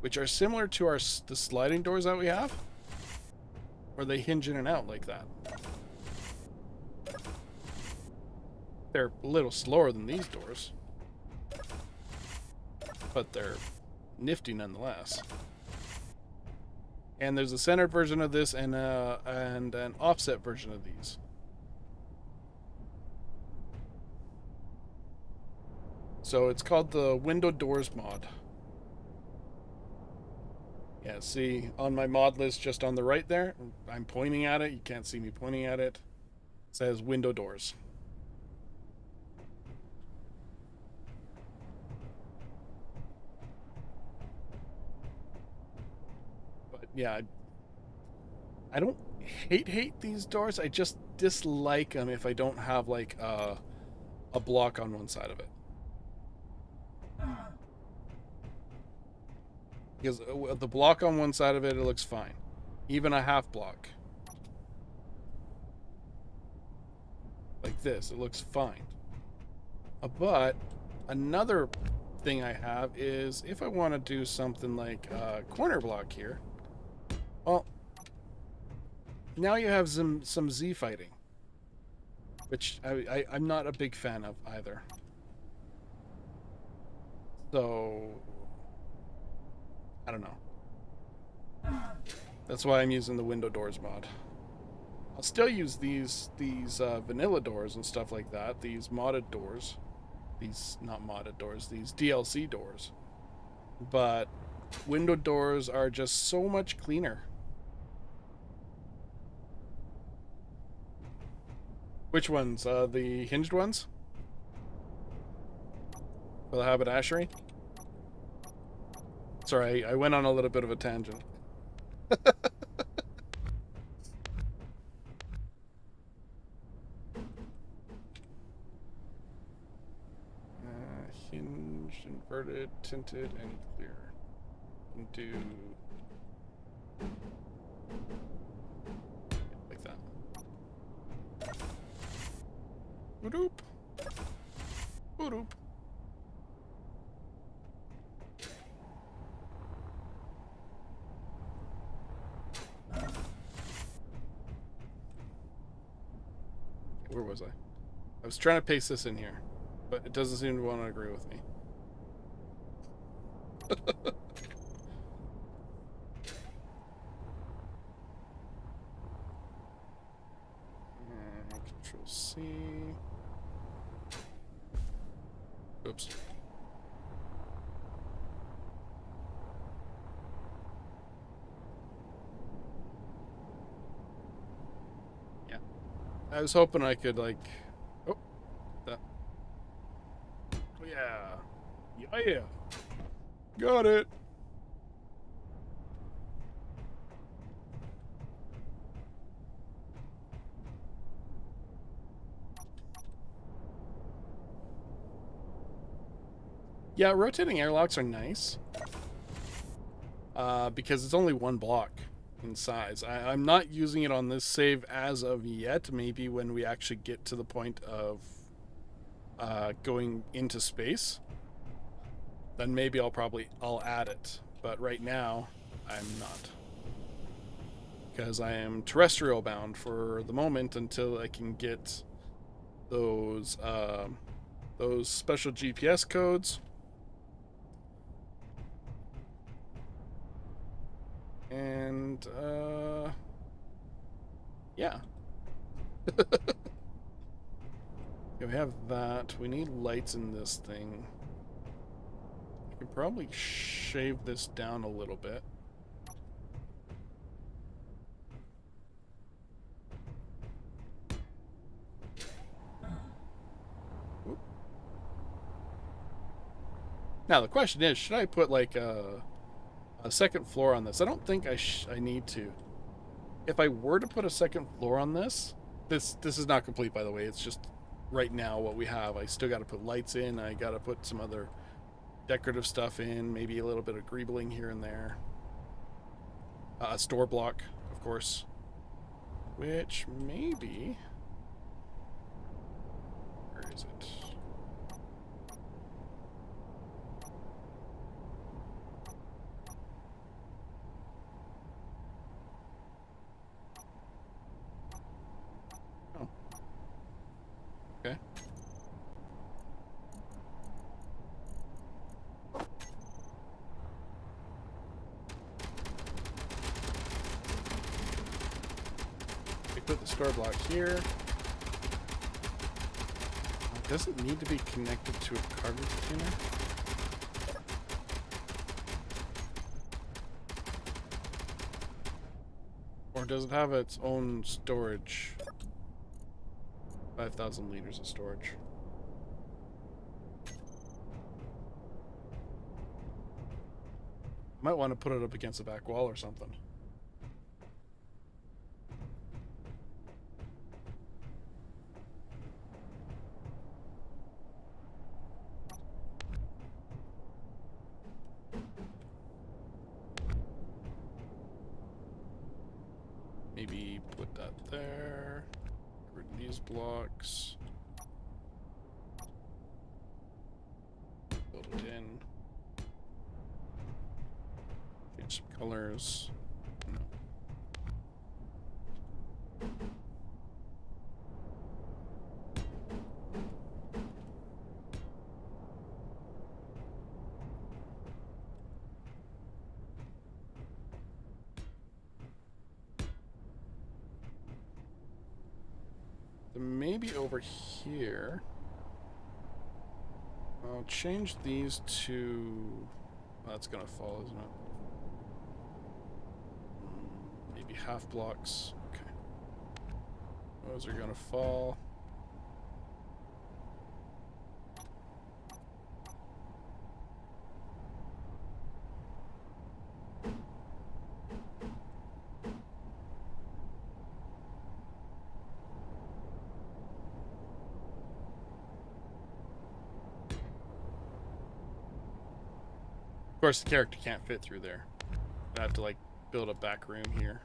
Speaker 1: which are similar to the sliding doors that we have, where they hinge in and out like that. They're a little slower than these doors, but they're nifty nonetheless. And there's a centered version of this and an offset version of these. So it's called the Window Doors mod. Yeah, see on my mod list just on the right there, I'm pointing at it. You can't see me pointing at it. It says Window Doors. Yeah, I don't hate these doors. I just dislike them if I don't have like a block on one side of it. Because the block on one side of it, it looks fine. Even a half block. Like this, it looks fine. But another thing I have is if I want to do something like a corner block here, well, now you have some Z fighting, which I'm not a big fan of either. So I don't know. That's why I'm using the window doors mod. I'll still use these vanilla doors and stuff like that. These modded doors. These not modded doors. These DLC doors. But window doors are just so much cleaner. Which ones? The hinged ones? For the haberdashery? Sorry, I went on a little bit of a tangent. Hinged, inverted, tinted, and clear. And do like that. Boop. Boop. Where was I? I was trying to paste this in here, but it doesn't seem to want to agree with me. Control C. Oops. Yeah. I was hoping I could, like... Oh. That. Oh, yeah. Yeah. Got it. Yeah, rotating airlocks are nice. Because it's only one block in size. I'm not using it on this save as of yet. Maybe when we actually get to the point of going into space, then maybe I'll add it. But right now, I'm not. Because I am terrestrial bound for the moment until I can get those special GPS codes. And, yeah. Okay, we have that. We need lights in this thing. I could probably shave this down a little bit. Oop. Now, the question is, should I put, like, a second floor on this? I don't think I need to. If I were to put a second floor on this is not complete, by the way. It's just right now what we have. I still got to put lights in. I got to put some other decorative stuff in. Maybe a little bit of greebling here and there. A store block, of course. Which maybe... Where is it? Okay. We put the store block here. It doesn't need to be connected to a cargo container. Or does it have its own storage? 5,000 liters of storage. Might want to put it up against a back wall or something. Maybe put that there. Get rid of these blocks. Build it in. Change some colors. No. Maybe over here. I'll change these to... Oh, that's gonna fall, isn't it? Maybe half blocks. Okay. Those are gonna fall. Of course, the character can't fit through there. I have to, like, build a back room here.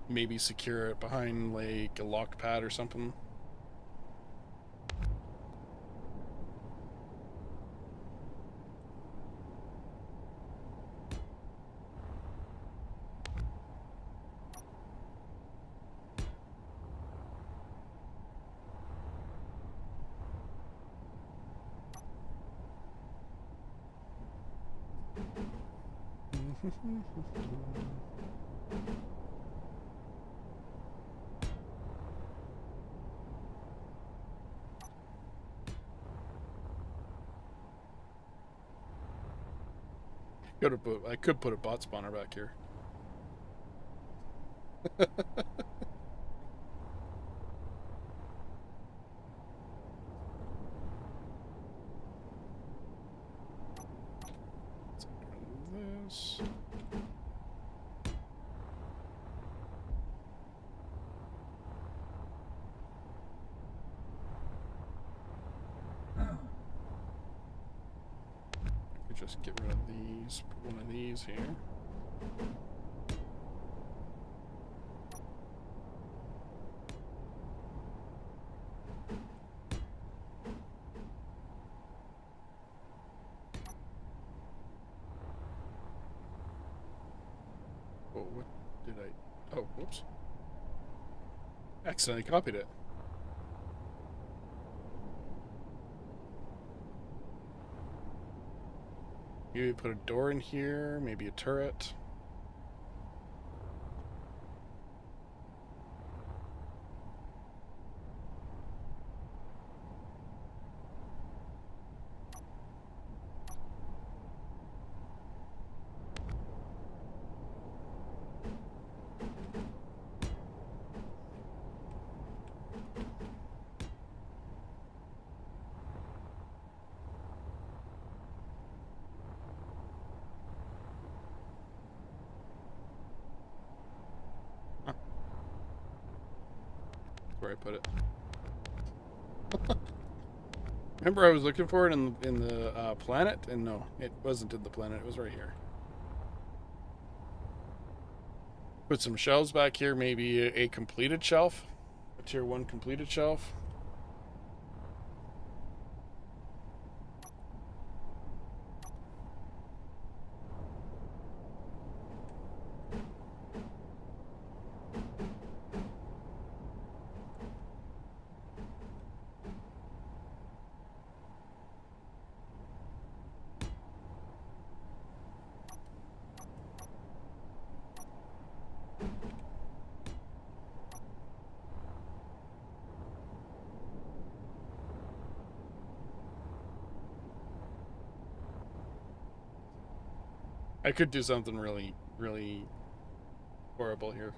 Speaker 1: Maybe secure it behind, like, a locked pad or something. I could put a bot spawner back here. This. Just get rid of these, put one of these here. Oh, what did I... Oh, whoops. Accidentally copied it. Maybe put a door in here, maybe a turret. Where I put it. Remember I was looking for it in the planet? And no, it wasn't in the planet. It was right here. Put some shelves back here. Maybe a completed shelf. A tier 1 completed shelf. I could do something really, really horrible here.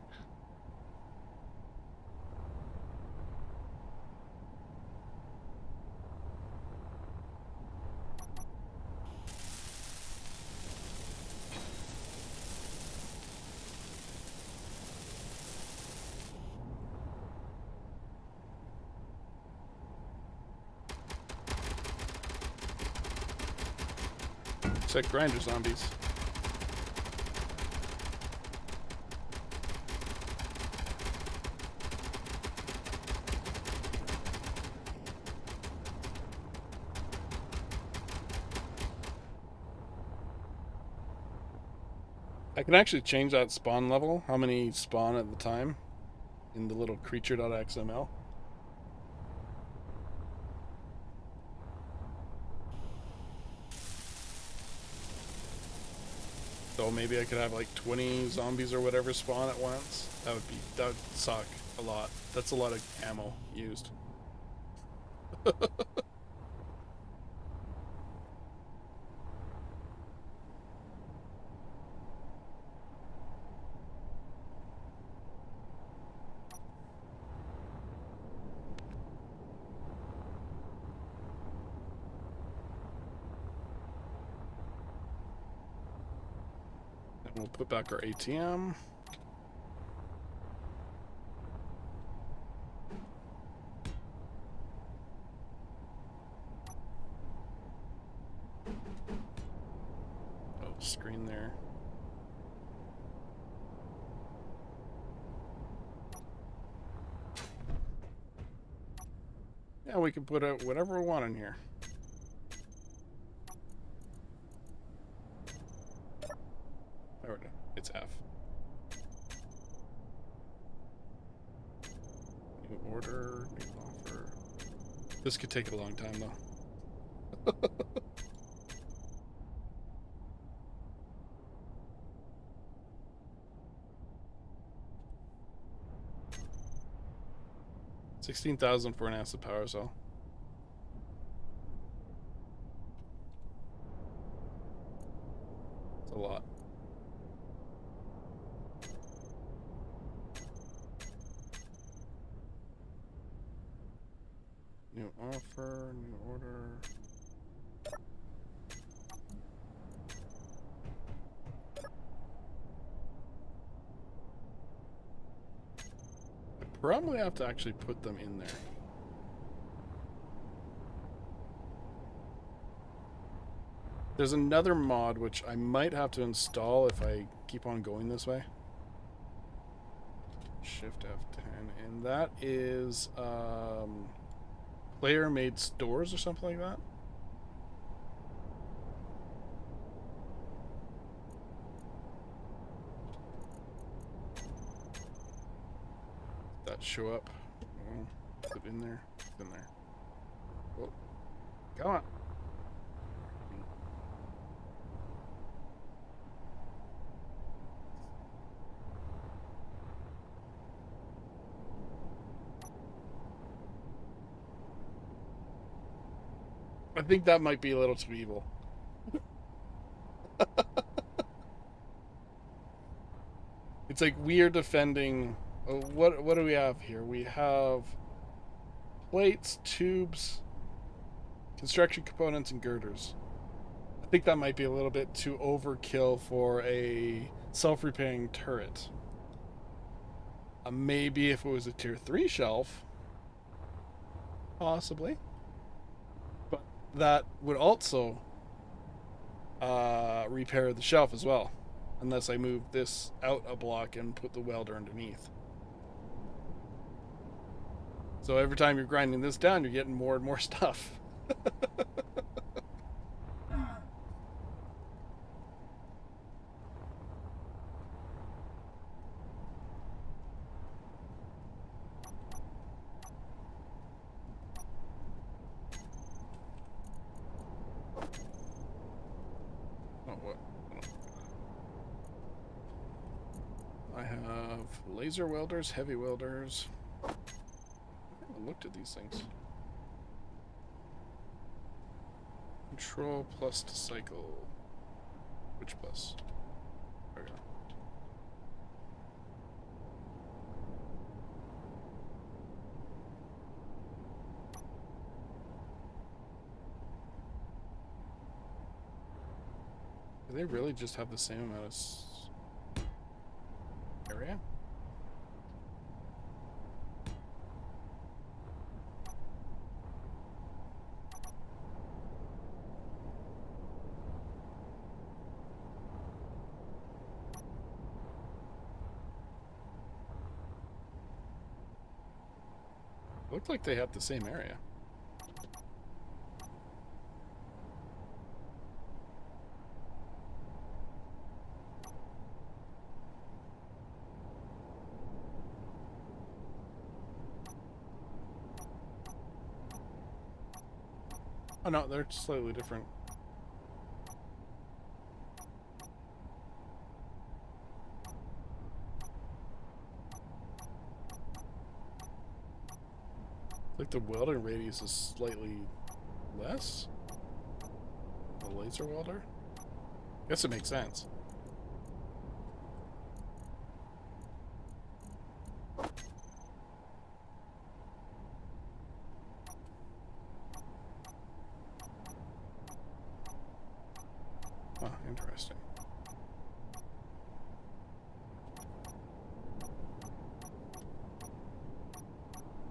Speaker 1: It's like grinder zombies. I can actually change that spawn level, how many spawn at the time, in the little creature.xml. So maybe I could have like 20 zombies or whatever spawn at once. That would suck a lot. That's a lot of ammo used. And we'll put back our ATM. Oh, screen there. Yeah, we can put whatever we want in here. There we go. It's F. New order, new offer. This could take a long time though. 16,000 for an acid power cell. It's a lot. New offer, new order. I probably have to actually put them in there. There's another mod which I might have to install if I keep on going this way. Shift F10, and that is player made stores or something like that. That show up. Oh, put it in there. It's in there. Whoa. Come on. I think that might be a little too evil. It's like we're defending. Oh, what do we have here? We have plates, tubes, construction components, and girders. I think that might be a little bit too overkill for a self-repairing turret. Maybe if it was a tier 3 shelf, possibly. But that would also repair the shelf as well, unless I move this out a block and put the welder underneath. So every time you're grinding this down, you're getting more and more stuff. Oh, what? I have laser welders, heavy welders. I haven't looked at these things. Control plus to cycle. Which plus? There we go. Do they really just have the same amount of area? Looked like they had the same area. Oh no, they're slightly different. Like the welding radius is slightly less. The laser welder? Guess it makes sense. Oh, interesting.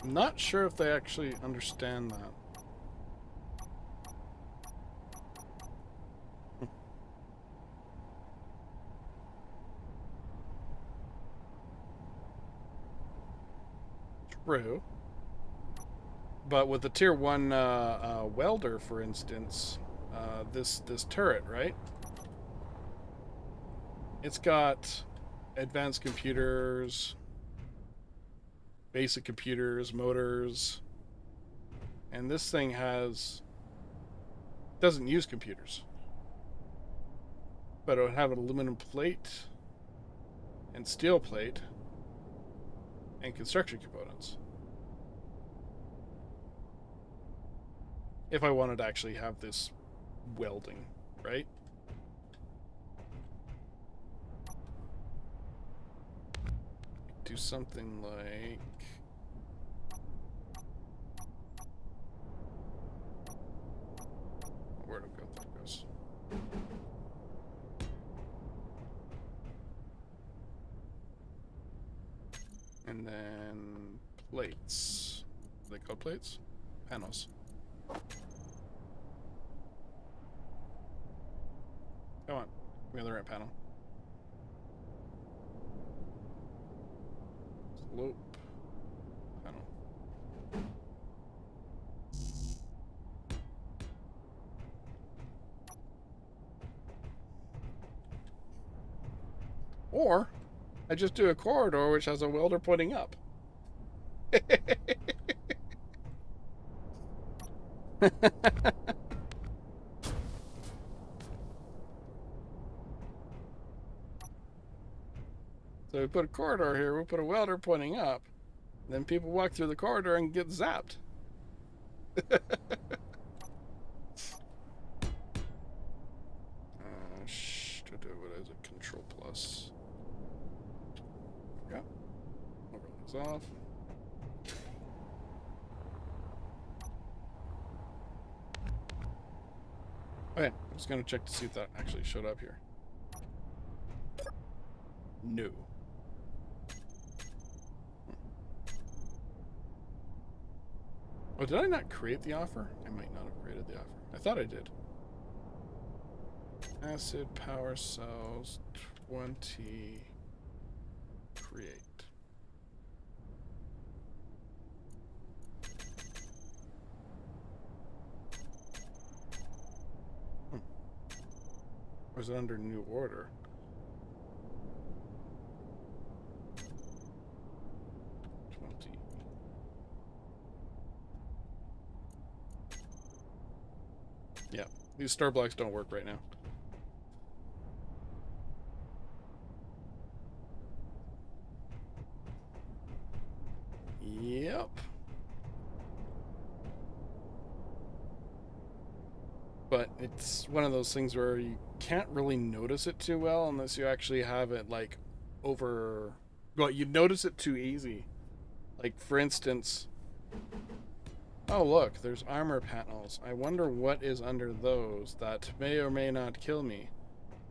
Speaker 1: I'm not sure if they actually understand that. True. But with the tier 1 welder, for instance, this turret, right? It's got advanced computers, basic computers, motors, and this thing doesn't use computers. But it would have an aluminum plate and steel plate and construction components. If I wanted to actually have this welding, right? Do something like... Where do we go? There it goes. And then plates. Are they called plates? Panels. Come on. Give me the right panel. Slope. Panel. Or I just do a corridor which has a welder pointing up. So we put a corridor here, we put a welder pointing up, then people walk through the corridor and get zapped. What is it? Control plus. Yeah. Overlays off. Okay, I'm just gonna check to see if that actually showed up here. No. Oh, did I not create the offer? I might not have created the offer. I thought I did. Acid power cells 20 create. Or is it under new order? Yeah, these star blocks don't work right now. Yep. But it's one of those things where you can't really notice it too well unless you actually have it like over... Well, you notice it too easy. Like, for instance... Oh, look, there's armor panels. I wonder what is under those that may or may not kill me.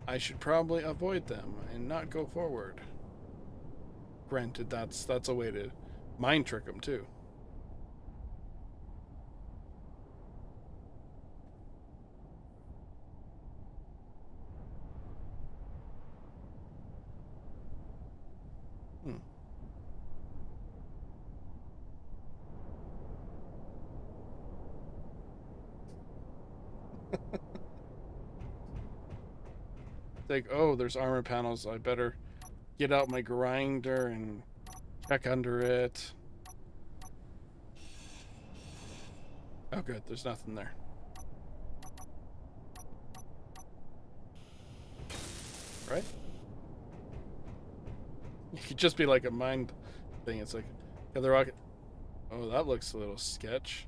Speaker 1: I should probably avoid them and not go forward. Granted, that's a way to mind trick them, too. Like, oh, there's armor panels. I better get out my grinder and check under it. Oh, good. There's nothing there. right? It could just be like a mind thing. It's like, yeah, the rocket. Oh, that looks a little sketch.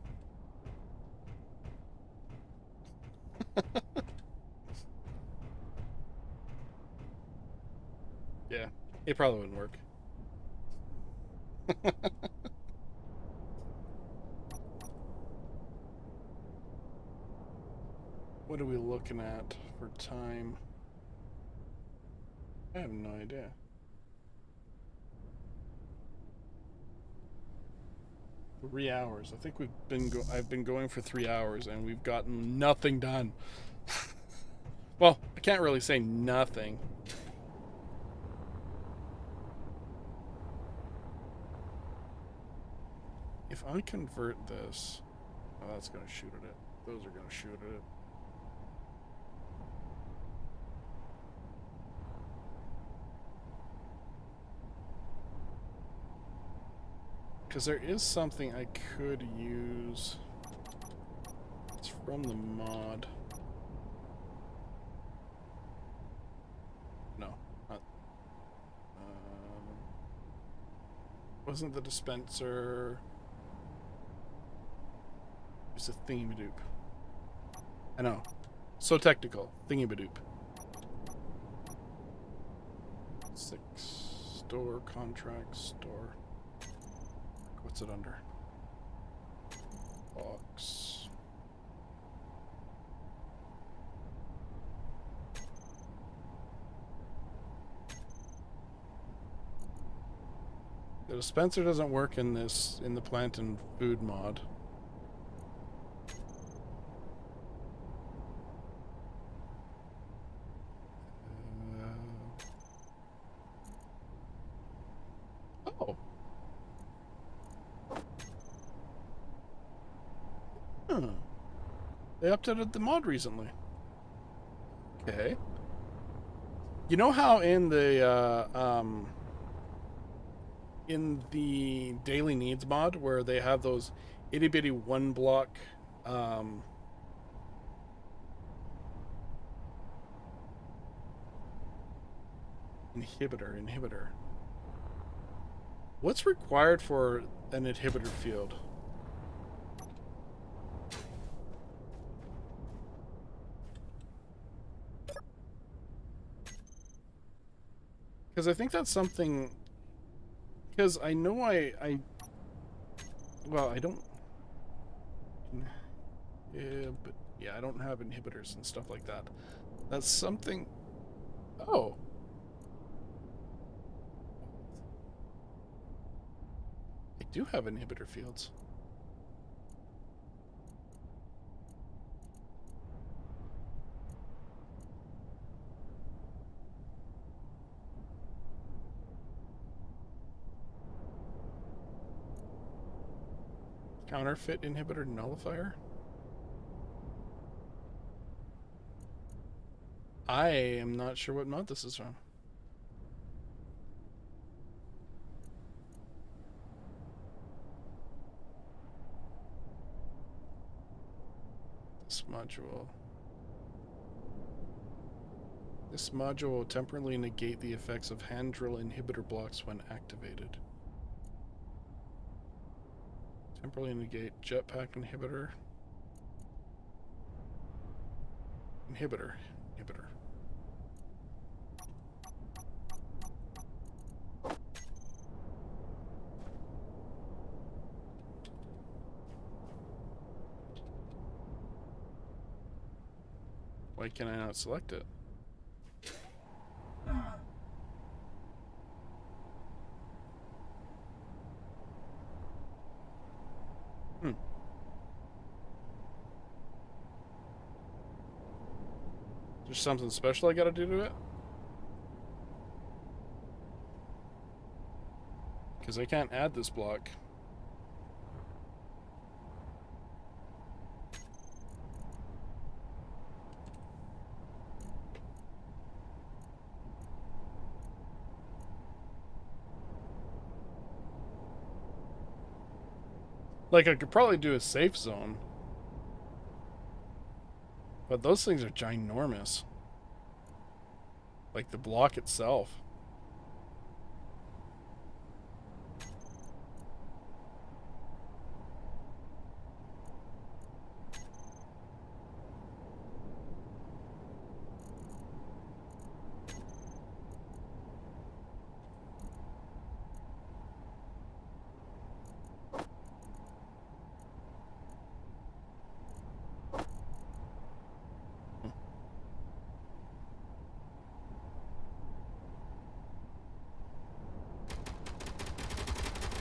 Speaker 1: Yeah, it probably wouldn't work. What are we looking at for time? I have no idea. $3 hours. I think I've been going for 3 hours and we've gotten nothing done. Well, I can't really say nothing. If I convert this, oh, that's gonna shoot at it. Those are gonna shoot at it. Because there is something I could use. It's from the mod. No, not. Wasn't the dispenser? It's a thingy-madoop. I know. So technical. Thingy-madoop. 6. Store, contract, store. What's it under? Box. The dispenser doesn't work in the plant and food mod. Oh. Huh. They updated the mod recently. Okay. You know how in the daily needs mod where they have those itty bitty one block inhibitor. What's required for an inhibitor field? Because I think that's something. Because I know well, I don't. Yeah, but yeah, I don't have inhibitors and stuff like that. That's something. Oh. I do have inhibitor fields. Counterfeit inhibitor nullifier? I am not sure what mod this is from. This module. This module will temporarily negate the effects of hand drill inhibitor blocks when activated. Temporarily negate jetpack inhibitor. Inhibitor. Why can I not select it? There's something special I gotta do to it? Because I can't add this block. Like, I could probably do a safe zone. But those things are ginormous. Like the block itself.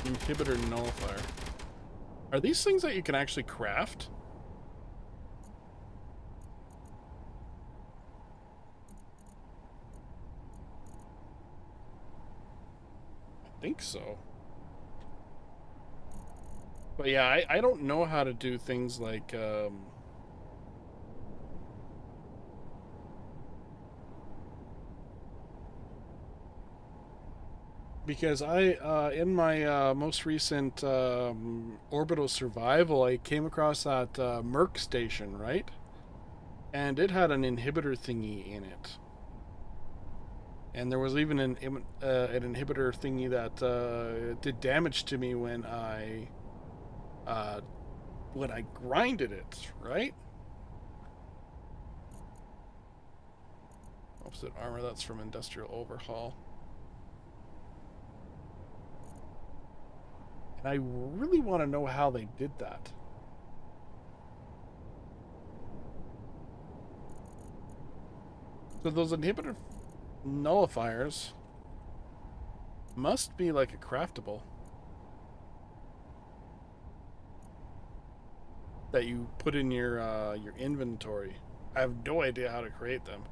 Speaker 1: Inhibitor nullifier. Are these things that you can actually craft? I think so. But yeah, I don't know how to do things like, because in my most recent orbital survival, I came across that Merc station, right? And it had an inhibitor thingy in it. And there was even an inhibitor thingy that did damage to me when I grinded it, right? Opposite armor, that's from Industrial Overhaul. And I really want to know how they did that. So those inhibitor nullifiers must be like a craftable that you put in your inventory. I have no idea how to create them.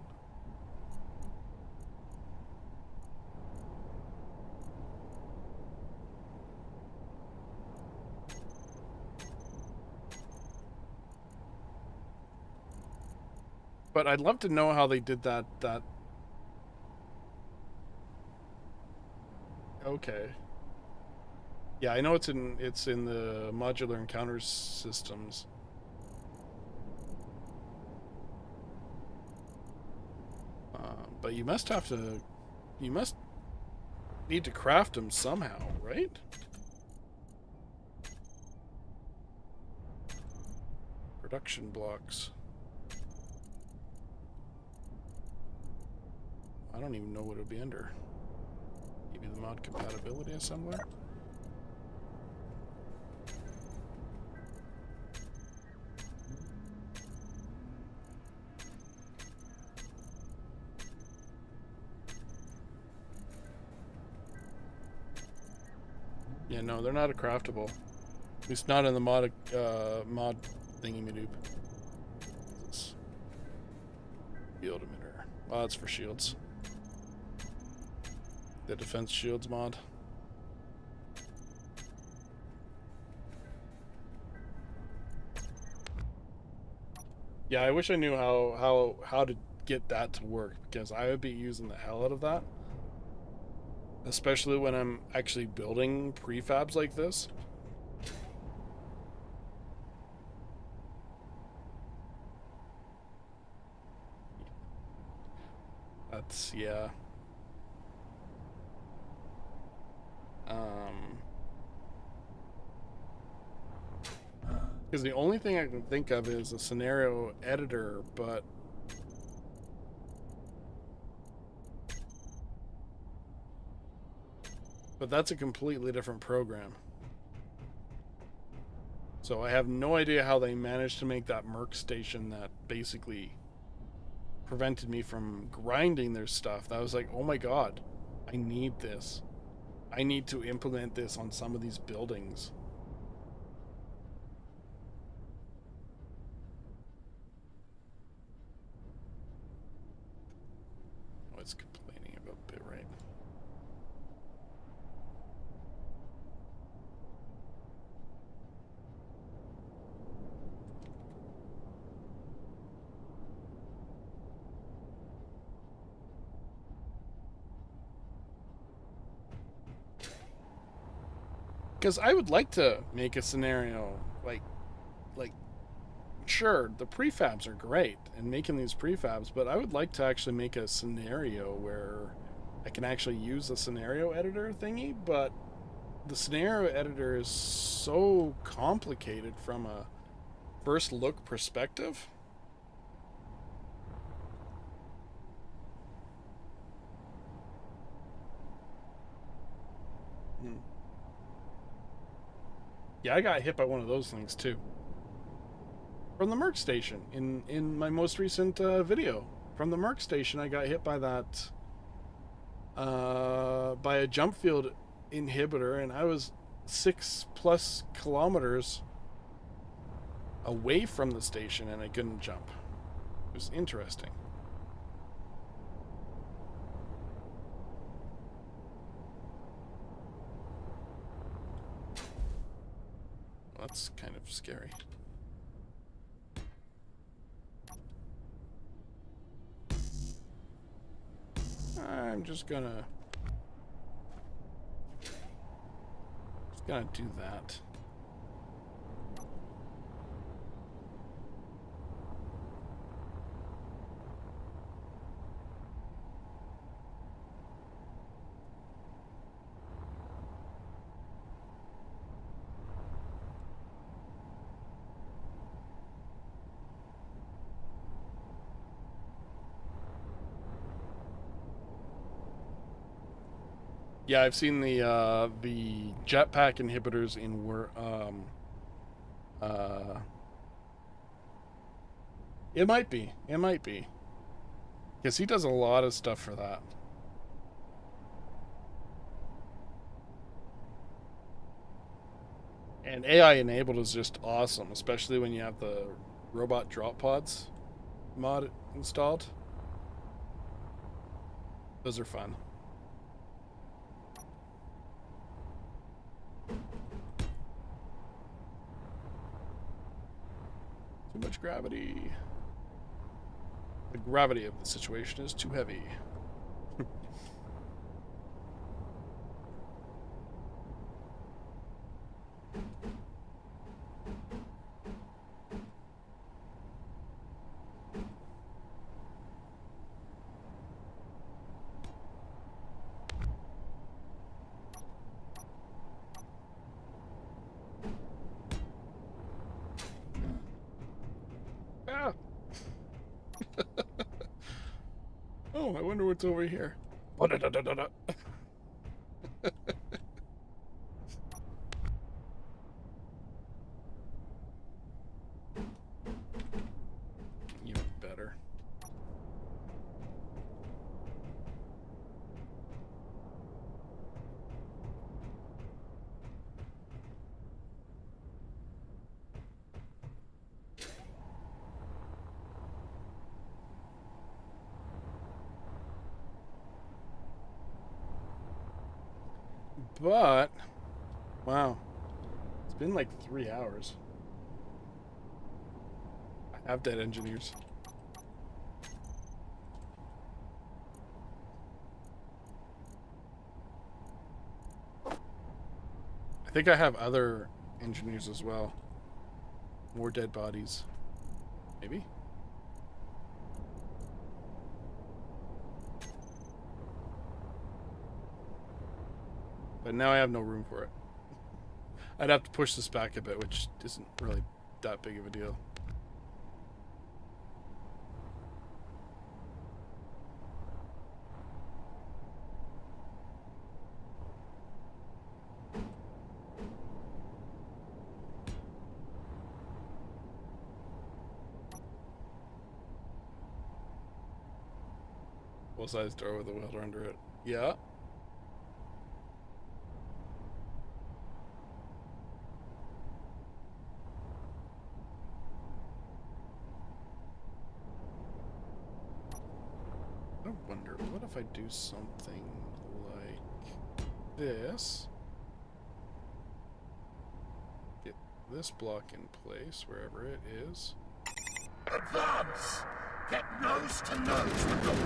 Speaker 1: But I'd love to know how they did that. Okay. Yeah, I know it's in the modular encounters systems. But you must need to craft them somehow, right? Production blocks. I don't even know what it would be under. Maybe the mod compatibility assembler? Yeah, no, they're not a craftable. At least not in the mod thingy-madoop. Shield emitter. Oh, that's for shields. The defense shields mod. Yeah, I wish I knew how to get that to work, because I would be using the hell out of that. Especially when I'm actually building prefabs like this. That's, yeah. Because the only thing I can think of is a scenario editor, but that's a completely different program. So I have no idea how they managed to make that Merc station that basically prevented me from grinding their stuff. That was like, oh my god, I need this. I need to implement this on some of these buildings. Oh, it's complaining about bitrate. Because I would like to make a scenario like sure, the prefabs are great and making these prefabs, but I would like to actually make a scenario where I can actually use a scenario editor thingy, but the scenario editor is so complicated from a first look perspective. Yeah, I got hit by one of those things too. From the Merc Station in my most recent video. From the Merc Station, I got hit by that by a jump field inhibitor, and I was 6+ kilometers away from the station, and I couldn't jump. It was interesting. Well, that's kind of scary. I'm just gonna do that. Yeah, I've seen the jetpack inhibitors in it might be. Because he does a lot of stuff for that. And AI enabled is just awesome, especially when you have the robot drop pods mod installed. Those are fun. Too much gravity. The gravity of the situation is too heavy. Ah. Oh, I wonder what's over here. Even better. But, wow, it's been like 3 hours. I have dead engineers. I think I have other engineers as well. More dead bodies. Maybe? But now I have no room for it. I'd have to push this back a bit, which isn't really that big of a deal. Full-size door with a welder under it. Yeah. I wonder, what if I do something like this? Get this block in place wherever it is.
Speaker 2: Advance! Get nose to nose with them!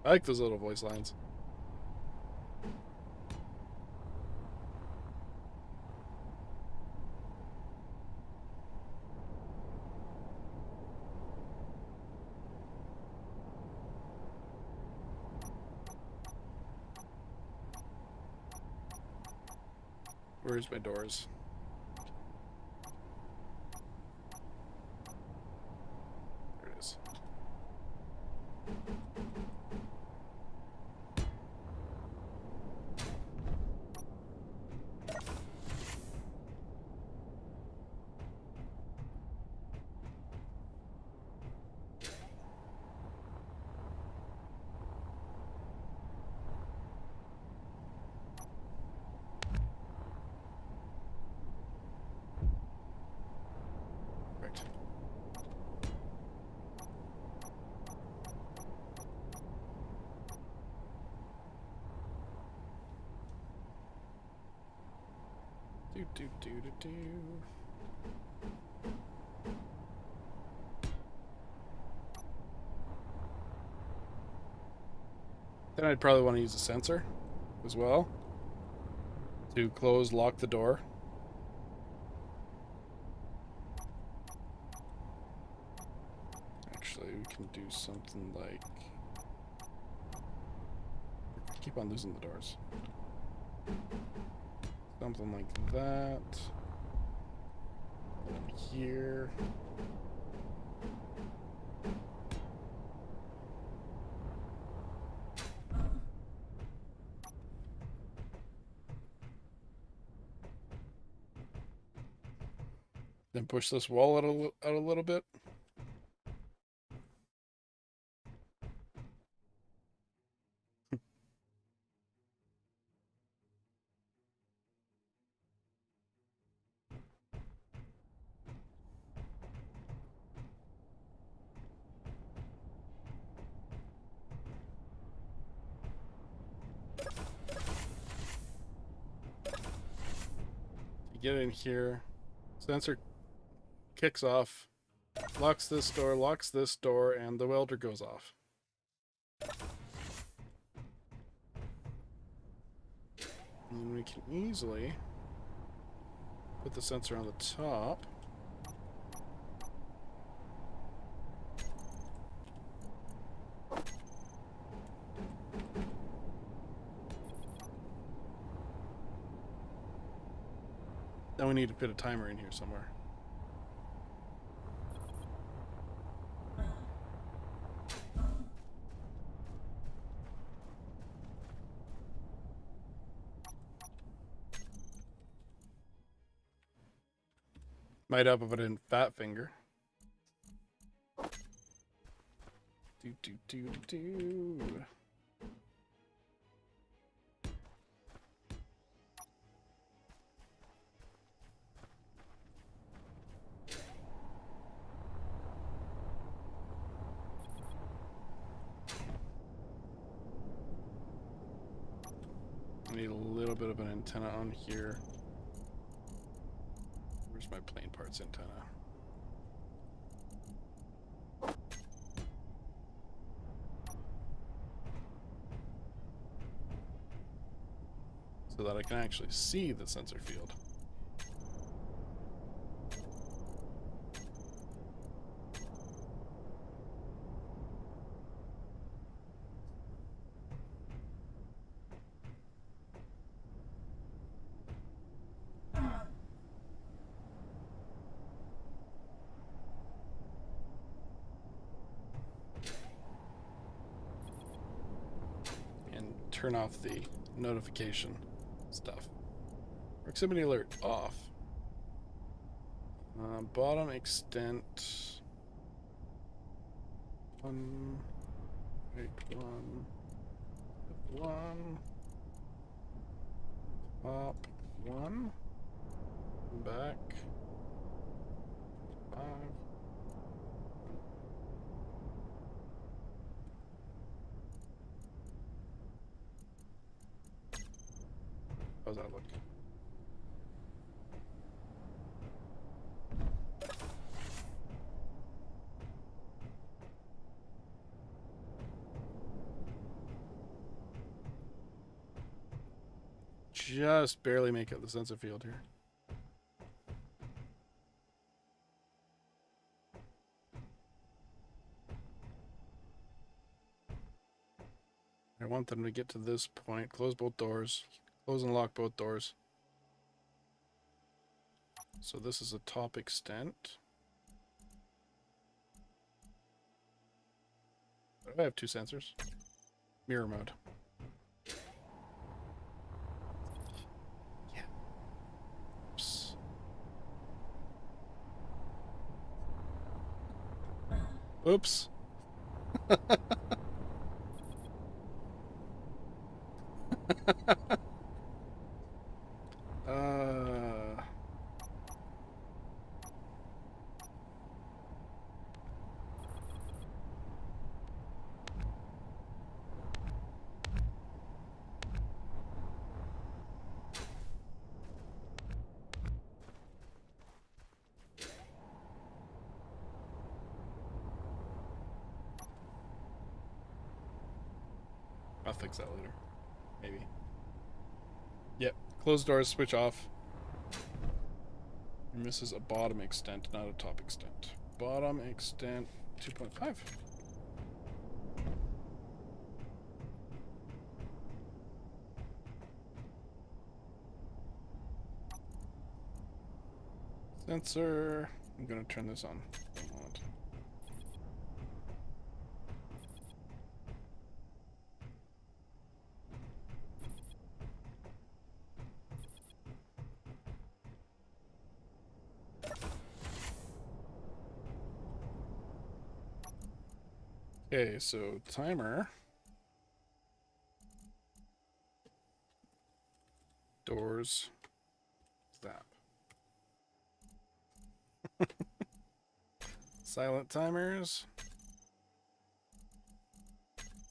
Speaker 1: I like those little voice lines. Where's my doors? There it is. Perfect. Do. Then I'd probably want to use a sensor as well to lock the door. Actually, we can do something like... Keep on losing the doors. Something like that. Here. Then push this wall out a little bit. Get in here. Sensor kicks off. Locks this door, and the welder goes off. And we can easily put the sensor on the top. Then we need to put a timer in here somewhere. Might help if I didn't fat finger. Do. I need a little bit of an antenna on here. Where's my plain parts antenna? So that I can actually see the sensor field. Turn off the notification stuff. Proximity alert off. Bottom extent. One. Top one. Back. 5. How's that look? just barely make out the sensor field here. I want them to get to this point. Close both doors. Close and lock both doors. So this is a top extent. I have two sensors. Mirror mode. Yeah. Oops. Oops. I'll fix that later. Maybe. Yep. Close doors, switch off. And this is a bottom extent, not a top extent. Bottom extent 2.5. Sensor. I'm going to turn this on for a moment. Okay, so timer. Doors. Zap. Silent timers.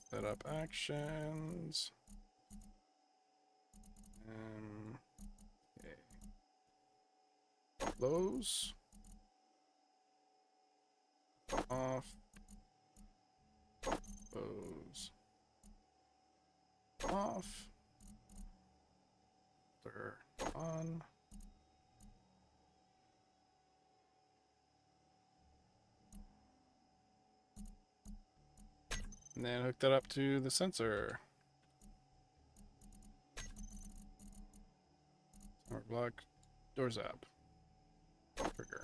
Speaker 1: Set up actions. Okay. Close. Off. Close. Off. Turn on. And then hook that up to the sensor. Smart block. Door zap. Trigger.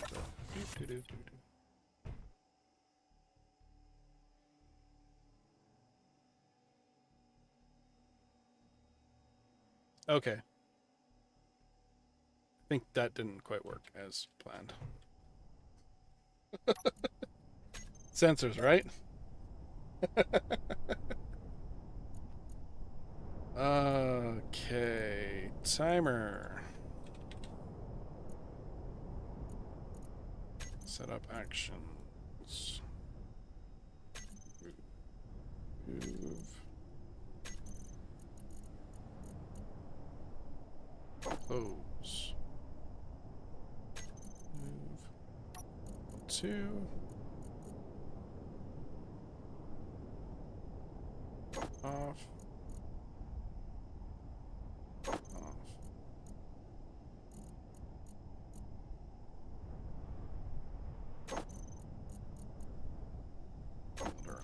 Speaker 1: So, okay. I think that didn't quite work as planned. Sensors, right? Okay. Timer. Set up actions. Move. Close. Move. 2. Off. Off. Order.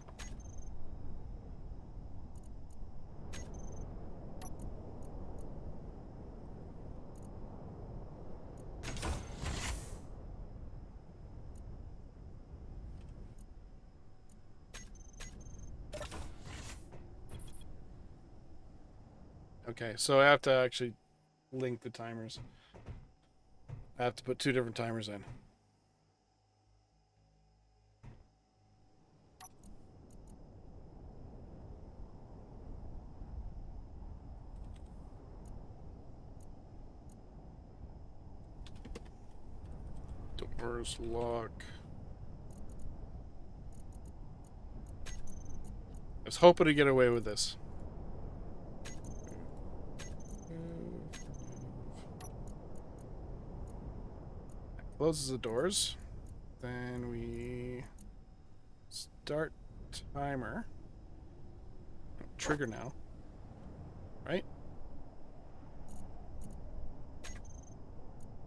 Speaker 1: Okay, so I have to actually link the timers. I have to put 2 different timers in. Doors lock. I was hoping to get away with this. Closes the doors. Then we start timer. Trigger now. right?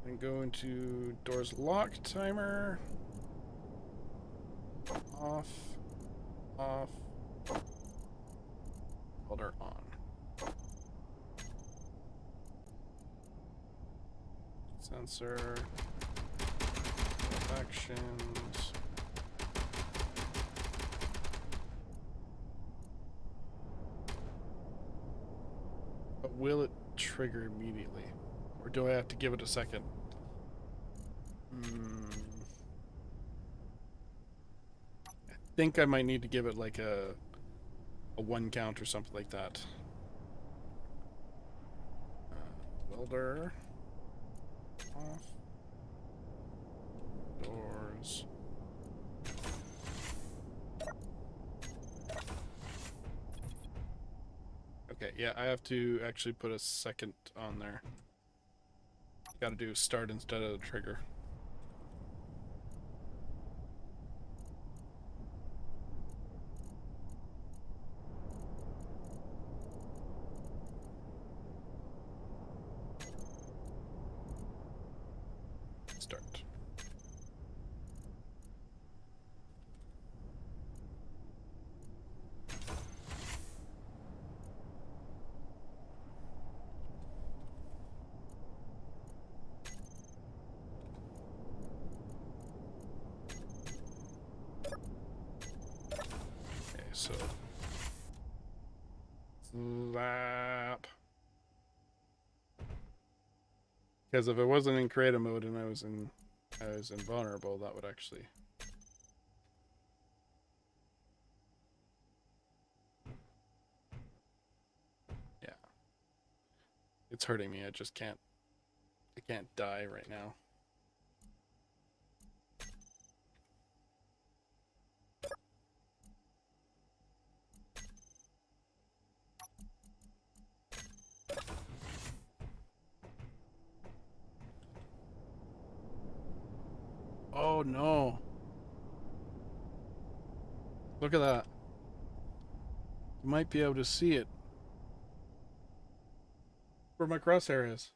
Speaker 1: And go into doors lock timer. Off. Off. Welder on. Sensor. Actions. But will it trigger immediately? Or do I have to give it a second? I think I might need to give it like a 1 count or something like that. Welder. Off. Doors. Okay, yeah, I have to actually put a second on there. Gotta do start instead of the trigger. Start. Okay, so slap. Because if it wasn't in creative mode and I was invulnerable, that would actually. Yeah. It's hurting me. I just can't. I can't die right now. Oh no. Look at that. You might be able to see it. Where my crosshair is.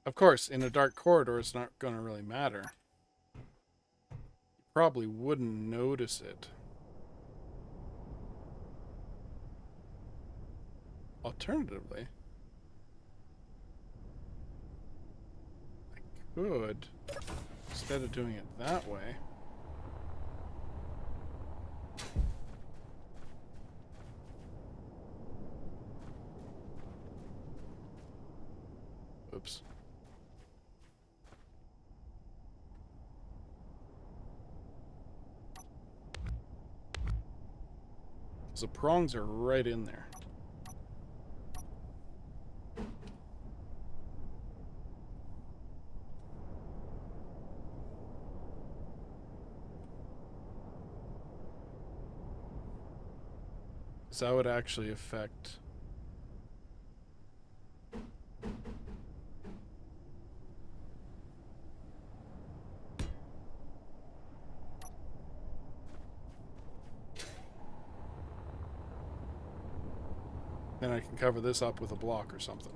Speaker 1: Of course, in a dark corridor, it's not going to really matter. You probably wouldn't notice it. Alternatively, I could, instead of doing it that way, oops. The prongs are right in there. So that would actually affect. Then I can cover this up with a block or something.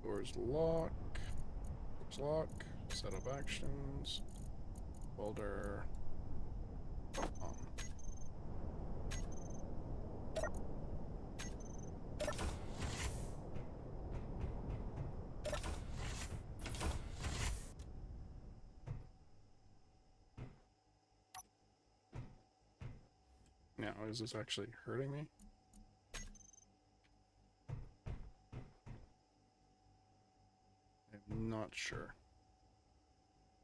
Speaker 1: Doors lock. Doors lock. Set up actions. Welder. On. Now, is this actually hurting me? I'm not sure.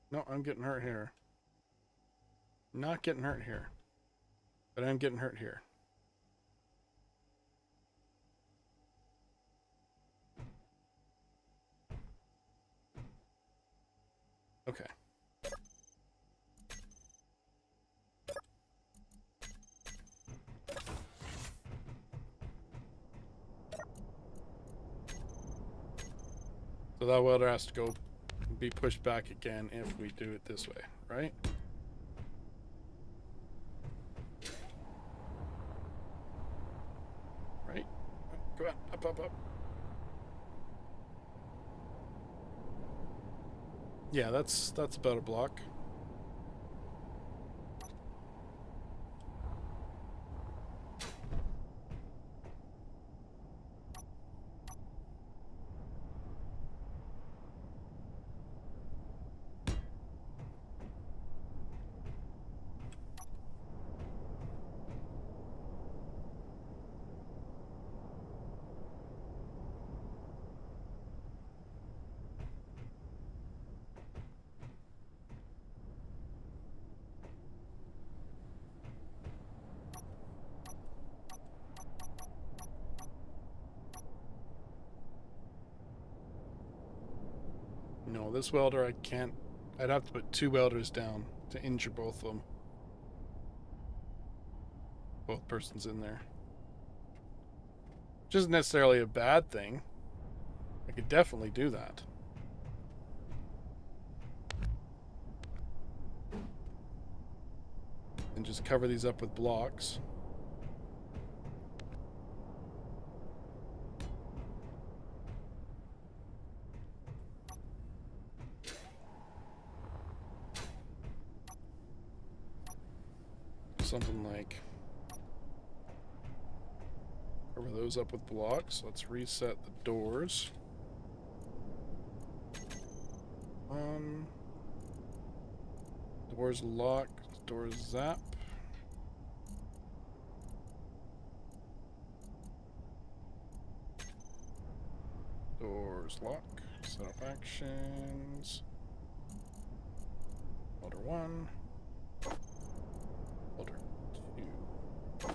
Speaker 1: No, I'm getting hurt here. Not getting hurt here. But I'm getting hurt here. Okay. So that welder has to go be pushed back again if we do it this way, right? Right? Come on, up, up, up. Yeah, that's about a block. No, this welder I can't. I'd have to put 2 welders down to injure both of them. Both persons in there. Which isn't necessarily a bad thing. I could definitely do that. And just cover these up with blocks. Something like cover those up with blocks. Let's reset the doors. Doors lock, doors zap. Doors lock, set up actions. Welder 1. Welder 2.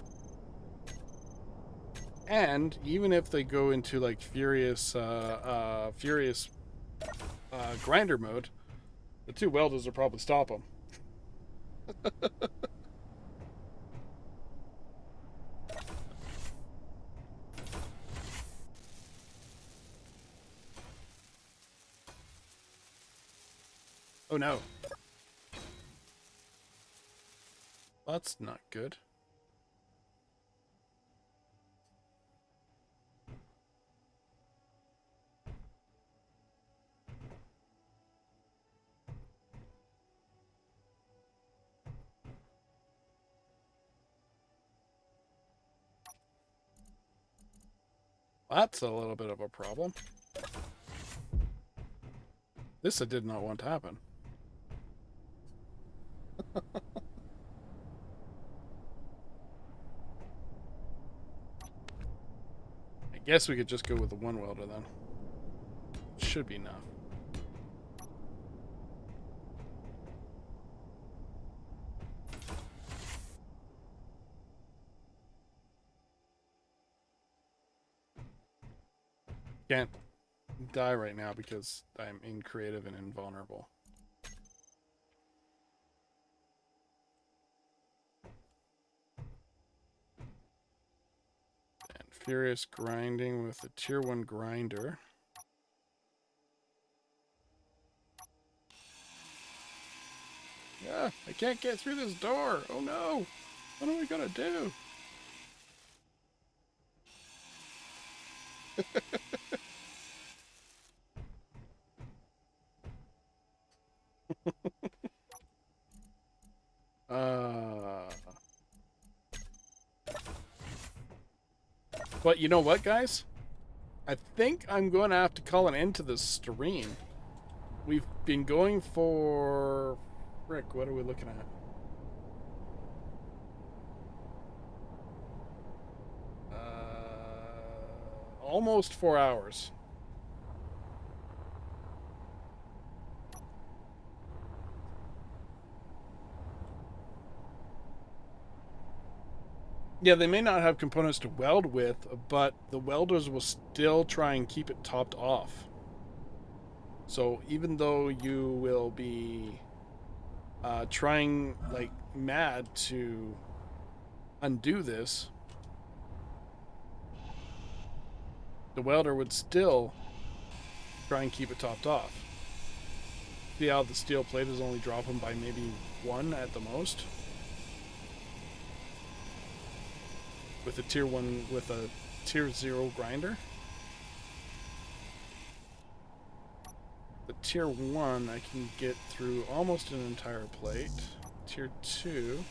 Speaker 1: And even if they go into like furious grinder mode, the 2 welders will probably stop them. Oh no. That's not good. That's a little bit of a problem. This I did not want to happen. I guess we could just go with the 1 welder then. Should be enough. Can't die right now because I'm increative and invulnerable. And furious grinding with the tier 1 grinder. Yeah, I can't get through this door. Oh no. What am I gonna do? But you know what, guys? I think I'm going to have to call an end to this stream. We've been going for... Frick, what are we looking at? Almost 4 hours. Yeah, they may not have components to weld with, but the welders will still try and keep it topped off. So even though you will be trying like mad to undo this, the welder would still try and keep it topped off. See how the steel plate is only dropping by maybe 1 at the most? With a tier 1, with a tier 0 grinder? The tier 1 I can get through almost an entire plate. Tier 2,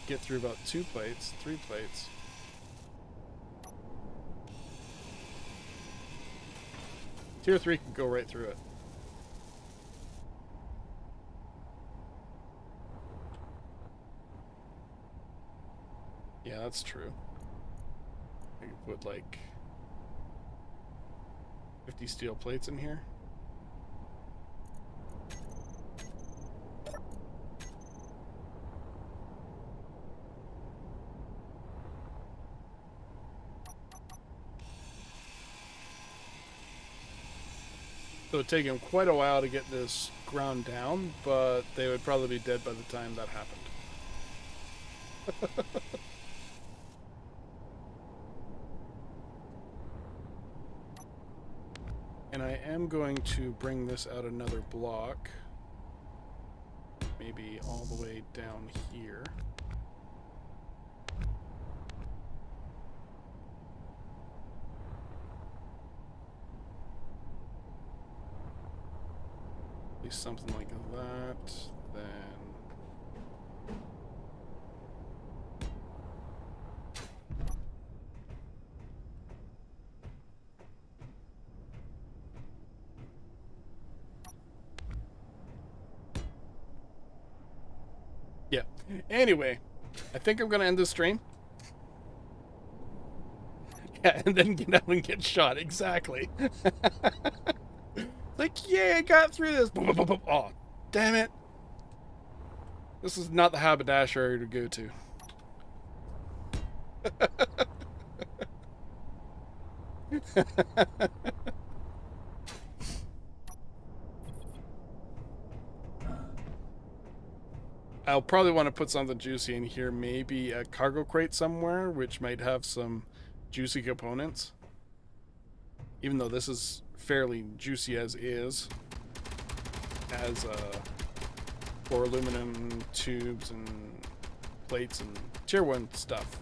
Speaker 1: get through about 2 plates, 3 plates. Tier 3 can go right through it. Yeah, that's true. I could put like 50 steel plates in here. So it would take them quite a while to get this ground down, but they would probably be dead by the time that happened. And I am going to bring this out another block. Maybe all the way down here. At least something like that. Then yeah. Anyway, I think I'm gonna end this stream. Yeah, and then get out and get shot. Exactly. Like, yay, I got through this. Oh, damn it. This is not the haberdashery to go to. I'll probably want to put something juicy in here. Maybe a cargo crate somewhere, which might have some juicy components. Even though this is fairly juicy as is. As for aluminum tubes and plates and tier 1 stuff.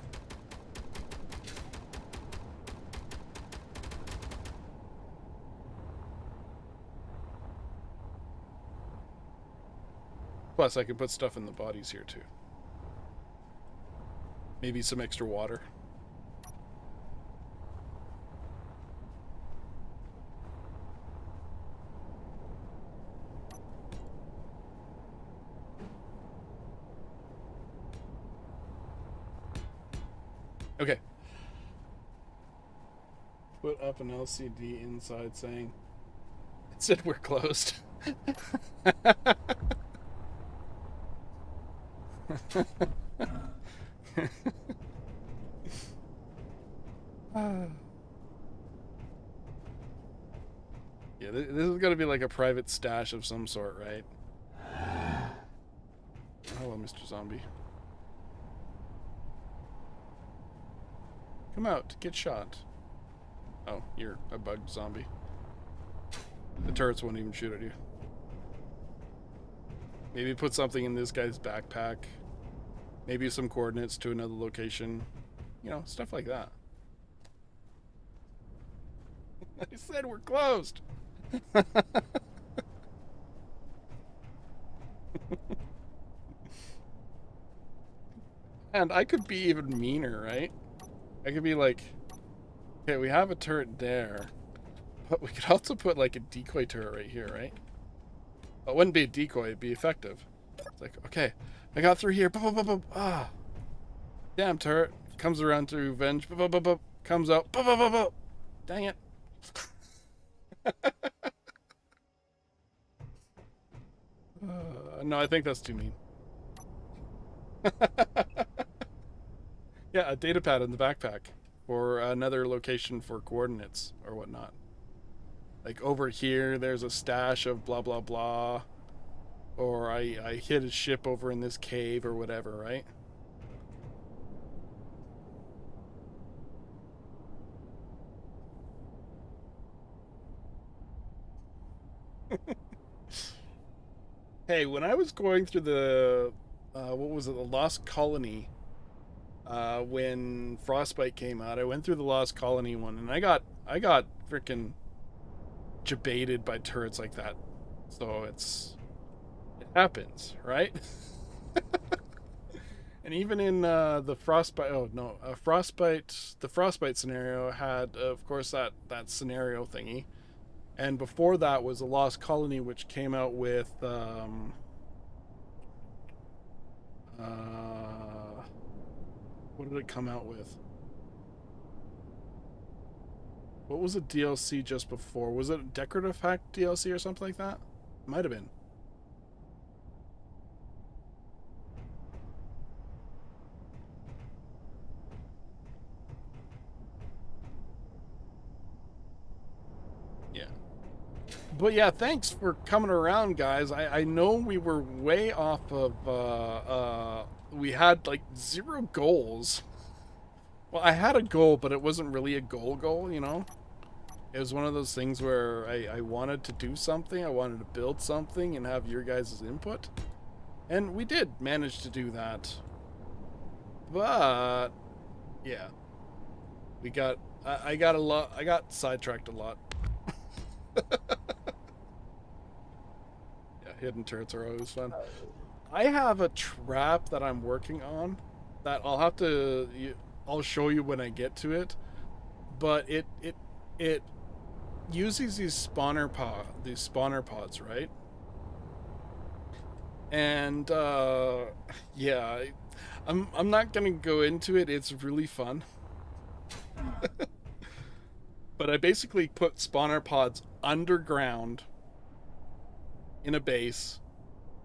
Speaker 1: Plus, I can put stuff in the bodies here too. Maybe some extra water. Okay. Put up an LCD inside saying, it said we're closed. Yeah, this is going to be like a private stash of some sort, right? Hello, Mr. Zombie. Come out, get shot. Oh, you're a bug zombie. The turrets won't even shoot at you. Maybe put something in this guy's backpack. Maybe some coordinates to another location. You know, stuff like that. I said we're closed. And I could be even meaner, right? I could be like, okay, we have a turret there, but we could also put like a decoy turret right here, right? Well, it wouldn't be a decoy, it'd be effective. It's like, okay, I got through here. Ah, damn turret comes around to revenge. Comes out. Dang it. No, I think that's too mean. Yeah, a data pad in the backpack or another location for coordinates or whatnot. Like over here, there's a stash of blah blah blah, or I hid a ship over in this cave or whatever, right? Hey, when I was going through the what was it, the Lost Colony, when Frostbite came out, I went through the Lost Colony one, and I got freaking jebaited by turrets like that. So it happens, right? And even in the Frostbite, oh no, Frostbite, the Frostbite scenario had, of course, that scenario thingy, and before that was a Lost Colony, which came out with what did it come out with? What was a DLC just before? Was it a Decorative Hack DLC or something like that? Might have been. Yeah. But yeah, thanks for coming around, guys. I know we were way off of. We had like zero goals. Well, I had a goal, but it wasn't really a goal, you know? It was one of those things where I wanted to do something, I wanted to build something and have your guys' input. And we did manage to do that. But, yeah. I got a lot, I got sidetracked a lot. Yeah, hidden turrets are always fun. I have a trap that I'm working on that I'll show you when I get to it. But it uses these spawner pods, right? And yeah, I'm not gonna go into it. It's really fun. But I basically put spawner pods underground in a base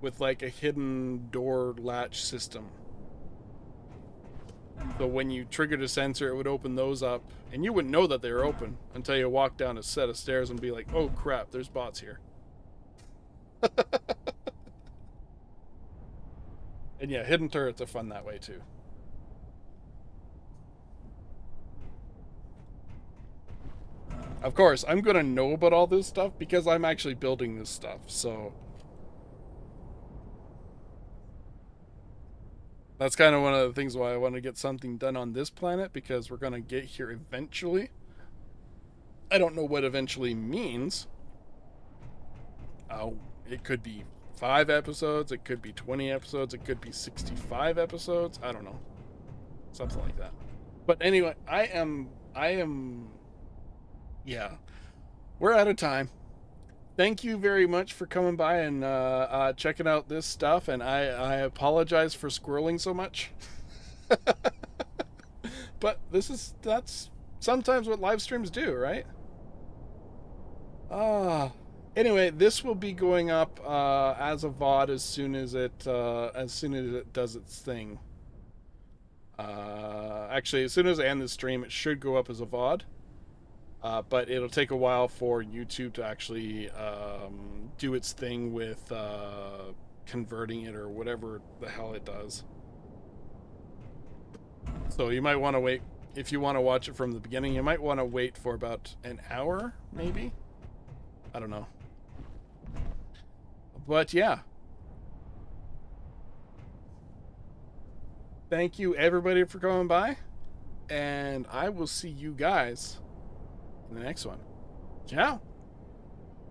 Speaker 1: with like a hidden door latch system. So when you triggered a sensor, it would open those up, and you wouldn't know that they were open until you walk down a set of stairs and be like, "Oh crap, there's bots here." And yeah, hidden turrets are fun that way too. Of course, I'm gonna know about all this stuff because I'm actually building this stuff. So that's kind of one of the things why I want to get something done on this planet, because we're gonna get here eventually. I don't know what eventually means. It could be 5 episodes, it could be 20 episodes, it could be 65 episodes. I don't know, something like that. But anyway, yeah, we're out of time. Thank you very much for coming by and checking out this stuff. And I apologize for squirreling so much. But that's sometimes what live streams do, right? Ah. Anyway, this will be going up as a VOD as soon as it does its thing. Actually, as soon as I end the stream, it should go up as a VOD. But it'll take a while for YouTube to actually do its thing with converting it or whatever the hell it does. So you might want to wait. If you want to watch it from the beginning, you might want to wait for about an hour, maybe. I don't know. But yeah. Thank you, everybody, for coming by. And I will see you guys in the next one. Ciao.